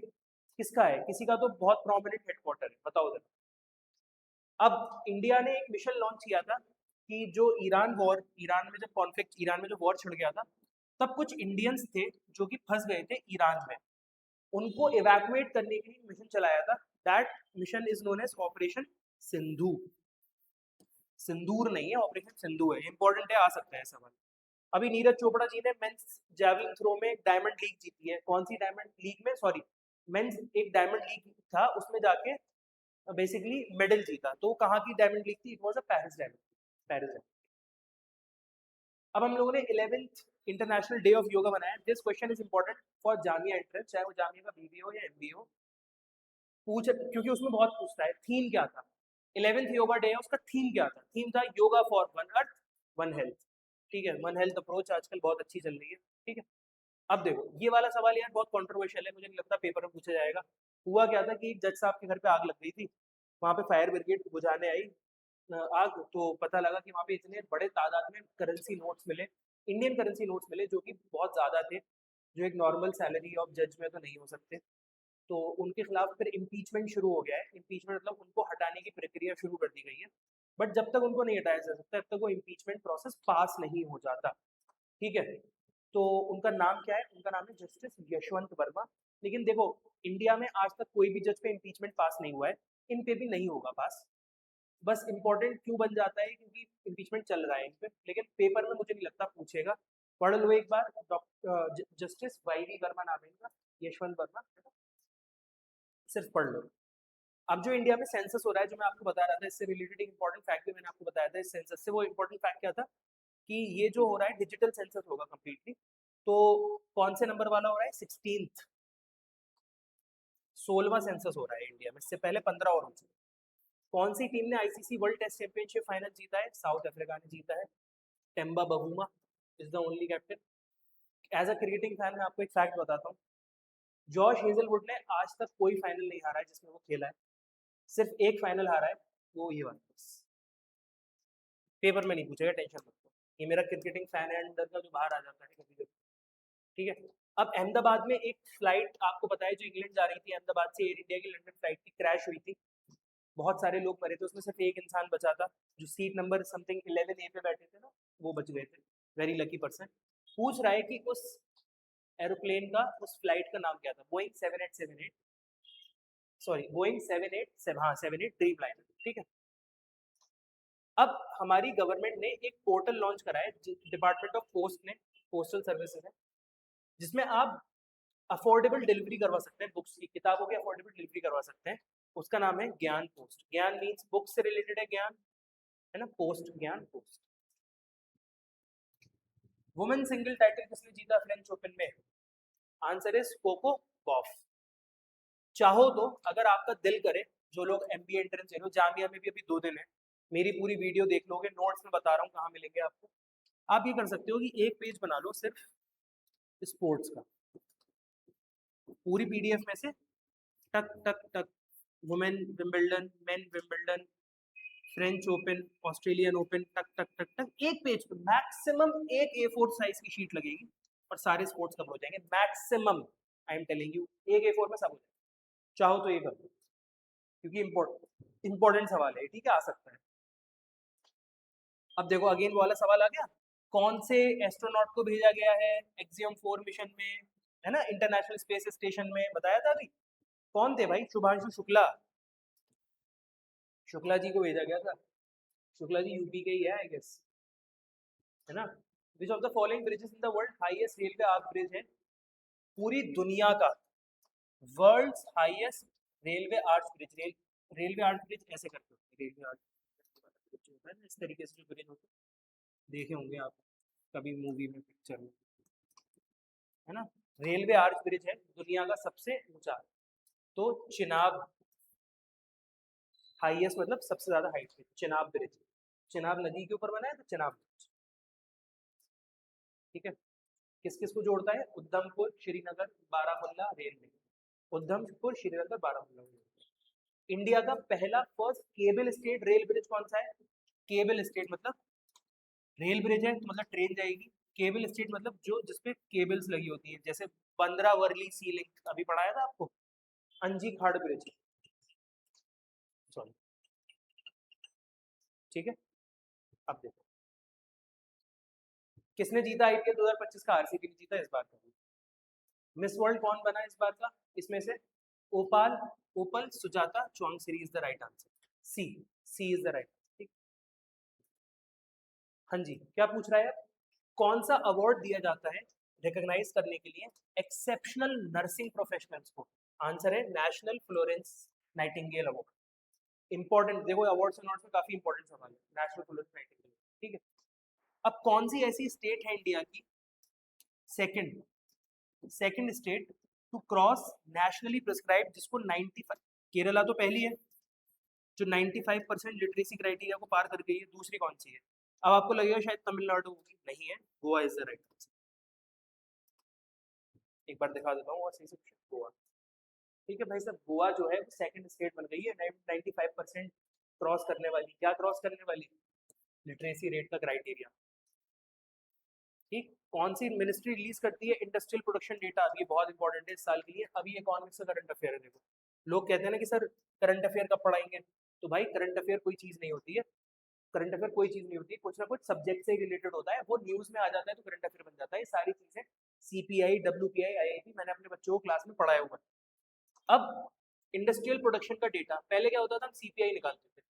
किसका है, किसी का तो बहुत प्रोमिनेंट हेडक्वार्टर है, बताओ जरा। अब इंडिया ने एक मिशन लॉन्च किया था कि जो ईरान वॉर, ईरान में जब कॉन्फ्लिक्ट, ईरान में जो वॉर छिड़ गया था, तब कुछ इंडियंस थे जो कि फंस गए थे ईरान में, उनको इवैक्यूएट करने के लिए मिशन चलाया था, that mission is known as operation Sindhu, Sindoor नहीं है, ऑपरेशन सिंधु है, इंपॉर्टेंट है, आ सकता है सवाल। अभी नीरज चोपड़ा जी ने मेंस जैवलिन थ्रो में डायमंड लीग जीती है, कौन सी डायमंड लीग में, सॉरी मेंस एक डायमंड लीग था, उसमें जाके बेसिकली मेडल जीता। तो कहाँ की डायमंड लीग थी? It was a Paris diamond, Paris diamond. अब हम लोगों ने 11th international day of yoga बनाया। This question is important for Jamia entrance, चाहे वो जामिया का बीबीए हो या एमबीए हो, पूछ, क्योंकि उसमें बहुत पूछता है थीम क्या था। 11th योगा डे है, उसका थीम क्या था? थीम था yoga for one earth one health. ठीक है, वन हेल्थ अप्रोच आजकल बहुत अच्छी चल रही है। ठीक है, अब देखो ये वाला सवाल यार बहुत कंट्रोवर्शियल है, मुझे नहीं लगता पेपर में पूछा जाएगा। हुआ क्या था कि जज साहब के घर पे आग लग गई थी, वहाँ पे फायर ब्रिगेड बुझाने आई आग, तो पता लगा कि वहाँ पे इतने बड़े तादाद में करेंसी नोट्स मिले, इंडियन करेंसी नोट्स मिले, जो कि बहुत ज़्यादा थे, जो एक नॉर्मल सैलरी ऑफ जज में तो नहीं हो सकते। तो उनके खिलाफ फिर इम्पीचमेंट शुरू हो गया है। इम्पीचमेंट मतलब उनको हटाने की प्रक्रिया शुरू कर दी गई है, बट जब तक उनको नहीं हटाया जा सकता तब तक वो इम्पीचमेंट प्रोसेस पास नहीं हो जाता। ठीक है, तो उनका नाम क्या है? उनका नाम है जस्टिस यशवंत वर्मा। लेकिन देखो, इंडिया में आज तक कोई भी जज पे इम्पीचमेंट पास नहीं हुआ है, इन पे भी नहीं होगा पास। बस इंपॉर्टेंट क्यों बन जाता है? क्योंकि इम्पीचमेंट चल रहा है इन पे, लेकिन पेपर में मुझे नहीं लगता पूछेगा। पढ़ लो एक बार, डॉक्टर जस्टिस वाई वर्मा नाम है इनका, यशवंत वर्मा, सिर्फ पढ़ लो। अब जो इंडिया में सेंसस हो रहा है, जो मैं आपको बता रहा था, इससे रिलेटेड एक इंपॉर्टेंट फैक्ट भी मैंने आपको बताया था इस सेंसस से। वो इंपॉर्टेंट फैक्ट क्या था कि ये जो हो रहा है डिजिटल सेंसस होगा कंप्लीटली। तो कौन से नंबर वाला हो रहा है? 16th, 16वां सेंसस हो रहा है इंडिया में, इससे पहले 15 और हो चुके। कौन सी टीम ने ICC world test championship final जीता है? साउथ अफ्रीका ने जीता है। Temba Bavuma is the only captain. As a cricketing fan मैं आपको एक फैक्ट बताता हूँ, जॉश हेजलवुड ने आज तक कोई फाइनल नहीं हारा है जिसमें वो खेला है, सिर्फ एक फाइनल हारा है, वो ये वाला। पेपर में नहीं पूछेगा, टेंशन मत लो, ये मेरा क्रिकेटिंग फैन है अंदर का जो बाहर आ जाता है कभी कभी। ठीक है, अब अहमदाबाद में एक फ्लाइट आपको पता है जो इंग्लैंड जा रही थी, अहमदाबाद से एयर इंडिया की लंदन फ्लाइट की क्रैश हुई थी, बहुत सारे लोग मरे थे, उसमें सिर्फ एक इंसान बचा था, जो सीट नंबर समथिंग 11A पे बैठे थे ना, वो बच गए थे, वेरी लकी पर्सन। पूछ रहा है कि उस एरोप्लेन का, उस फ्लाइट का नाम क्या था? बोइंग 7878, सॉरी बोइंग 787, हाँ 78 ड्रीम लाइनर। ठीक है, अब हमारी गवर्नमेंट ने एक पोर्टल लॉन्च करा है, डिपार्टमेंट ऑफ पोस्ट ने, पोस्टल सर्विसेज है, जिसमें आप अफोर्डेबल डिलीवरी करवा सकते हैं, बुक्स की, किताबों की अफोर्डेबल डिलीवरी करवा सकते हैं। उसका नाम है ज्ञान पोस्ट। ज्ञान मीन्स बुक से रिलेटेड है ज्ञान, है ना, पोस्ट ज्ञान पोस्ट। वुमेन सिंगल टाइटल किसने जीता फ्रेंच ओपन में? Answer is Coco Gauff. चाहो तो, अगर आपका दिल करे, जो लोग एमबीए एंट्रेंस दे रहे हो, जामिया में भी अभी 2 दिन है, मेरी पूरी वीडियो देख लोगे, नोट्स में बता रहा हूँ कहाँ मिलेंगे आपको। आप ये कर सकते हो कि एक पेज बना लो सिर्फ स्पोर्ट्स का, पूरी पीडीएफ में से टक टक टक, women Wimbledon, main Wimbledon, French open, Australian open, टक टक टक टक, एक पेज पे मैक्सिमम एक A4 साइज की शीट लगेगी और सारे स्पोर्ट्स कवर हो जाएंगे, maximum. I am telling you, एक A4 में सब हो जाएगा। चाहो तो ये कर दो, क्योंकि इंपॉर्टेंट सवाल है, ठीक है, आ सकता है। अब देखो अगेन वाला सवाल आ गया, कौन से एस्ट्रोनॉट को भेजा गया है एक्सियम 4 मिशन में, है ना, इंटरनेशनल स्पेस स्टेशन में, बताया था अभी। कौन थे भाई? शुभांशु शुक्ला, शुक्ला जी को भेजा गया था। शुक्ला जी यूपी के ही है आई गेस, है ना। Which of the following bridges in the world highest railway arch bridge है? पूरी दुनिया का world's highest railway arch bridge, railway arch bridge ऐसे करते होते हैं, रेलवे आर्च ब्रिज होता है ना, इस तरीके से जो ब्रिज होते हैं, देखे होंगे आप कभी मूवी में, पिक्चर में, है ना। रेलवे आर्च ब्रिज है दुनिया का सबसे ऊंचा, तो चिनाब, हाईएस्ट मतलब सबसे ज्यादा हाइट पे, चिनाब ब्रिज, चिनाब नदी के ऊपर बना है तो चिनाब ब्रिज। ठीक है, किस किस को जोड़ता है? Udhampur, Srinagar, Baramulla railway, Udhampur, Srinagar, Baramulla railway. India का पहला first cable stayed rail bridge कौन सा है? केबल स्टेट मतलब, रेल ब्रिज है तो मतलब ट्रेन जाएगी, केबल स्टेट मतलब जो जिसपे केबल्स लगी होती है, जैसे बंदरा वर्ली सी लिंक अभी पढ़ाया था आपको, अंजी खाड़ ब्रिज, सॉरी। ठीक है, अब देखो किसने जीता आईपीएल 2025 का? आरसीबी ने जीता इस बार का। मिस वर्ल्ड कौन बना इस बार का? इसमें से Opal, Opal Suchata Chuangsri is the right answer, C, C is the right. ठीक, हाँ जी, क्या पूछ रहा है? कौन सा अवार्ड दिया जाता है रिकॉग्नाइज करने के लिए एक्सेप्शनल नर्सिंग प्रोफेशनल्स को? आंसर है national Florence Nightingale award. Important, देखो अवार्ड्स एंड में काफी इंपॉर्टेंट सवाल है, नेशनल फ्लोरेंस नाइटिंगेल, ठीक है। अब कौन सी ऐसी स्टेट है इंडिया की second second state to cross nationally prescribe, जिसको 95, केरला तो पहली है जो 95% लिटरेसी क्राइटेरिया को पार कर गई है, दूसरी कौन सी है? अब आपको लगेगा शायद तमिलनाडु होगी, नहीं है, Goa is the right answer. एक बार दिखा देता हूँ, सही से गोवा, ठीक है भाई साहब, गोवा जो है वो सेकंड स्टेट बन गई है 95% क्रॉस करने वाली। क्या क्रॉस करने वाली? लिटरेसी रेट का क्राइटेरिया। ठीक, कौन सी मिनिस्ट्री रिलीज करती है इंडस्ट्रियल प्रोडक्शन डेटा? ये बहुत इंपॉर्टेंट है इस साल के लिए। अभी इकोनॉमिक्स का करंट अफेयर है, देखो लोग कहते हैं ना कि सर करंट अफेयर कब पढ़ाएंगे, तो भाई करंट अफेयर कोई चीज नहीं होती है, करंट अफेयर कोई चीज नहीं होती है, कुछ ना कुछ सब्जेक्ट से रिलेटेड होता है, वो न्यूज में आ जाता है तो करंट अफेयर बन जाता है। ये सारी चीजें सीपीआई, डब्ल्यूपीआई, आईआईपी, मैंने अपने बच्चों को क्लास में पढ़ाया हुआ है। अब इंडस्ट्रियल प्रोडक्शन का डेटा पहले क्या होता था, हम सीपीआई निकालते थे,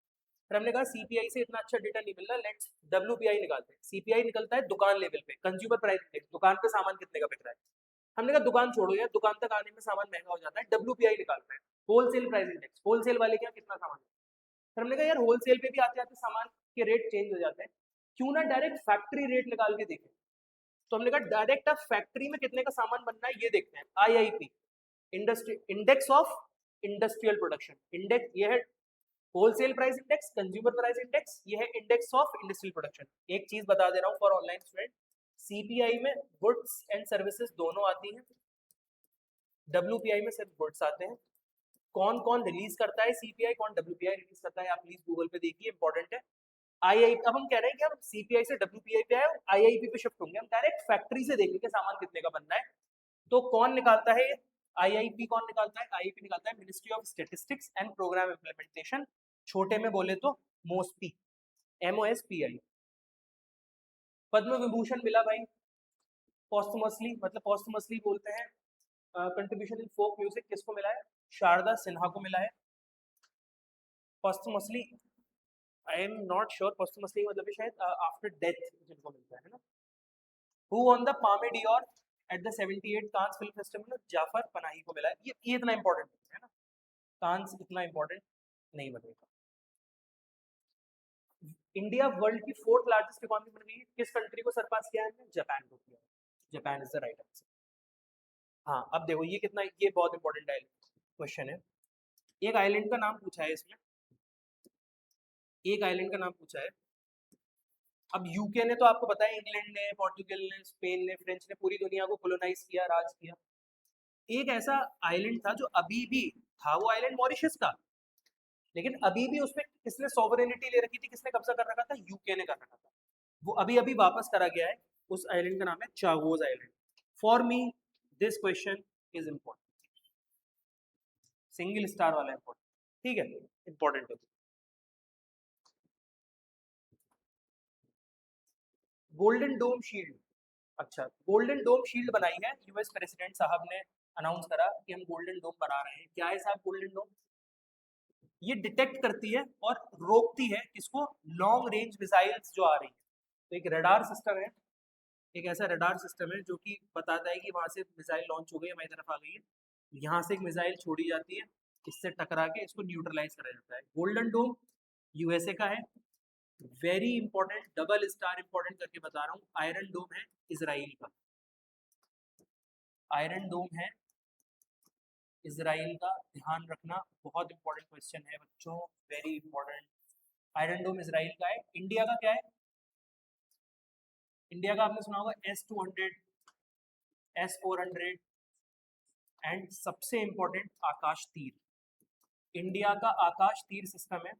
फिर हमने कहा सीपीआई से इतना अच्छा डेटा नहीं मिल रहा, लेट्स डब्ल्यूपीआई निकालते हैं। सीपीआई निकलता है दुकान लेवल पे, कंज्यूमर प्राइस इंडेक्स, दुकान पे सामान कितने का बिक रहा है। हमने कहा दुकान छोड़ो यार, दुकान तक आने में सामान महंगा हो जाता है, डब्ल्यूपीआई निकालते हैं, होलसेल प्राइस इंडेक्स, होलसेल वाले क्या कितना सामान। फिर हमने कहा यार होलसेल पे भी आते आते सामान के रेट चेंज हो जाते हैं, क्यों ना डायरेक्ट फैक्ट्री रेट निकाल के देखें। तो हमने कहा डायरेक्ट आप फैक्ट्री में कितने का सामान बनना है ये देखते हैं। IIP, industry index of industrial production, index ये है wholesale price index, consumer price index, ये है इंडेक्स ऑफ इंडस्ट्रियल प्रोडक्शन। एक चीज बता दे रहा हूँ फॉर ऑनलाइन स्टूडेंट, सीपीआई में गुड्स एंड सर्विसेज दोनों आती हैं, डब्ल्यूपीआई में सिर्फ गुड्स आते हैं। कौन कौन रिलीज करता है सीपीआई, कौन डब्ल्यूपीआई रिलीज करता है, आप प्लीज गूगल पे देखिए, इंपॉर्टेंट है। आई अब हम कह रहे हैं कि हम सीपीआई से डब्ल्यूपीआई पे आए, आईआईपी पे शिफ्ट होंगे, हम डायरेक्ट फैक्ट्री से देखेंगे सामान कितने का बनना है। तो कौन निकालता है आईआईपी, कौन निकालता है? आईआईपी निकालता है ministry of statistics and programme implementation, छोटे में बोले तो मोस्पी, MOSPI। पद्म विभूषण मिला भाई पोस्टमसली, मतलब पोस्टमसली बोलते हैं कंट्रीब्यूशन इन फोक म्यूजिक, किसको मिला है? शारदा सिन्हा को मिला है posthumously. I am not sure posthumously मतलब शायद आफ्टर डेथ जिनको मिलता है ना। Who won the Palme d'Or at the 78 Cannes film festival, Jafar Panahi को मिला है। ये इतना इंपॉर्टेंट है ना, कांस इतना इंपॉर्टेंट नहीं बनेगा। इंडिया वर्ल्ड की 4th लार्जेस्ट इकोनॉमी बन गई है, किस कंट्री को सरपास किया है? जापान को किया है, Japan is the right answer. हाँ अब देखो ये कितना, ये बहुत इंपॉर्टेंट क्वेश्चन है। एक आइलैंड का नाम पूछा है इसमें, एक आइलैंड का नाम पूछा है। अब यूके ने तो आपको पता है, इंग्लैंड ने, पोर्टुगल ने, स्पेन ने, फ्रेंच ने पूरी दुनिया को कोलोनाइज किया, राज किया। एक ऐसा आइलैंड था जो अभी भी था, वो आइलैंड मॉरिशस का, लेकिन अभी भी उसमें किसने सॉवरेनिटी ले रखी थी, किसने कब्जा कर रखा था? यूके ने कर रखा था। वो अभी अभी वापस करा गया है, उस आइलैंड का नाम है Chagos island. For me this question is important, single star वाला इंपॉर्टेंट, ठीक है, इंपॉर्टेंट है। गोल्डन डोम शील्ड, अच्छा गोल्डन डोम शील्ड बनाई है यूएस प्रेसिडेंट साहब ने, अनाउंस करा कि हम गोल्डन डोम बना रहे हैं। क्या है साहब गोल्डन डोम? ये डिटेक्ट करती है और रोकती है किसको? लॉन्ग रेंज मिसाइल्स जो आ रही है। तो एक रडार सिस्टम है, एक ऐसा रडार सिस्टम है जो कि बताता है कि वहां से मिसाइल लॉन्च हो गई, हमारी तरफ आ गई है। यहाँ से एक मिसाइल छोड़ी जाती है, इससे टकरा के इसको न्यूट्रलाइज करा जाता है। गोल्डन डोम यूएसए का है। Very important, double star important करके बता रहा हूँ, आयरन डोम है इसराइल का, आयरन डोम है इसराइल का, ध्यान रखना, बहुत इंपॉर्टेंट क्वेश्चन है बच्चों, वेरी इंपॉर्टेंट। आयरन डोम इसराइल का है। इंडिया का क्या है? इंडिया का आपने सुना होगा S-200, S-400 एंड सबसे इंपॉर्टेंट आकाश तीर। इंडिया का आकाश तीर सिस्टम है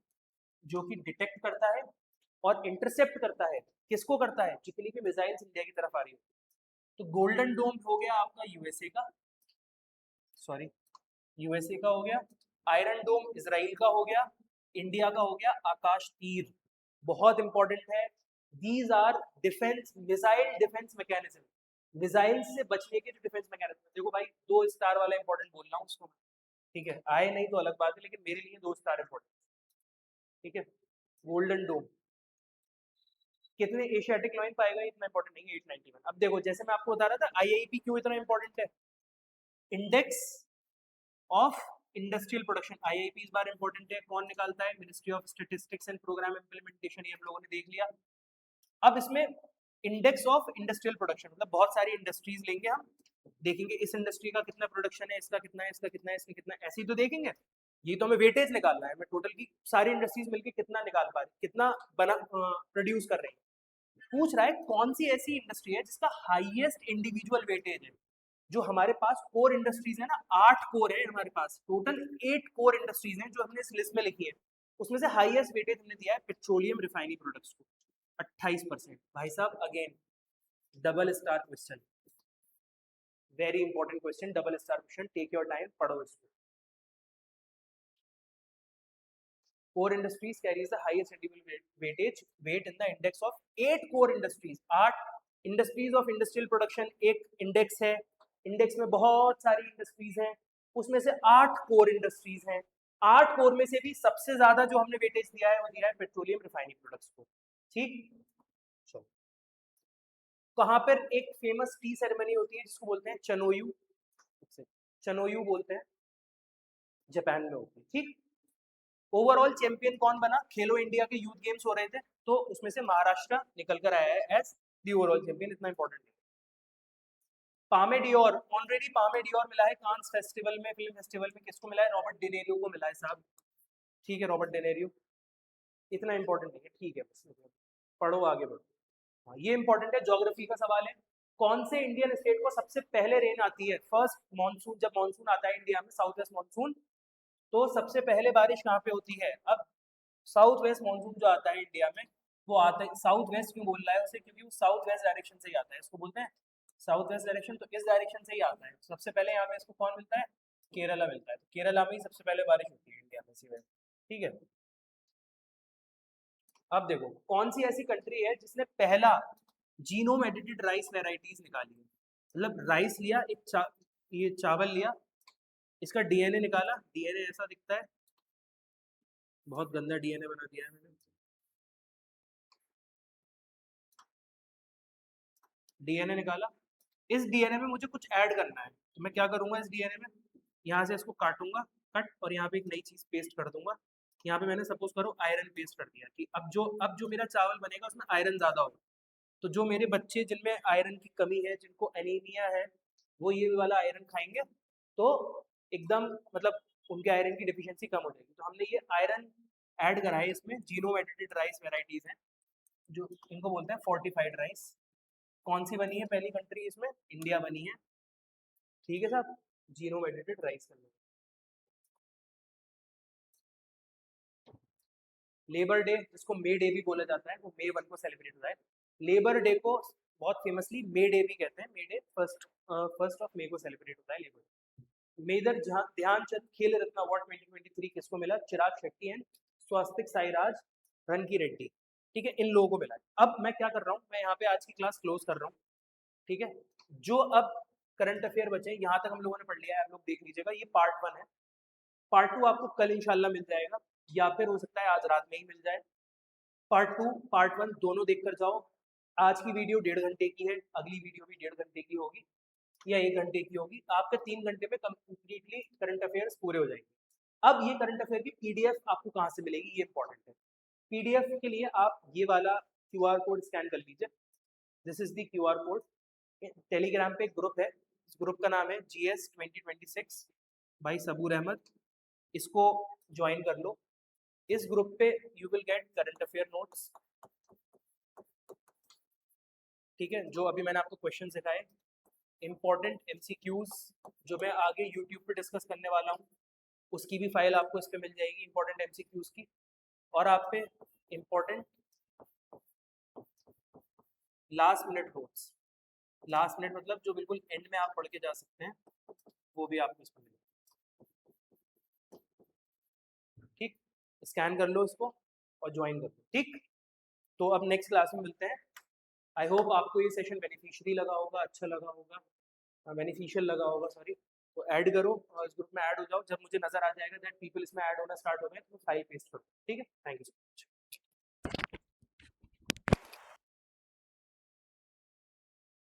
जो कि डिटेक्ट करता है और इंटरसेप्ट करता है, किसको करता है? जितनी भी मिसाइल्स इंडिया की तरफ आ रही है। तो गोल्डन डोम हो गया आपका यूएसए का, सॉरी यूएसए का हो गया, आयरन डोम इसराइल का हो गया, इंडिया का हो गया आकाश तीर। बहुत इंपॉर्टेंट है, these are defence, missile defence mechanism, missile से बचने के जो डिफेंस मैकेनिज्म। देखो भाई 2 स्टार वाला इंपॉर्टेंट बोल रहा हूँ उसको, ठीक है, आए नहीं तो अलग बात है, लेकिन मेरे लिए 2 स्टार इंपॉर्टेंट, ठीक है। गोल्डन डोम कितने एशियाटिक लाइन पाएगा, इतना इंपॉर्टेंट नहीं है, 891। अब देखो जैसे मैं आपको बता रहा था आईआईपी क्यों इतना इंपॉर्टेंट है, index of industrial production, IIP इस बार इंपॉर्टेंट है, कौन निकालता है, ministry of statistics and programme implementation, ये हम लोगों ने देख लिया। अब इसमें इंडेक्स ऑफ इंडस्ट्रियल प्रोडक्शन, मतलब बहुत सारी इंडस्ट्रीज लेंगे हम, देखेंगे इस इंडस्ट्री का कितना प्रोडक्शन है, इसका कितना है, इसका कितना है, इसका कितना है, ऐसे ही तो देखेंगे। ये तो हमें वेटेज निकालना है, मैं टोटल की सारी इंडस्ट्रीज मिलके कितना निकाल पा रही, कितना बना प्रोड्यूस कर रही है। पूछ रहा है कौन सी ऐसी इंडस्ट्री है जिसका हाईएस्ट इंडिविजुअल वेटेज है। जो हमारे पास कोर इंडस्ट्रीज है ना, 8 कोर है हमारे पास, टोटल 8 कोर इंडस्ट्रीज हैं जो हमने इस लिस्ट में लिखी है। उसमें से हाईएस्ट वेटेज हमने दिया है पेट्रोलियम रिफाइनरी प्रोडक्ट्स को, 28%। भाई साहब again double star question, very important question, double star question, take your time, पढ़ो इसको। core industries carries the highest individual weight in the index of 8 core industries। 8 industries of industrial production एक index है, index में बहुत सारी industries हैं, उसमें से 8 कोर इंडस्ट्रीज हैं। 8 कोर में से भी सबसे ज्यादा जो हमने वेटेज दिया है वो दिया है पेट्रोलियम रिफाइनिंग प्रोडक्ट्स को। ठीक, चलो कहाँ पर एक फेमस टी सेरेमनी होती है जिसको बोलते हैं चनोयू, चनोयू बोलते हैं, जापान में होती है। ठीक, ओवरऑल चैंपियन कौन बना, खेलो इंडिया के यूथ गेम्स हो रहे थे तो उसमें से महाराष्ट्र निकल कर आया है एज दी ओवरऑल चैंपियन, इतना इंपॉर्टेंट है। पामे डियोर, ऑलरेडी पामे डियोर मिला है कांस फेस्टिवल में, फिल्म फेस्टिवल में, किसको मिला है, रॉबर्ट डेनेरियो को मिला है साहब। ठीक है, रॉबर्ट डेनेरियो, इतना इंपॉर्टेंट नहीं है, ठीक है बस पढ़ो आगे बढ़ो। हाँ ये इंपॉर्टेंट है, ज्योग्राफी का सवाल है। कौन से इंडियन स्टेट को सबसे पहले रेन आती है, फर्स्ट मॉनसून, जब मॉनसून आता है इंडिया में, साउथ वेस्ट मॉनसून, तो सबसे पहले बारिश कहाँ पे होती है। अब साउथ वेस्ट मॉनसून जो आता है इंडिया में, वो आता है, साउथ वेस्ट क्यों बोल रहा है उसे, क्योंकि वो साउथ वेस्ट डायरेक्शन से ही आता है, इसको बोलते हैं साउथ वेस्ट डायरेक्शन, तो इस डायरेक्शन से ही आता है। सबसे पहले यहाँ पे इसको कौन मिलता है, केरला मिलता है, तो केरला में ही सबसे पहले बारिश होती है इंडिया में सीधे। ठीक है, अब देखो कौन सी ऐसी कंट्री है जिसने पहला जीनोम एडिटेड राइस वेराइटीज निकाली है, मतलब राइस लिया, ये चावल लिया, इसका डीएनए निकाला, डीएनए ऐसा दिखता है, बहुत गंदा डीएनए बना दिया है मैंने। डीएनए निकाला, इस डीएनए में मुझे कुछ ऐड करना है, तो मैं क्या करूंगा, इस डीएनए में यहाँ से इसको काटूंगा, कट, और यहाँ पे एक नई चीज पेस्ट कर दूंगा। यहाँ पे मैंने सपोज करो आयरन पेस्ट कर दिया कि अब जो मेरा चावल बनेगा उसमें आयरन ज्यादा होगा, तो जो मेरे बच्चे जिनमें आयरन की कमी है, जिनको एनीमिया है, वो ये वाला आयरन खाएंगे तो एकदम मतलब उनके आयरन की डिफिशियंसी कम हो जाएगी। तो हमने ये आयरन ऐड करा है इसमें, जीनोम एडिटेड राइस वेराइटीज हैं जो इनको बोलते हैं फोर्टिफाइड राइस। कौन सी बनी है पहली कंट्री इसमें, इंडिया बनी है। ठीक है साहब, जीनोम एडिटेड राइस करना। लेबर डे, जिसको मे डे भी बोला जाता है, वो मे 1 को सेलिब्रेट होता है। लेबर डे को बहुत फेमसली मे डे भी कहते हैं, मे डे फर्स्ट ऑफ मे को सेलिब्रेट होता है लेबर डे। मेजर ध्यानचंद खेल रत्न अवार्ड 2023 किसको मिला, चिराग शेट्टी एंड स्वास्तिक साईराज रनकी रेड्डी। ठीक है, इन लोगों को मिला है। अब मैं क्या कर रहा हूँ, मैं यहाँ पे आज की क्लास क्लोज कर रहा हूँ। ठीक है, जो अब करंट अफेयर बचे यहाँ तक हम लोगों ने पढ़ लिया है, आप लोग देख लीजिएगा, ये पार्ट 1 है। पार्ट 2 आपको कल इंशाल्लाह मिल जाएगा, या फिर हो सकता है आज रात में ही मिल जाए। पार्ट 2 पार्ट 1 दोनों देख कर जाओ। आज की वीडियो 1.5 घंटे की है, अगली वीडियो भी 1.5 घंटे की होगी या 1 घंटे की होगी, आपके 3 घंटे में कम्प्लीटली करंट अफेयर्स पूरे हो जाएंगे। अब ये करंट अफेयर की पीडीएफ आपको कहाँ से मिलेगी, ये इंपॉर्टेंट है। पीडीएफ के लिए आप ये वाला क्यूआर कोड स्कैन कर लीजिए, this is the QR code. Telegram पे एक ग्रुप है, इस ग्रुप का नाम है GS 2026 भाई सबूर अहमद, इसको ज्वाइन कर लो। इस ग्रुप पे you will get current affair notes. ठीक है, जो अभी मैंने आपको क्वेश्चन सिखाए, इंपॉर्टेंट MCQs जो मैं आगे यूट्यूब पे डिस्कस करने वाला हूँ, उसकी भी फाइल आपको इस पे मिल जाएगी, इंपॉर्टेंट MCQs की। और आप पे important last minute notes, last minute मतलब जो बिल्कुल एंड में आप पढ़ के जा सकते हैं, वो भी आपको इसमें मिलेगा। ठीक, स्कैन कर लो इसको और ज्वाइन कर लो। ठीक, तो अब नेक्स्ट क्लास में मिलते हैं। आई होप आपको ये सेशन बेनिफिशियरी लगा होगा, अच्छा लगा होगा, बेनिफिशियल लगा होगा सॉरी। तो ऐड करो और इस ग्रुप में ऐड हो जाओ, जब मुझे नजर आ जाएगा दैट पीपल इसमें ऐड होना स्टार्ट हो गए तो फाइल पेस्ट करो। ठीक है, थैंक यू सो मच।